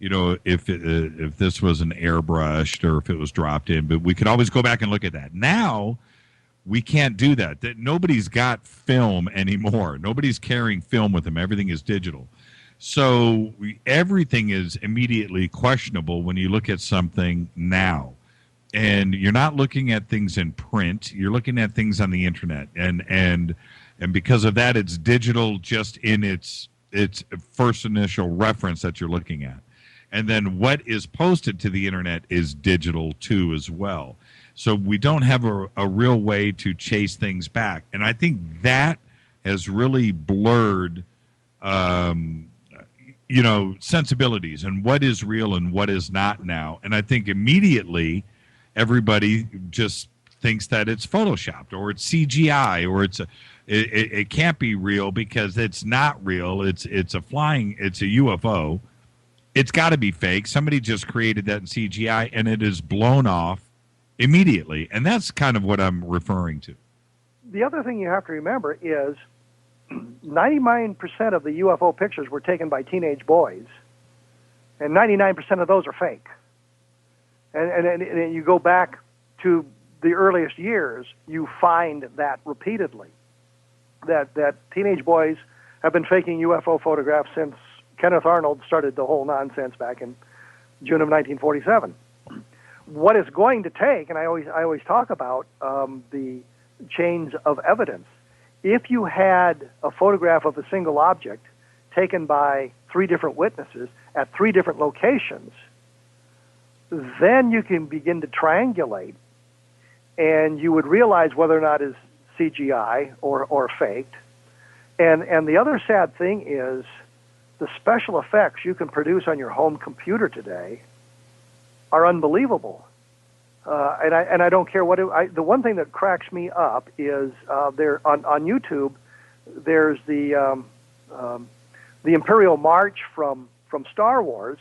if this was an airbrushed or if it was dropped in, but we could always go back and look at that. Now we can't do that. Nobody's got film anymore. Nobody's carrying film with them. Everything is digital. So everything is immediately questionable when you look at something now. And you're not looking at things in print, you're looking at things on the internet. And because of that, it's digital just in its first initial reference that you're looking at. And then what is posted to the internet is digital too as well. So we don't have a real way to chase things back. And I think that has really blurred sensibilities and what is real and what is not now. And I think immediately everybody just thinks that it's photoshopped or it's CGI or it can't be real because it's not real. It's a UFO. It's got to be fake. Somebody just created that in CGI and it is blown off immediately. And that's kind of what I'm referring to. The other thing you have to remember is 99% of the UFO pictures were taken by teenage boys, and 99% of those are fake. And you go back to the earliest years, you find that repeatedly, that teenage boys have been faking UFO photographs since Kenneth Arnold started the whole nonsense back in June of 1947. What it's going to take, and I always talk about the chains of evidence. If you had a photograph of a single object taken by 3 different witnesses at 3 different locations, then you can begin to triangulate, and you would realize whether or not it's CGI or faked. And the other sad thing is the special effects you can produce on your home computer today are unbelievable. And I don't care what the one thing that cracks me up is there on YouTube. There's the Imperial March from Star Wars,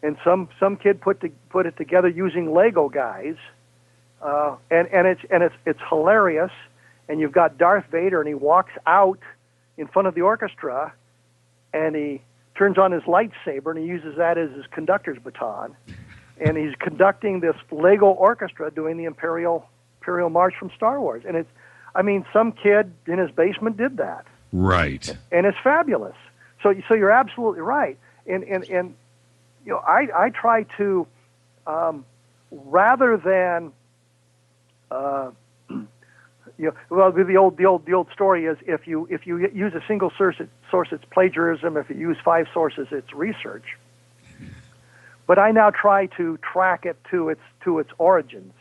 and some kid put it together using Lego guys, and it's hilarious. And you've got Darth Vader, and he walks out in front of the orchestra, and he turns on his lightsaber, and he uses that as his conductor's baton. And he's conducting this Lego orchestra doing the Imperial March from Star Wars. And some kid in his basement did that. Right. And it's fabulous. So you're absolutely right. And I try to, rather than, the old story is if you use a single source, it's plagiarism. If you use 5 sources, it's research. But I now try to track it to its origins,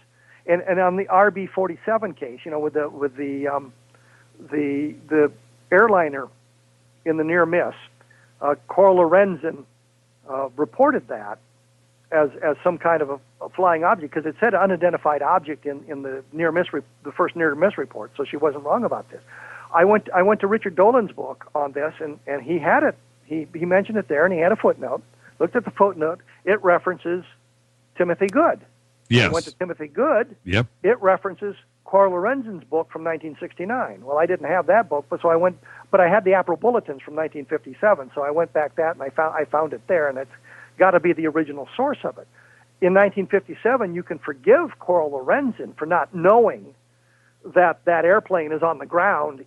and on the RB-47 case, with the airliner in the near miss, Carl Lorenzen reported that as some kind of a flying object because it said unidentified object in the near miss the first near miss report, so she wasn't wrong about this. I went to Richard Dolan's book on this, and he had it. He mentioned it there, and he had a footnote. Looked at the footnote. It references Timothy Good. Yes. I went to Timothy Good. Yep. It references Carl Lorenzen's book from 1969. Well, I didn't have that book, but I had the April Bulletins from 1957. So I went back that, and I found it there, and it's got to be the original source of it. In 1957, you can forgive Carl Lorenzen for not knowing that airplane is on the ground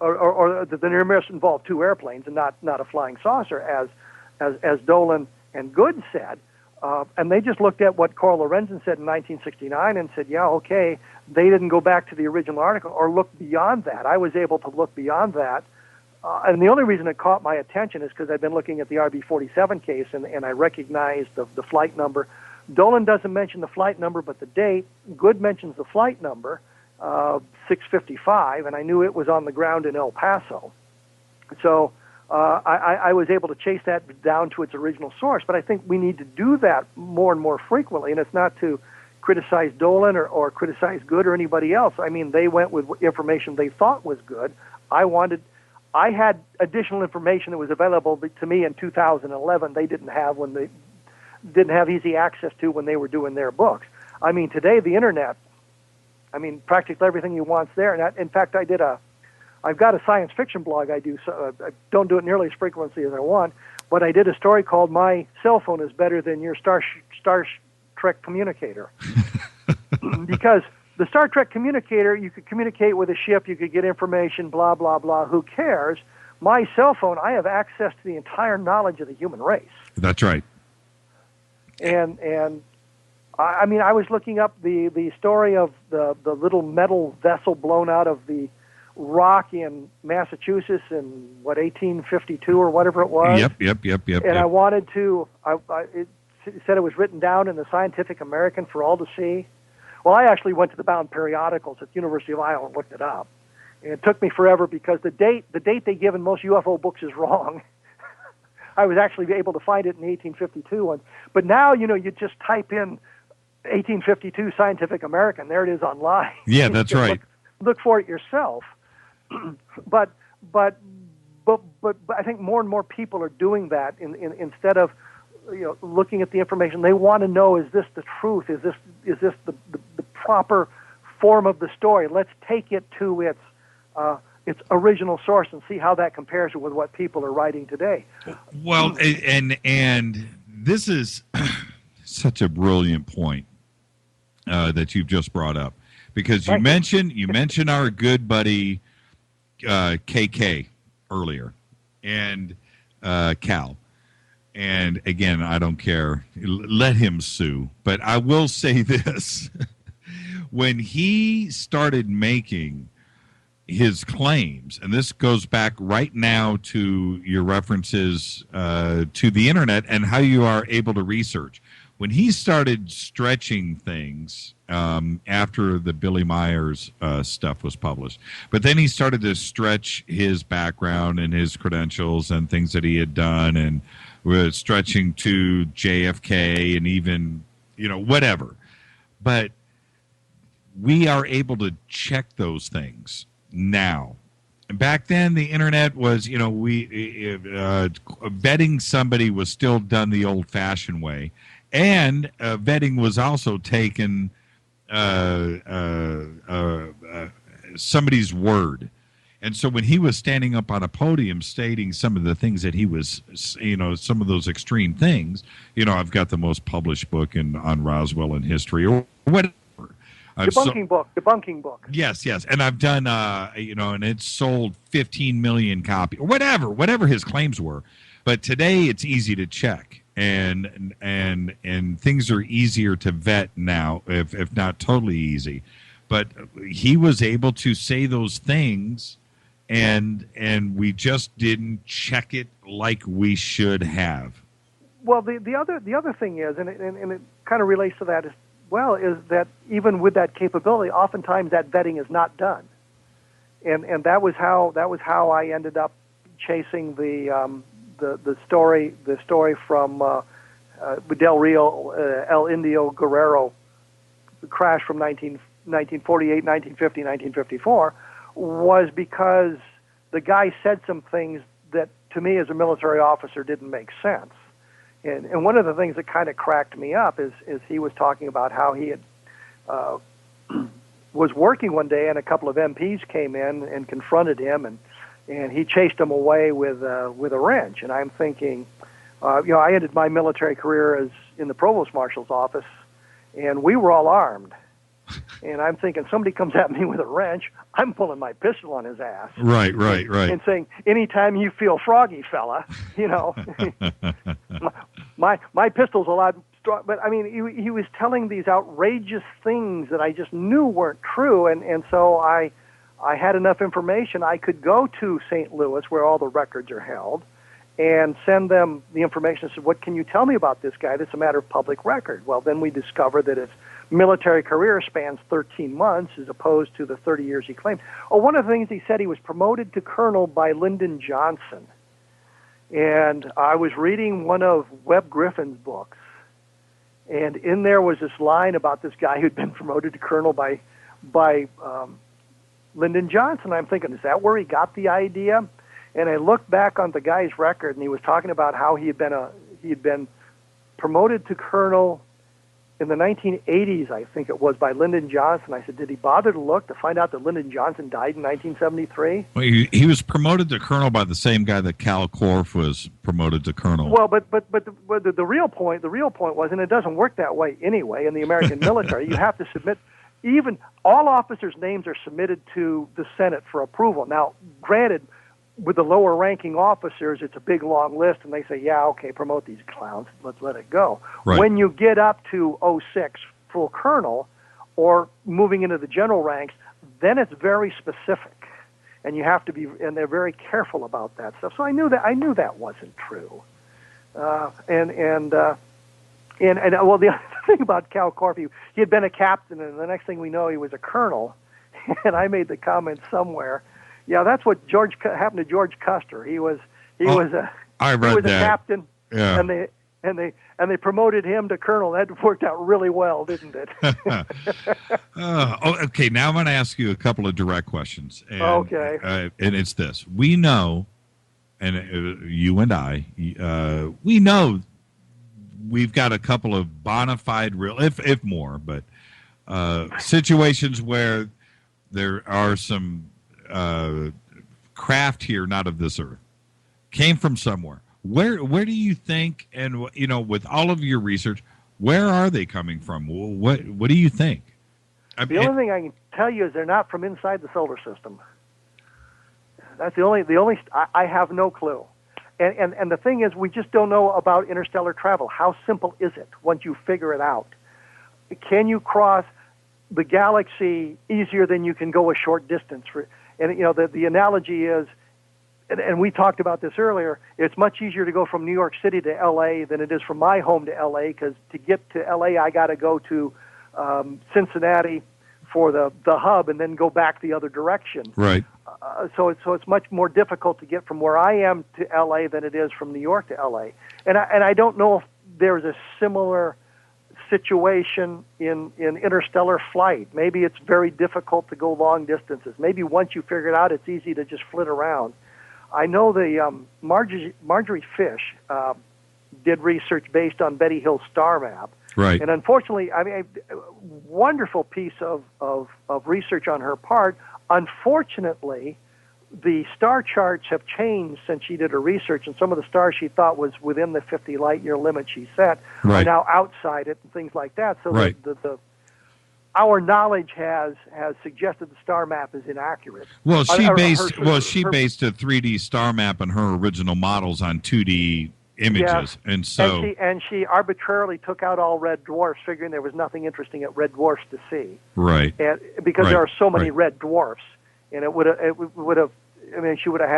or the near miss involved 2 airplanes and not a flying saucer as Dolan and Good said, and they just looked at what Carl Lorenzen said in 1969 and said, yeah, okay, they didn't go back to the original article or look beyond that. I was able to look beyond that, and the only reason it caught my attention is because I've been looking at the RB-47 case, and I recognized the flight number. Dolan doesn't mention the flight number, but the date. Good mentions the flight number, 655, and I knew it was on the ground in El Paso. So I was able to chase that down to its original source, but I think we need to do that more and more frequently, and it's not to criticize Dolan or criticize Good or anybody else. I mean, they went with information they thought was good. I had additional information that was available to me in 2011 they didn't have when they didn't have easy access to when they were doing their books. I mean, today, the Internet, practically everything you want's there. And in fact, I've got a science fiction blog I do, so I don't do it nearly as frequently as I want, but I did a story called My Cell Phone is Better Than Your Star Trek Communicator. Because the Star Trek communicator, you could communicate with a ship, you could get information, blah, blah, blah, who cares? my cell phone, I have access to the entire knowledge of the human race. That's right. And I mean, I was looking up the story of the little metal vessel blown out of the rock in Massachusetts in, 1852 or whatever it was? Yep. And I wanted to, it said it was written down in the Scientific American for all to see. Well, I actually went to the bound periodicals at the University of Iowa and looked it up. And it took me forever because the date they give in most UFO books is wrong. I was actually able to find it in the 1852 one. But now, you just type in 1852 Scientific American. There it is online. Yeah, that's right. Look for it yourself. But I think more and more people are doing that instead of looking at the information. They want to know, is this the truth? Is this the proper form of the story? Let's take it to its original source and see how that compares with what people are writing today. Well, and this is such a brilliant point that you've just brought up, because you mentioned our good buddy KK earlier, and Cal. And again, I don't care. Let him sue. But I will say this. When he started making his claims, and this goes back right now to your references to the internet and how you are able to research. When he started stretching things after the Billy Myers stuff was published, but then he started to stretch his background and his credentials and things that he had done, and was stretching to JFK and even, whatever. But we are able to check those things now. Back then, the internet was, vetting somebody was still done the old-fashioned way. And vetting was also taken somebody's word. And so when he was standing up on a podium stating some of the things that he was, some of those extreme things, I've got the most published book on Roswell in history or whatever. Debunking book. Yes. And I've done, and it's sold 15 million copies or whatever his claims were. But today it's easy to check. And things are easier to vet now, if not totally easy. But he was able to say those things, and we just didn't check it like we should have. Well, the other thing is, and it kind of relates to that as well, is that even with that capability, oftentimes that vetting is not done, and that was how I ended up chasing the story from Del Rio, El Indio Guerrero, the crash from 1948, 1950, 1954, was because the guy said some things that, to me as a military officer, didn't make sense. And one of the things that kind of cracked me up is he was talking about how he had was working one day and a couple of MPs came in and confronted him, and he chased them away with a wrench. And I'm thinking, I ended my military career as in the provost marshal's office, and we were all armed. And I'm thinking, somebody comes at me with a wrench, I'm pulling my pistol on his ass. Right. And saying, anytime you feel froggy, fella, my pistol's a lot strong. But, I mean, he was telling these outrageous things that I just knew weren't true. And so I had enough information. I could go to St. Louis, where all the records are held, and send them the information. I said, what can you tell me about this guy that's a matter of public record? Well, then we discovered that his military career spans 13 months as opposed to the 30 years he claimed. Oh, one of the things he said, he was promoted to colonel by Lyndon Johnson. And I was reading one of Webb Griffin's books, and in there was this line about this guy who'd been promoted to colonel by Lyndon Johnson. I'm thinking, is that where he got the idea? And I looked back on the guy's record, and he was talking about how he had been promoted to colonel in the 1980s, I think it was, by Lyndon Johnson. I said, did he bother to look to find out that Lyndon Johnson died in 1973? Well, he was promoted to colonel by the same guy that Cal Korff was promoted to colonel. Well, but the real point was, and it doesn't work that way anyway in the American military. You have to submit. Even all officers' names are submitted to the Senate for approval. Now, granted, with the lower ranking officers, it's a big long list, and they say, yeah, okay, promote these clowns, let's let it go. Right. When you get up to 06, full colonel, or moving into the general ranks, then it's very specific, and you have to be, and they're very careful about that stuff. So I knew that wasn't true. Well, the other thing about Cal Corpy, he had been a captain, and the next thing we know, he was a colonel. And I made the comment somewhere, yeah, that's what happened to George Custer. He was a captain, yeah. and they promoted him to colonel. That worked out really well, didn't it? Okay. Now I'm going to ask you a couple of direct questions. And, okay. And it's this: we know, and you and I, we know we've got a couple of bona fide, real, if more, but situations where there are some craft here, not of this earth, came from somewhere. Where do you think, and with all of your research, where are they coming from? What do you think? The only thing I can tell you is they're not from inside the solar system. That's the only. I have no clue. And the thing is, we just don't know about interstellar travel. How simple is it once you figure it out? Can you cross the galaxy easier than you can go a short distance? The analogy is, and we talked about this earlier, it's much easier to go from New York City to L.A. than it is from my home to L.A., because to get to L.A., I got to go to Cincinnati for the hub and then go back the other direction. Right. So it's much more difficult to get from where I am to L.A. than it is from New York to L.A. And I don't know if there's a similar situation in interstellar flight. Maybe it's very difficult to go long distances. Maybe once you figure it out, it's easy to just flit around. I know the Marjorie Fish did research based on Betty Hill's star map. Right. And unfortunately, a wonderful piece of research on her part. Unfortunately, the star charts have changed since she did her research, and some of the stars she thought was within the 50 light-year limit she set are now outside it and things like that. So right. Our knowledge has suggested the star map is inaccurate. Well, she based a 3D star map on her original models on 2D images, yeah. and she arbitrarily took out all red dwarfs, figuring there was nothing interesting at red dwarfs to see. Right. And because there are so many red dwarfs, and she wouldn't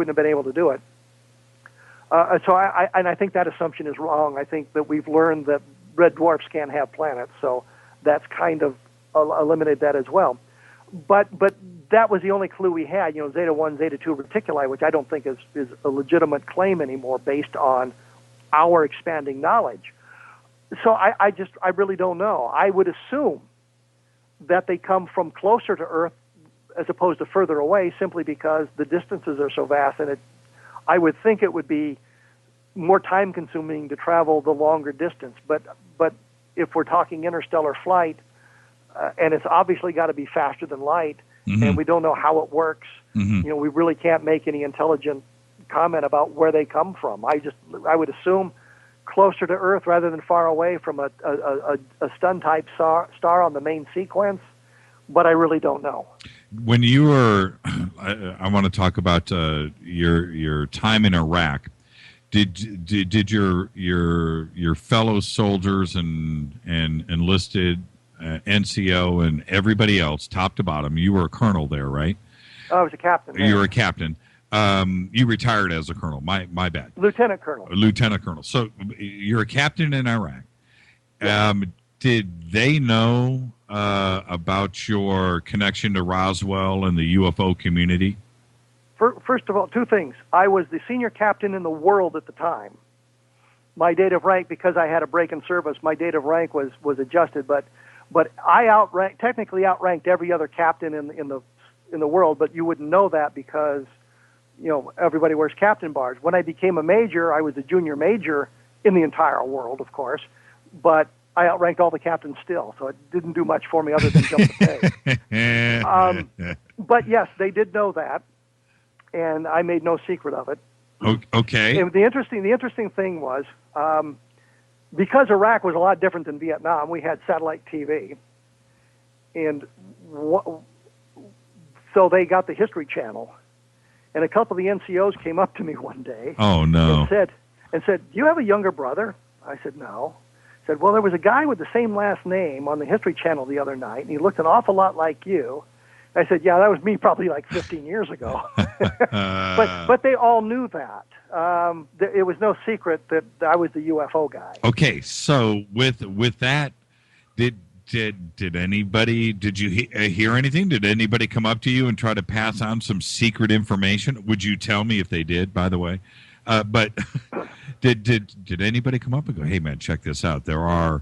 have been able to do it. So I think that assumption is wrong. I think that we've learned that red dwarfs can't have planets, so that's kind of eliminated that as well. But that was the only clue we had, Zeta 1, Zeta 2 reticuli, which I don't think is a legitimate claim anymore based on our expanding knowledge. So I really don't know. I would assume that they come from closer to Earth as opposed to further away, simply because the distances are so vast, and I would think it would be more time-consuming to travel the longer distance. But if we're talking interstellar flight, and it's obviously got to be faster than light, mm-hmm. and we don't know how it works, mm-hmm. We really can't make any intelligent comment about where they come from. I would assume closer to Earth rather than far away from a stun-type star on the main sequence, but I really don't know. When you were, I want to talk about your time in Iraq. Did your fellow soldiers and enlisted NCO and everybody else, top to bottom, you were a colonel there, right? I was a captain. You were a captain. You retired as a colonel. My bad. Lieutenant colonel. Lieutenant colonel. So you're a captain in Iraq. Yeah. Did they know about your connection to Roswell and the UFO community? First of all, two things. I was the senior captain in the world at the time. My date of rank, because I had a break in service, my date of rank was adjusted, but I technically outranked every other captain in the world, but you wouldn't know that because everybody wears captain bars. When I became a major, I was a junior major in the entire world, of course, but I outranked all the captains still, so it didn't do much for me other than jump the pay. But yes, they did know that, and I made no secret of it. Okay. And the interesting thing was, because Iraq was a lot different than Vietnam, we had satellite TV, and so they got the History Channel, And a couple of the NCOs came up to me one day. Oh, no. And said, do you have a younger brother? I said, no. Said, well, there was a guy with the same last name on the History Channel the other night, and he looked an awful lot like you. I said, yeah, that was me probably like 15 years ago. But they all knew that. It was no secret that I was the UFO guy. Okay, so with that, did anybody, did you hear anything? Did anybody come up to you and try to pass on some secret information? Would you tell me if they did, by the way? But did anybody come up and go, hey, man, check this out. There are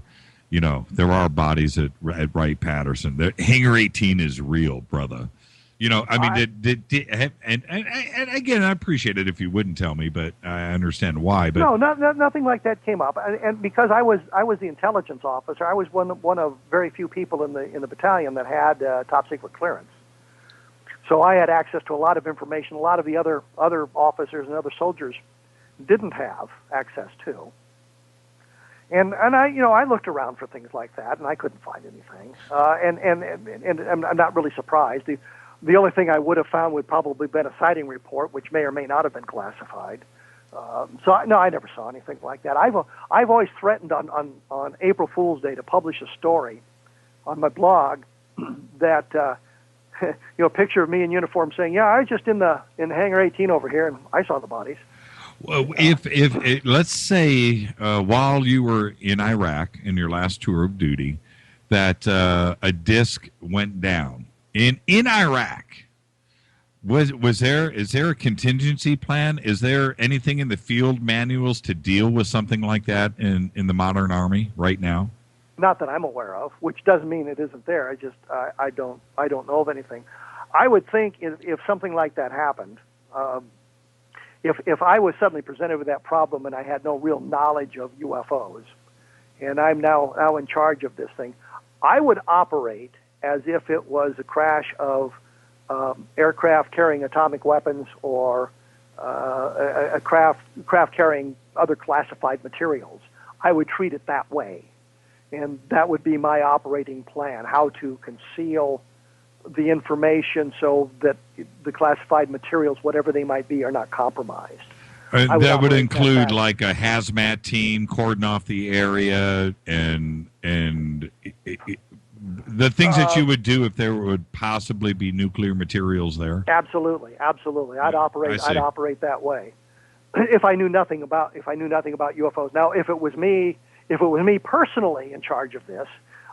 bodies at Wright-Patterson. The Hangar 18 is real, brother. I mean, and again, I appreciate it if you wouldn't tell me, but I understand why. But no, nothing like that came up. And because I was the intelligence officer, I was one of very few people in the battalion that had top secret clearance. So I had access to a lot of information. A lot of the other officers and other soldiers didn't have access to. And I looked around for things like that, and I couldn't find anything. And I'm not really surprised. The only thing I would have found would probably been a sighting report, which may or may not have been classified. No, I never saw anything like that. I've always threatened on April Fool's Day to publish a story on my blog that a picture of me in uniform saying, "Yeah, I was just in Hangar 18 over here, and I saw the bodies." Well, if let's say while you were in Iraq in your last tour of duty, that a disc went down in Iraq, is there a contingency plan? Is there anything in the field manuals to deal with something like that in the modern Army right now? Not that I'm aware of, which doesn't mean it isn't there. I don't know of anything. I would think if something like that happened. If I was suddenly presented with that problem and I had no real knowledge of UFOs, and I'm now in charge of this thing, I would operate as if it was a crash of aircraft carrying atomic weapons or a craft carrying other classified materials. I would treat it that way, and that would be my operating plan: how to conceal the information so that the classified materials, whatever they might be, are not compromised. That would include like a hazmat team cordon off the area and the things that you would do if there would possibly be nuclear materials there. Absolutely. I'd operate that way if I knew nothing about UFOs. Now, if it was me personally in charge of this,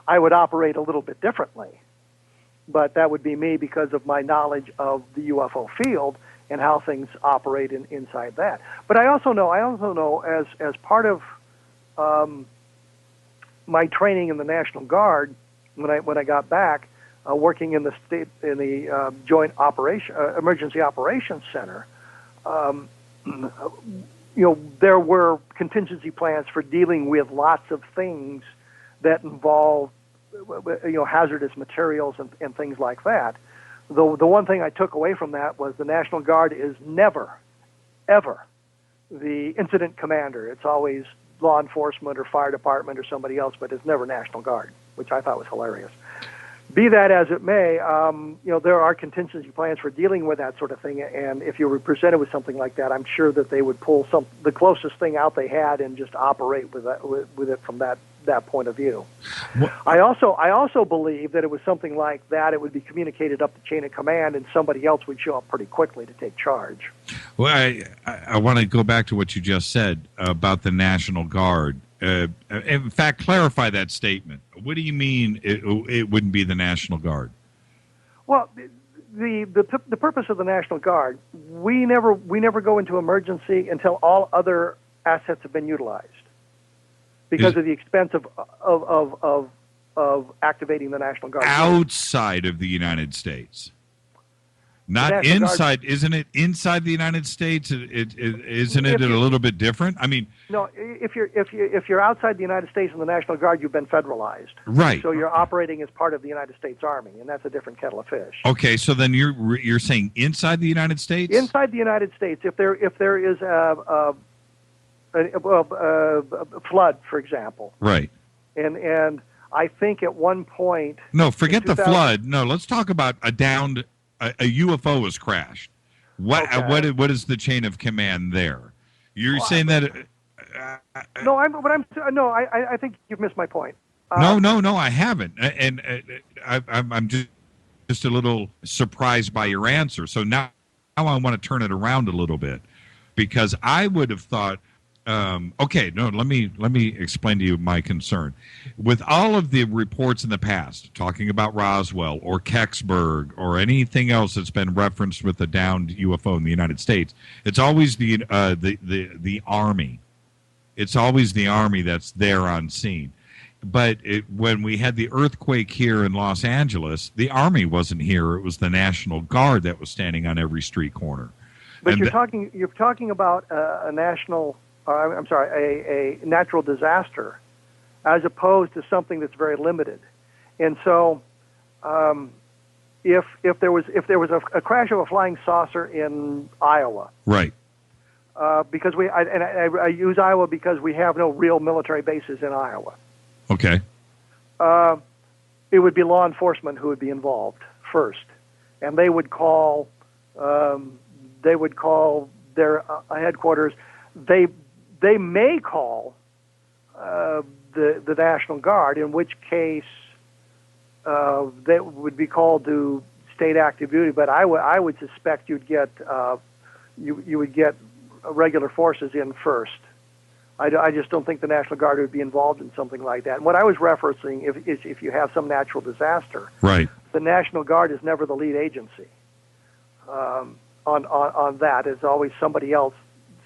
I would operate a little bit differently. But that would be me because of my knowledge of the UFO field and how things operate inside that. But I also know as part of my training in the National Guard, when I got back, working in the Joint Emergency Operations Center, there were contingency plans for dealing with lots of things that involve hazardous materials and things like that. The one thing I took away from that was the National Guard is never, ever the incident commander. It's always law enforcement or fire department or somebody else, but it's never National Guard, which I thought was hilarious. Be that as it may, there are contingency plans for dealing with that sort of thing, and if you were presented with something like that, I'm sure that they would pull the closest thing out they had and just operate with it from that point of view. What? I also believe that it was something like that. It would be communicated up the chain of command, and somebody else would show up pretty quickly to take charge. Well, I want to go back to what you just said about the National Guard. In fact, clarify that statement. What do you mean it wouldn't be the National Guard? Well, the purpose of the National Guard, we never go into emergency until all other assets have been utilized, because of the expense of activating the National Guard outside of the United States. Not inside, isn't it? Inside the United States, isn't it a little bit different? I mean, no. If you're outside the United States in the National Guard, you've been federalized, right? So you're operating as part of the United States Army, and that's a different kettle of fish. Okay, so then you're saying inside the United States? Inside the United States, if there is a flood, for example, right? And I think at one point, no, forget the flood. No, let's talk about a UFO has crashed, What is the chain of command there? You're saying that? I think you've missed my point. No, I haven't, and I'm just a little surprised by your answer. So now I want to turn it around a little bit, because I would have thought, let me explain to you my concern. With all of the reports in the past talking about Roswell or Kecksburg or anything else that's been referenced with the downed UFO in the United States, it's always the Army. It's always the Army that's there on scene. But when we had the earthquake here in Los Angeles, the Army wasn't here. It was the National Guard that was standing on every street corner. But you're talking about a natural disaster, as opposed to something that's very limited. And so, if there was a crash of a flying saucer in Iowa, right? Because I use Iowa because we have no real military bases in Iowa. Okay. It would be law enforcement who would be involved first, and they would call their headquarters. They may call the National Guard, in which case they would be called to state active duty. But I would suspect you'd get you would get regular forces in first. I just don't think the National Guard would be involved in something like that. And what I was referencing is if you have some natural disaster, right? The National Guard is never the lead agency. On that, it's always somebody else,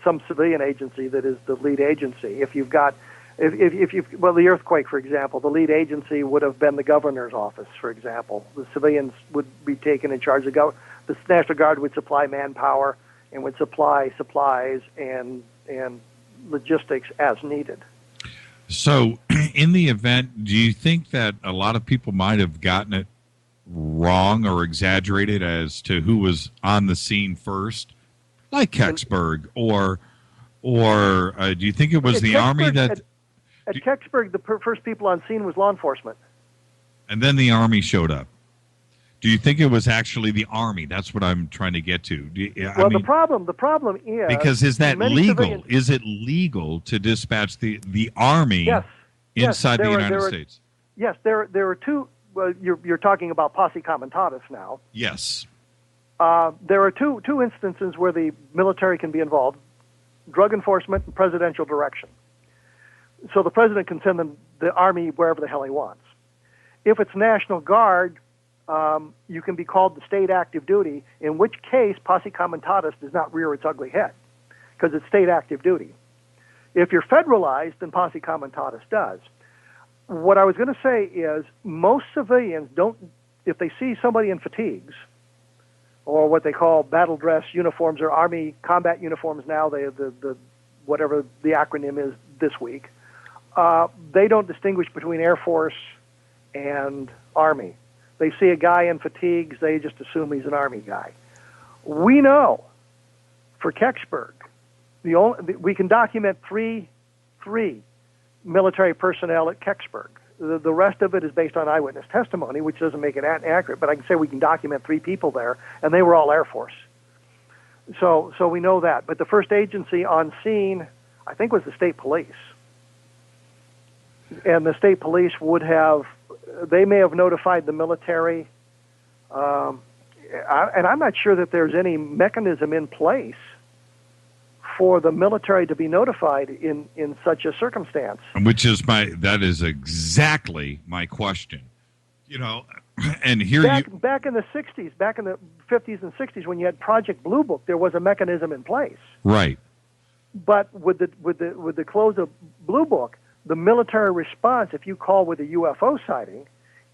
some civilian agency that is the lead agency. If you've got, the earthquake, for example, the lead agency would have been the governor's office, for example. The civilians would be taken in charge. The National Guard would supply manpower and would supply supplies and logistics as needed. So, in the event, do you think that a lot of people might have gotten it wrong or exaggerated as to who was on the scene first, like Kecksburg, or do you think it was the Army that? At Kecksburg, the first people on scene was law enforcement, and then the Army showed up. Do you think it was actually the Army? That's what I'm trying to get to. The problem is, because is that legal? Civilians, is it legal to dispatch the Army inside the United States? Yes, there are two. Well, you're talking about posse comitatus now. Yes. There are two instances where the military can be involved: drug enforcement and presidential direction. So the president can send the Army wherever the hell he wants. If it's National Guard, you can be called to state active duty, in which case posse comitatus does not rear its ugly head, because it's state active duty. If you're federalized, then posse comitatus does. What I was going to say is most civilians don't, if they see somebody in fatigues, or what they call battle dress uniforms or Army combat uniforms now, the whatever the acronym is this week, they don't distinguish between Air Force and Army. They see a guy in fatigues, they just assume he's an Army guy. We know for Kecksburg, we can document three military personnel at Kecksburg. The rest of it is based on eyewitness testimony, which doesn't make it accurate, but I can say we can document 3 people there, and they were all Air Force. So we know that. But the first agency on scene, I think, was the state police. And the state police they may have notified the military, and I'm not sure that there's any mechanism in place for the military to be notified in such a circumstance. That is exactly my question. And here back in the 60s, back in the 50s and 60s, when you had Project Blue Book, there was a mechanism in place. Right. But with the close of Blue Book, the military response, if you call with a UFO sighting,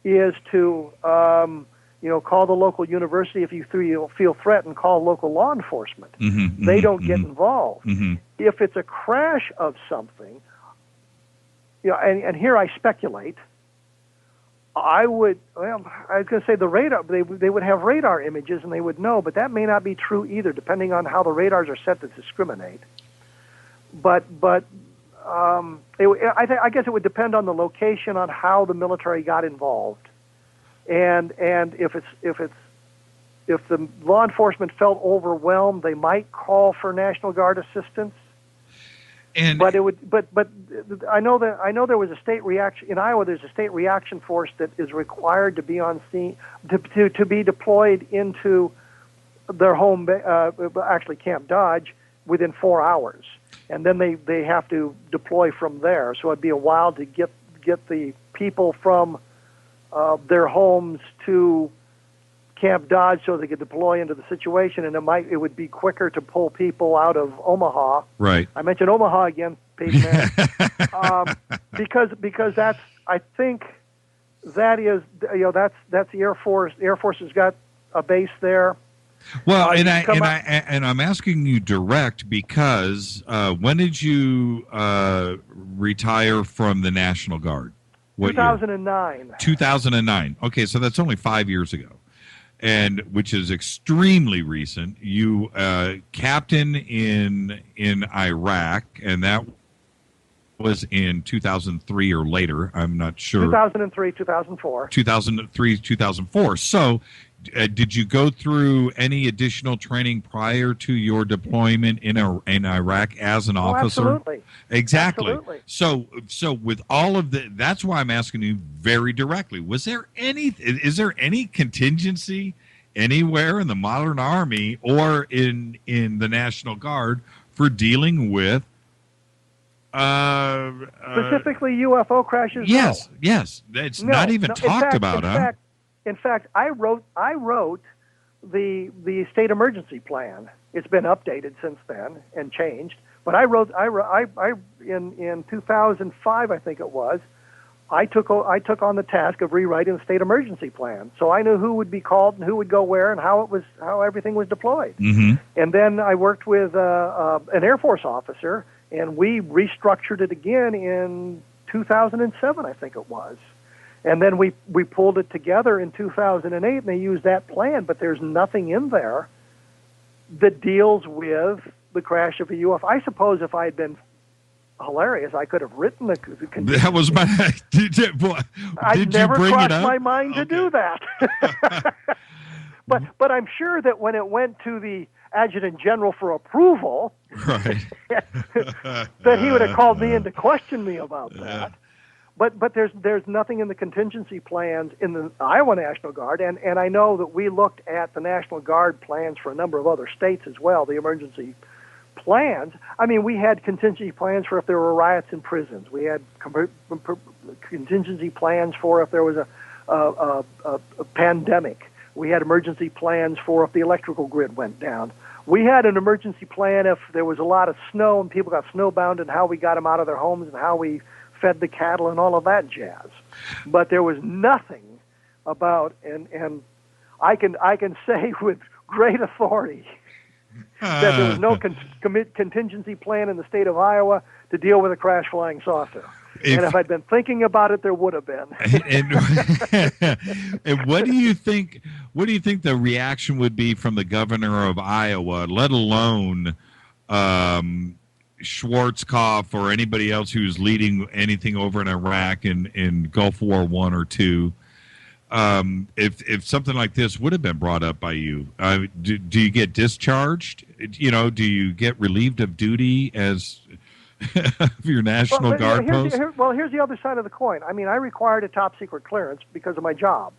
is to call the local university. If you feel threatened, call local law enforcement. They don't get involved. If it's a crash of something, and here I speculate, I was going to say the radar, they would have radar images and they would know, but that may not be true either, depending on how the radars are set to discriminate. But I guess it would depend on the location, on how the military got involved, and if if the law enforcement felt overwhelmed, they might call for National Guard assistance. And but it would, but I know there was a state reaction in Iowa. There's a state reaction force that is required to be on scene to be deployed into their home, actually Camp Dodge, within 4 hours, and then they have to deploy from there. So it'd be a while to get the people from their homes to Camp Dodge so they could deploy into the situation, and it would be quicker to pull people out of Omaha. Right. I mentioned Omaha again, Pete, man, because that's, I think that is, that's the Air Force. The Air Force has got a base there. Well, and I'm asking you direct because when did you retire from the National Guard? What 2009. Year? 2009. Okay, so that's only 5 years ago, and which is extremely recent. You captain in Iraq, and that was in 2003 or later. I'm not sure. 2003, 2004. 2003, 2004. So, did you go through any additional training prior to your deployment in Iraq as an officer? Absolutely. Exactly. Absolutely. So with all of that's why I'm asking you very directly. Is there any contingency anywhere in the modern Army or in the National Guard for dealing with specifically UFO crashes? Yes, no. Yes. It's not even talked about, huh? In fact, I wrote the state emergency plan. It's been updated since then and changed. But I in 2005, I think it was. I took on the task of rewriting the state emergency plan, so I knew who would be called and who would go where and how everything was deployed. Mm-hmm. And then I worked with an Air Force officer, and we restructured it again in 2007, I think it was. And then we pulled it together in 2008, and they used that plan, but there's nothing in there that deals with the crash of a UFO. I suppose if I had been hilarious, I could have written the that was my... I'd never crossed my mind to do that. But I'm sure that when it went to the Adjutant General for approval, right, that he would have called me in to question me about that. But there's nothing in the contingency plans in the Iowa National Guard, and I know that we looked at the National Guard plans for a number of other states as well, the emergency plans. I mean, we had contingency plans for if there were riots in prisons. We had contingency plans for if there was a pandemic. We had emergency plans for if the electrical grid went down. We had an emergency plan if there was a lot of snow and people got snowbound, and how we got them out of their homes and how we fed the cattle and all of that jazz. But there was nothing about, and I can say with great authority that there was no contingency plan in the state of Iowa to deal with a crash flying saucer. And if I'd been thinking about it, there would have been. And what do you think? What do you think the reaction would be from the governor of Iowa, let alone Schwarzkopf or anybody else who's leading anything over in Iraq in Gulf War I or II? If something like this would have been brought up by you, do you get discharged? Do you get relieved of duty as your National Guard post? Here's the other side of the coin. I mean, I required a top secret clearance because of my job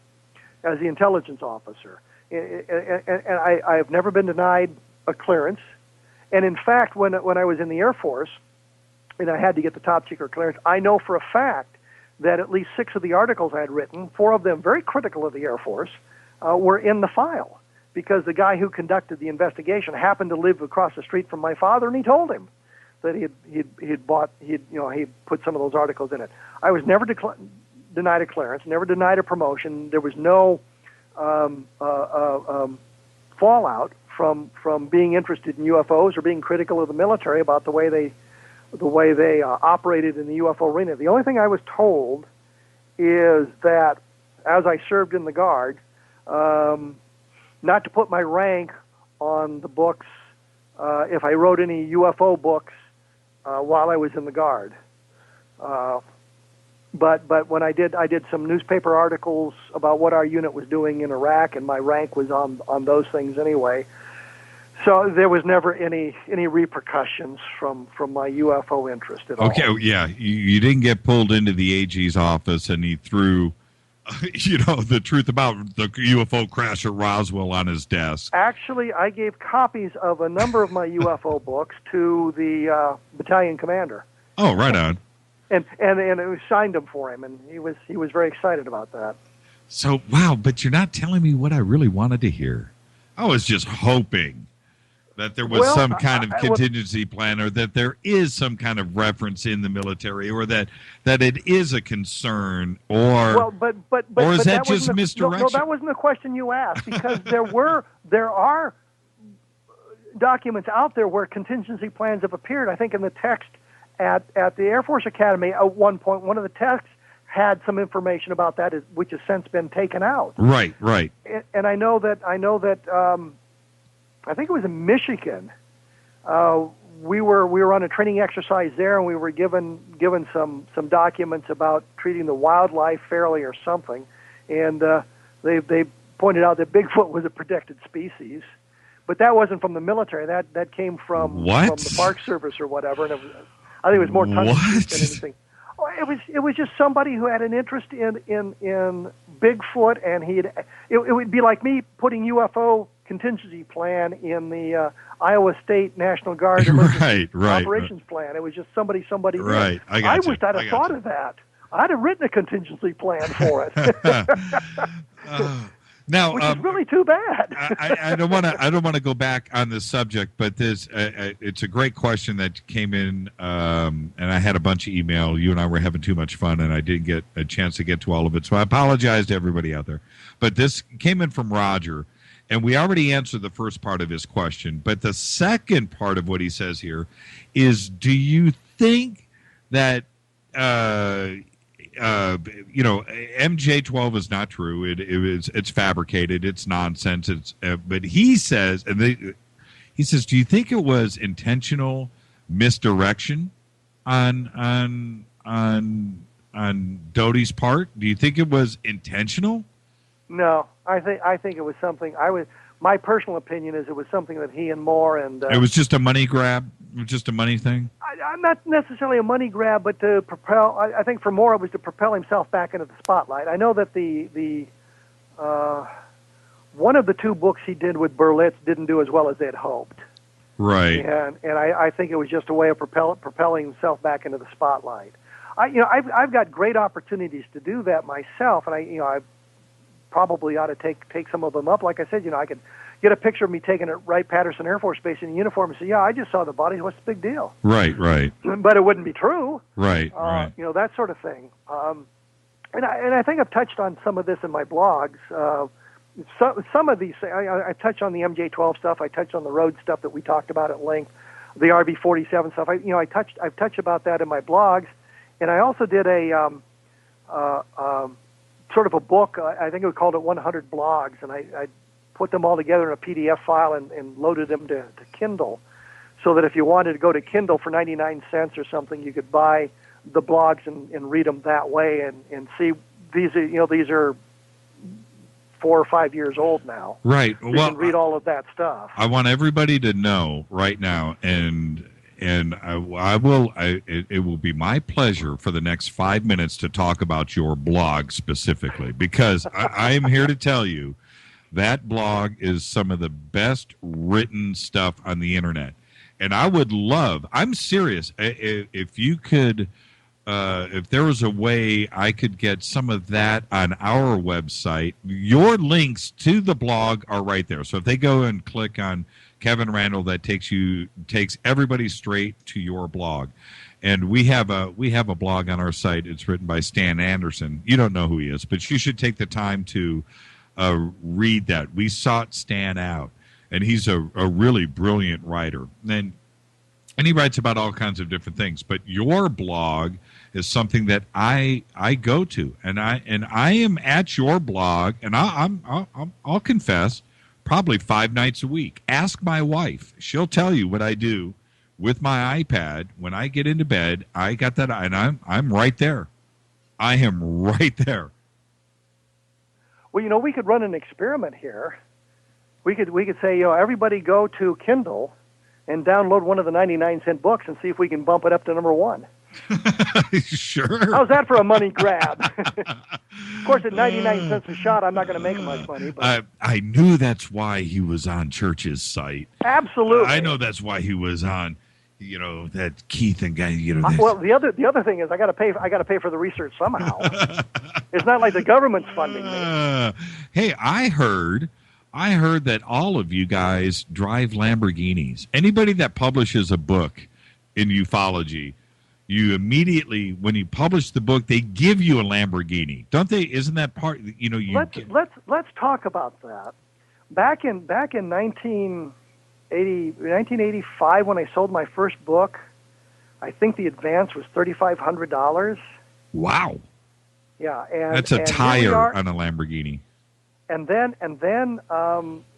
as the intelligence officer, and I have never been denied a clearance. And in fact, when I was in the Air Force and I had to get the top secret clearance, I know for a fact that at least 6 of the articles I had written, 4 of them very critical of the Air Force, were in the file because the guy who conducted the investigation happened to live across the street from my father, and he told him that he'd put some of those articles in it. I was never denied a clearance, never denied a promotion. There was no fallout from being interested in UFOs or being critical of the military about the way they operated in the UFO arena. The only thing I was told is that as I served in the Guard, not to put my rank on the books if I wrote any UFO books while I was in the Guard. But when I did some newspaper articles about what our unit was doing in Iraq, and my rank was on those things anyway. So there was never any repercussions from my UFO interest at all. Okay, yeah, you didn't get pulled into the AG's office and he threw, the truth about the UFO crash at Roswell on his desk. Actually, I gave copies of a number of my UFO books to the battalion commander. Oh, right on. And it signed them for him, and he was very excited about that. So, wow, but you're not telling me what I really wanted to hear. I was just hoping that there was some kind of contingency plan, or that there is some kind of reference in the military, or that it is a concern, or but is that just misdirection? No, that wasn't the question you asked, because there are documents out there where contingency plans have appeared. I think in the text at the Air Force Academy at one point, one of the texts had some information about that, which has since been taken out. Right. And I know that. I think it was in Michigan. We were on a training exercise there, and we were given some documents about treating the wildlife fairly or something, and they pointed out that Bigfoot was a protected species, but that wasn't from the military. That came from the Park Service or whatever, and I think it was more tongue in cheek than anything. Oh, it was just somebody who had an interest in Bigfoot, and it would be like me putting UFO contingency plan in the Iowa State National Guard operations plan. It was just somebody. Right. I wish I'd have thought of that. I'd have written a contingency plan for it. Now, which is really too bad. I don't want to go back on this subject, but it's a great question that came in, and I had a bunch of email. You and I were having too much fun, and I didn't get a chance to get to all of it. So I apologize to everybody out there. But this came in from Roger. And we already answered the first part of his question. But the second part of what he says here is, do you think that, MJ12 is not true? It's fabricated. It's nonsense. But he says, do you think it was intentional misdirection on Doty's part? Do you think it was intentional? No, I think it was something. My personal opinion is it was something that he and Moore and it was just a money grab, just a money thing. I'm not necessarily a money grab, but to propel. I think for Moore it was to propel himself back into the spotlight. I know that the one of the two books he did with Berlitz didn't do as well as they'd hoped. Right. And I think it was just a way of propelling himself back into the spotlight. I've got great opportunities to do that myself, and I probably ought to take some of them up. Like I said, I could get a picture of me taken at Wright-Patterson Air Force Base in uniform and say, yeah, I just saw the bodies. What's the big deal? Right. But it wouldn't be true. Right. That sort of thing. And I think I've touched on some of this in my blogs. Some of these, I touch on the MJ12 stuff. I touch on the road stuff that we talked about at length, the RB-47 stuff. I've touched about that in my blogs, and I also did a sort of a book. I think we called it 100 Blogs, and I put them all together in a PDF file and loaded them to Kindle, so that if you wanted to go to Kindle for 99 cents or something, you could buy the blogs and read them that way and see. These are 4 or 5 years old now. Right. You can read all of that stuff. I want everybody to know right now, and it will be my pleasure for the next 5 minutes to talk about your blog specifically, because I am here to tell you that blog is some of the best written stuff on the internet. And I would love, I'm serious, if you could, if there was a way I could get some of that on our website. Your links to the blog are right there. So if they go and click on Kevin Randle, that takes everybody straight to your blog. And we have a blog on our site. It's written by Stan Anderson. You don't know who he is, but you should take the time to read that. We sought Stan out, and he's a really brilliant writer. And he writes about all kinds of different things. But your blog is something that I go to, and I am at your blog, and I'll confess, probably 5 nights a week. Ask my wife; she'll tell you what I do with my iPad when I get into bed. I got that, and I'm right there. I am right there. Well, we could run an experiment here. We could say, everybody go to Kindle and download one of the 99-cent books and see if we can bump it up to number 1. Sure. How's that for a money grab? Of course, at 99 cents a shot, I'm not going to make much money. But I knew that's why he was on Church's site. Absolutely. I know that's why he was on, that Keith and guy. Well, the other thing is I got to pay for the research somehow. It's not like the government's funding me. Hey, I heard that all of you guys drive Lamborghinis. Anybody that publishes a book in ufology, you immediately, when you publish the book, they give you a Lamborghini, don't they? Isn't that part? Let's talk about that. Back in 1985, when I sold my first book, I think the advance was $3,500. Wow. Yeah, and that's a tire on a Lamborghini. And then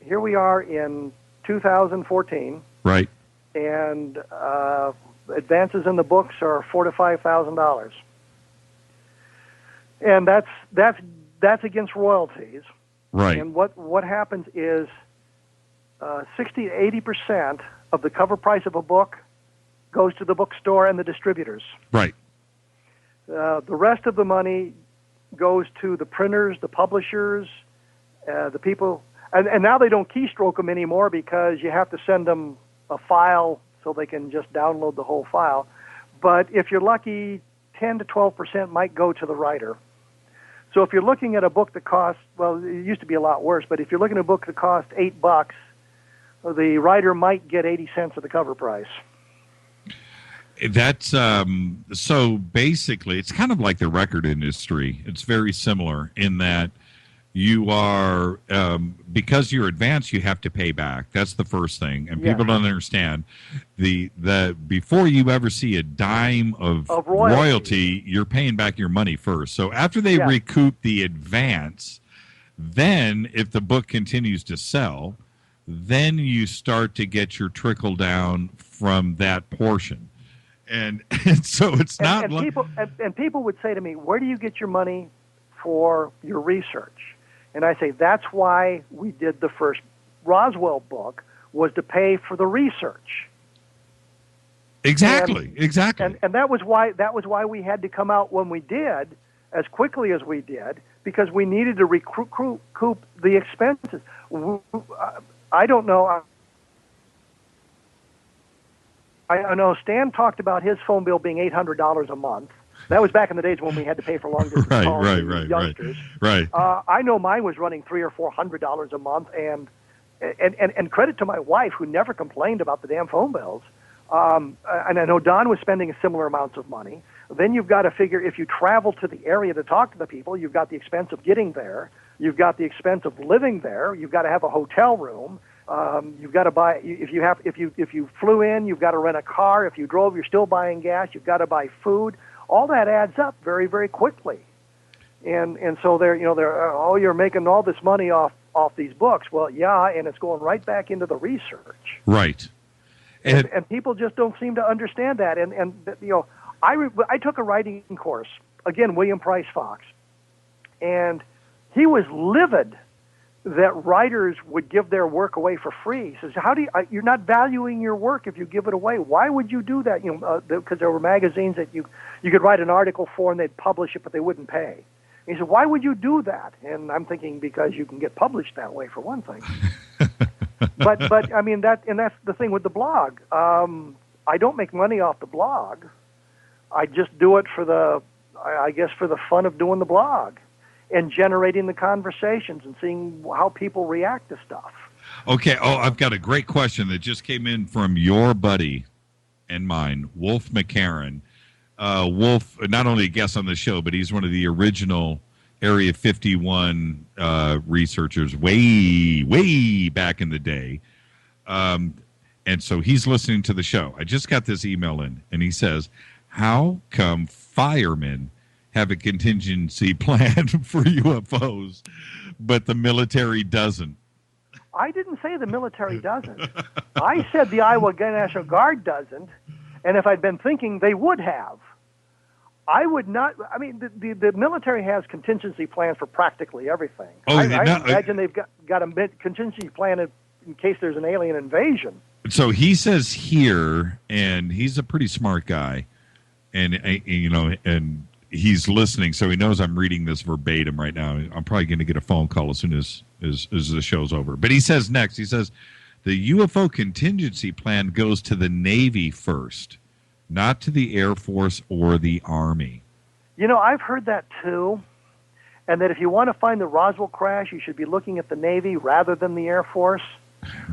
here we are in 2014. Right. And advances in the books are $4,000 to $5,000, and that's against royalties. Right. And what happens is 60 to 80% of the cover price of a book goes to the bookstore and the distributors. Right. The rest of the money goes to the printers, the publishers, the people, and now they don't keystroke them anymore because you have to send them a file so they can just download the whole file. But if you're lucky, 10 to 12% might go to the writer. So if you're looking at a book that costs, well, it used to be a lot worse, but if you're looking at a book that costs $8, the writer might get 80 cents of the cover price. That's so basically it's kind of like the record industry. It's very similar in that you are because you're advanced, you have to pay back. That's the first thing, and people don't understand the before you ever see a dime of royalty, you're paying back your money first. So after they recoup the advance, then if the book continues to sell, then you start to get your trickle down from that portion. And so it's not people would say to me, "Where do you get your money for your research?" And I say, that's why we did the first Roswell book, was to pay for the research. Exactly. And that was why we had to come out when we did, as quickly as we did, because we needed to recoup the expenses. I don't know. I know Stan talked about his phone bill being $800 a month. That was back in the days when we had to pay for long distance calls to youngsters. Right. I know mine was running $300 or $400 a month, and credit to my wife who never complained about the damn phone bills. And I know Don was spending similar amounts of money. Then you've got to figure if you travel to the area to talk to the people, you've got the expense of getting there. You've got the expense of living there. You've got to have a hotel room. You've got to buy if you flew in, you've got to rent a car. If you drove, you're still buying gas. You've got to buy food. All that adds up very, very quickly, and so you're making all this money off these books. Well, yeah, and it's going right back into the research. Right, and people just don't seem to understand that. And I took a writing course again, William Price Fox, and he was livid that writers would give their work away for free. He says, you're not valuing your work if you give it away. Why would you do that? Because there were magazines that you could write an article for and they'd publish it, but they wouldn't pay. And he said, why would you do that? And I'm thinking, because you can get published that way, for one thing. but I mean, that's the thing with the blog. I don't make money off the blog. I just do it for the fun of doing the blog and generating the conversations and seeing how people react to stuff. Okay. Oh, I've got a great question that just came in from your buddy and mine, Wolf McCarran. Wolf, not only a guest on the show, but he's one of the original Area 51 researchers way back in the day. And so he's listening to the show. I just got this email in, and he says, how come firemen have a contingency plan for UFOs, but the military doesn't? I didn't say the military doesn't. I said the Iowa National Guard doesn't, and if I'd been thinking, they would have. I would not. I mean, the military has contingency plans for practically everything. Oh, I imagine they've got a contingency plan in case there's an alien invasion. So he says here, and he's a pretty smart guy, and and he's listening, so he knows I'm reading this verbatim right now. I'm probably going to get a phone call as soon as the show's over. But he says next, he says, the UFO contingency plan goes to the Navy first, not to the Air Force or the Army. I've heard that too, and that if you want to find the Roswell crash, you should be looking at the Navy rather than the Air Force.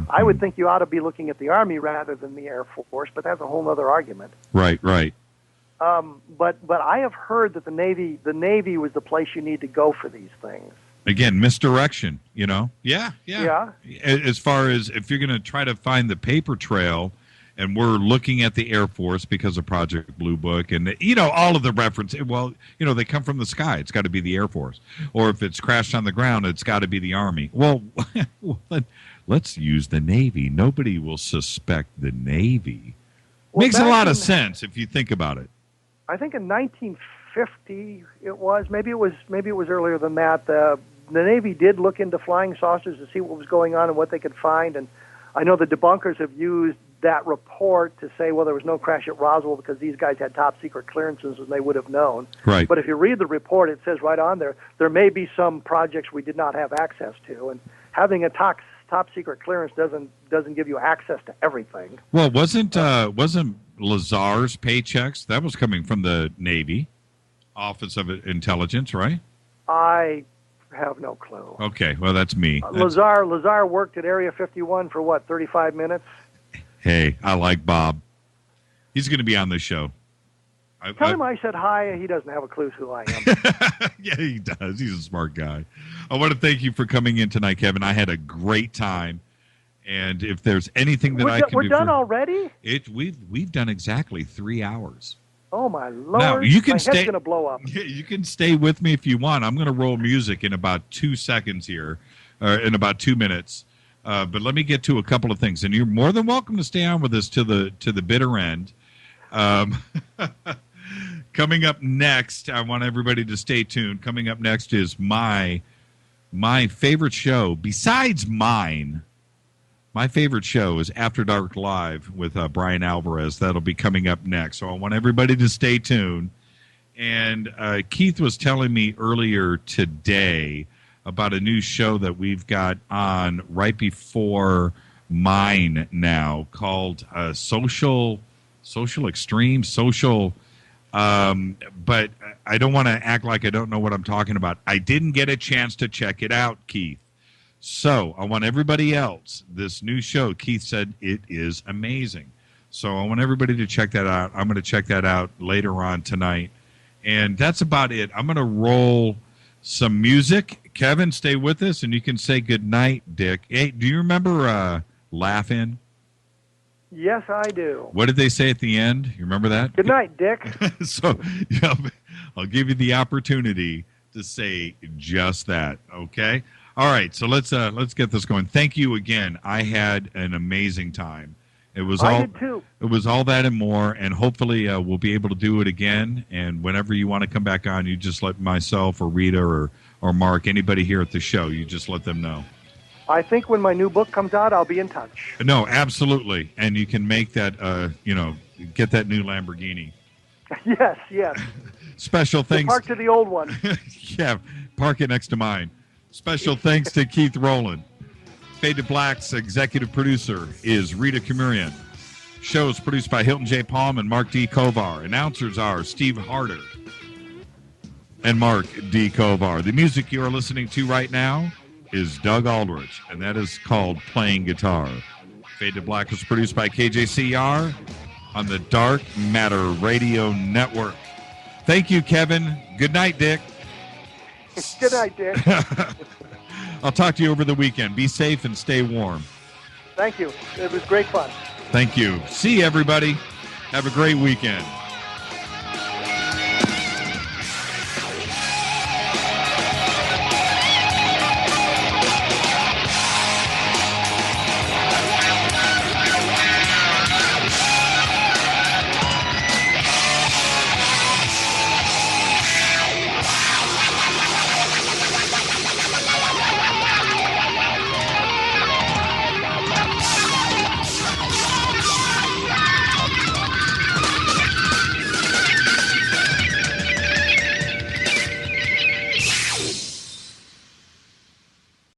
I would think you ought to be looking at the Army rather than the Air Force, but that's a whole other argument. Right. But I have heard that the Navy was the place you need to go for these things. Again, misdirection, Yeah. As far as if you're going to try to find the paper trail, and we're looking at the Air Force because of Project Blue Book, and all of the reference. Well, they come from the sky. It's got to be the Air Force, or if it's crashed on the ground, it's got to be the Army. Well, let's use the Navy. Nobody will suspect the Navy. Makes a lot of sense if you think about it. I think in 1950 it was. Maybe it was earlier than that. The Navy did look into flying saucers to see what was going on and what they could find. And I know the debunkers have used that report to say, well, there was no crash at Roswell because these guys had top secret clearances and they would have known. Right. But if you read the report, it says right on there may be some projects we did not have access to, and having a top secret clearance doesn't give you access to everything. Well, wasn't Lazar's paychecks, that was coming from the Navy Office of Intelligence, right? I have no clue. Okay, well, that's me. Lazar worked at Area 51 for 35 minutes? Hey, I like Bob. He's going to be on this show. Tell him I said hi. He doesn't have a clue who I am. Yeah, he does. He's a smart guy. I want to thank you for coming in tonight, Kevin. I had a great time. And if there's anything that I can do, we're done already. We've done exactly 3 hours. Oh my Lord! Now, you can my stay. Head's gonna blow up. You can stay with me if you want. I'm going to roll music in about 2 seconds here, in about 2 minutes. But let me get to a couple of things, and you're more than welcome to stay on with us to the bitter end. Coming up next, I want everybody to stay tuned. Coming up next is my favorite show besides mine. My favorite show is After Dark Live with Brian Alvarez. That'll be coming up next. So I want everybody to stay tuned. And Keith was telling me earlier today about a new show that we've got on right before mine now called Social Extreme, Social. But I don't want to act like I don't know what I'm talking about. I didn't get a chance to check it out, Keith. So I want everybody else, this new show, Keith said it is amazing. So I want everybody to check that out. I'm going to check that out later on tonight. And that's about it. I'm going to roll some music. Kevin, stay with us, and you can say good night, Dick. Hey, do you remember Laugh In? Yes, I do. What did they say at the end? You remember that? Good night, Dick. So I'll give you the opportunity to say just that, okay? All right, so let's get this going. Thank you again. I had an amazing time. I did too. It was all that and more, and hopefully we'll be able to do it again. And whenever you want to come back on, you just let myself or Rita or Mark, anybody here at the show, you just let them know. I think when my new book comes out, I'll be in touch. No, absolutely, and you can make that, get that new Lamborghini. Yes. Special thanks. Park to the old one. Yeah, park it next to mine. Special thanks to Keith Rowland. Fade to Black's executive producer is Rita Kamurian. Show is produced by Hilton J. Palm and Mark D. Kovar. Announcers are Steve Harder and Mark D. Kovar. The music you are listening to right now is Doug Aldrich, and that is called Playing Guitar. Fade to Black was produced by KJCR on the Dark Matter Radio Network. Thank you, Kevin. Good night, Dick. Good night, Dick. I'll talk to you over the weekend. Be safe and stay warm. Thank you. It was great fun. Thank you. See you, everybody. Have a great weekend.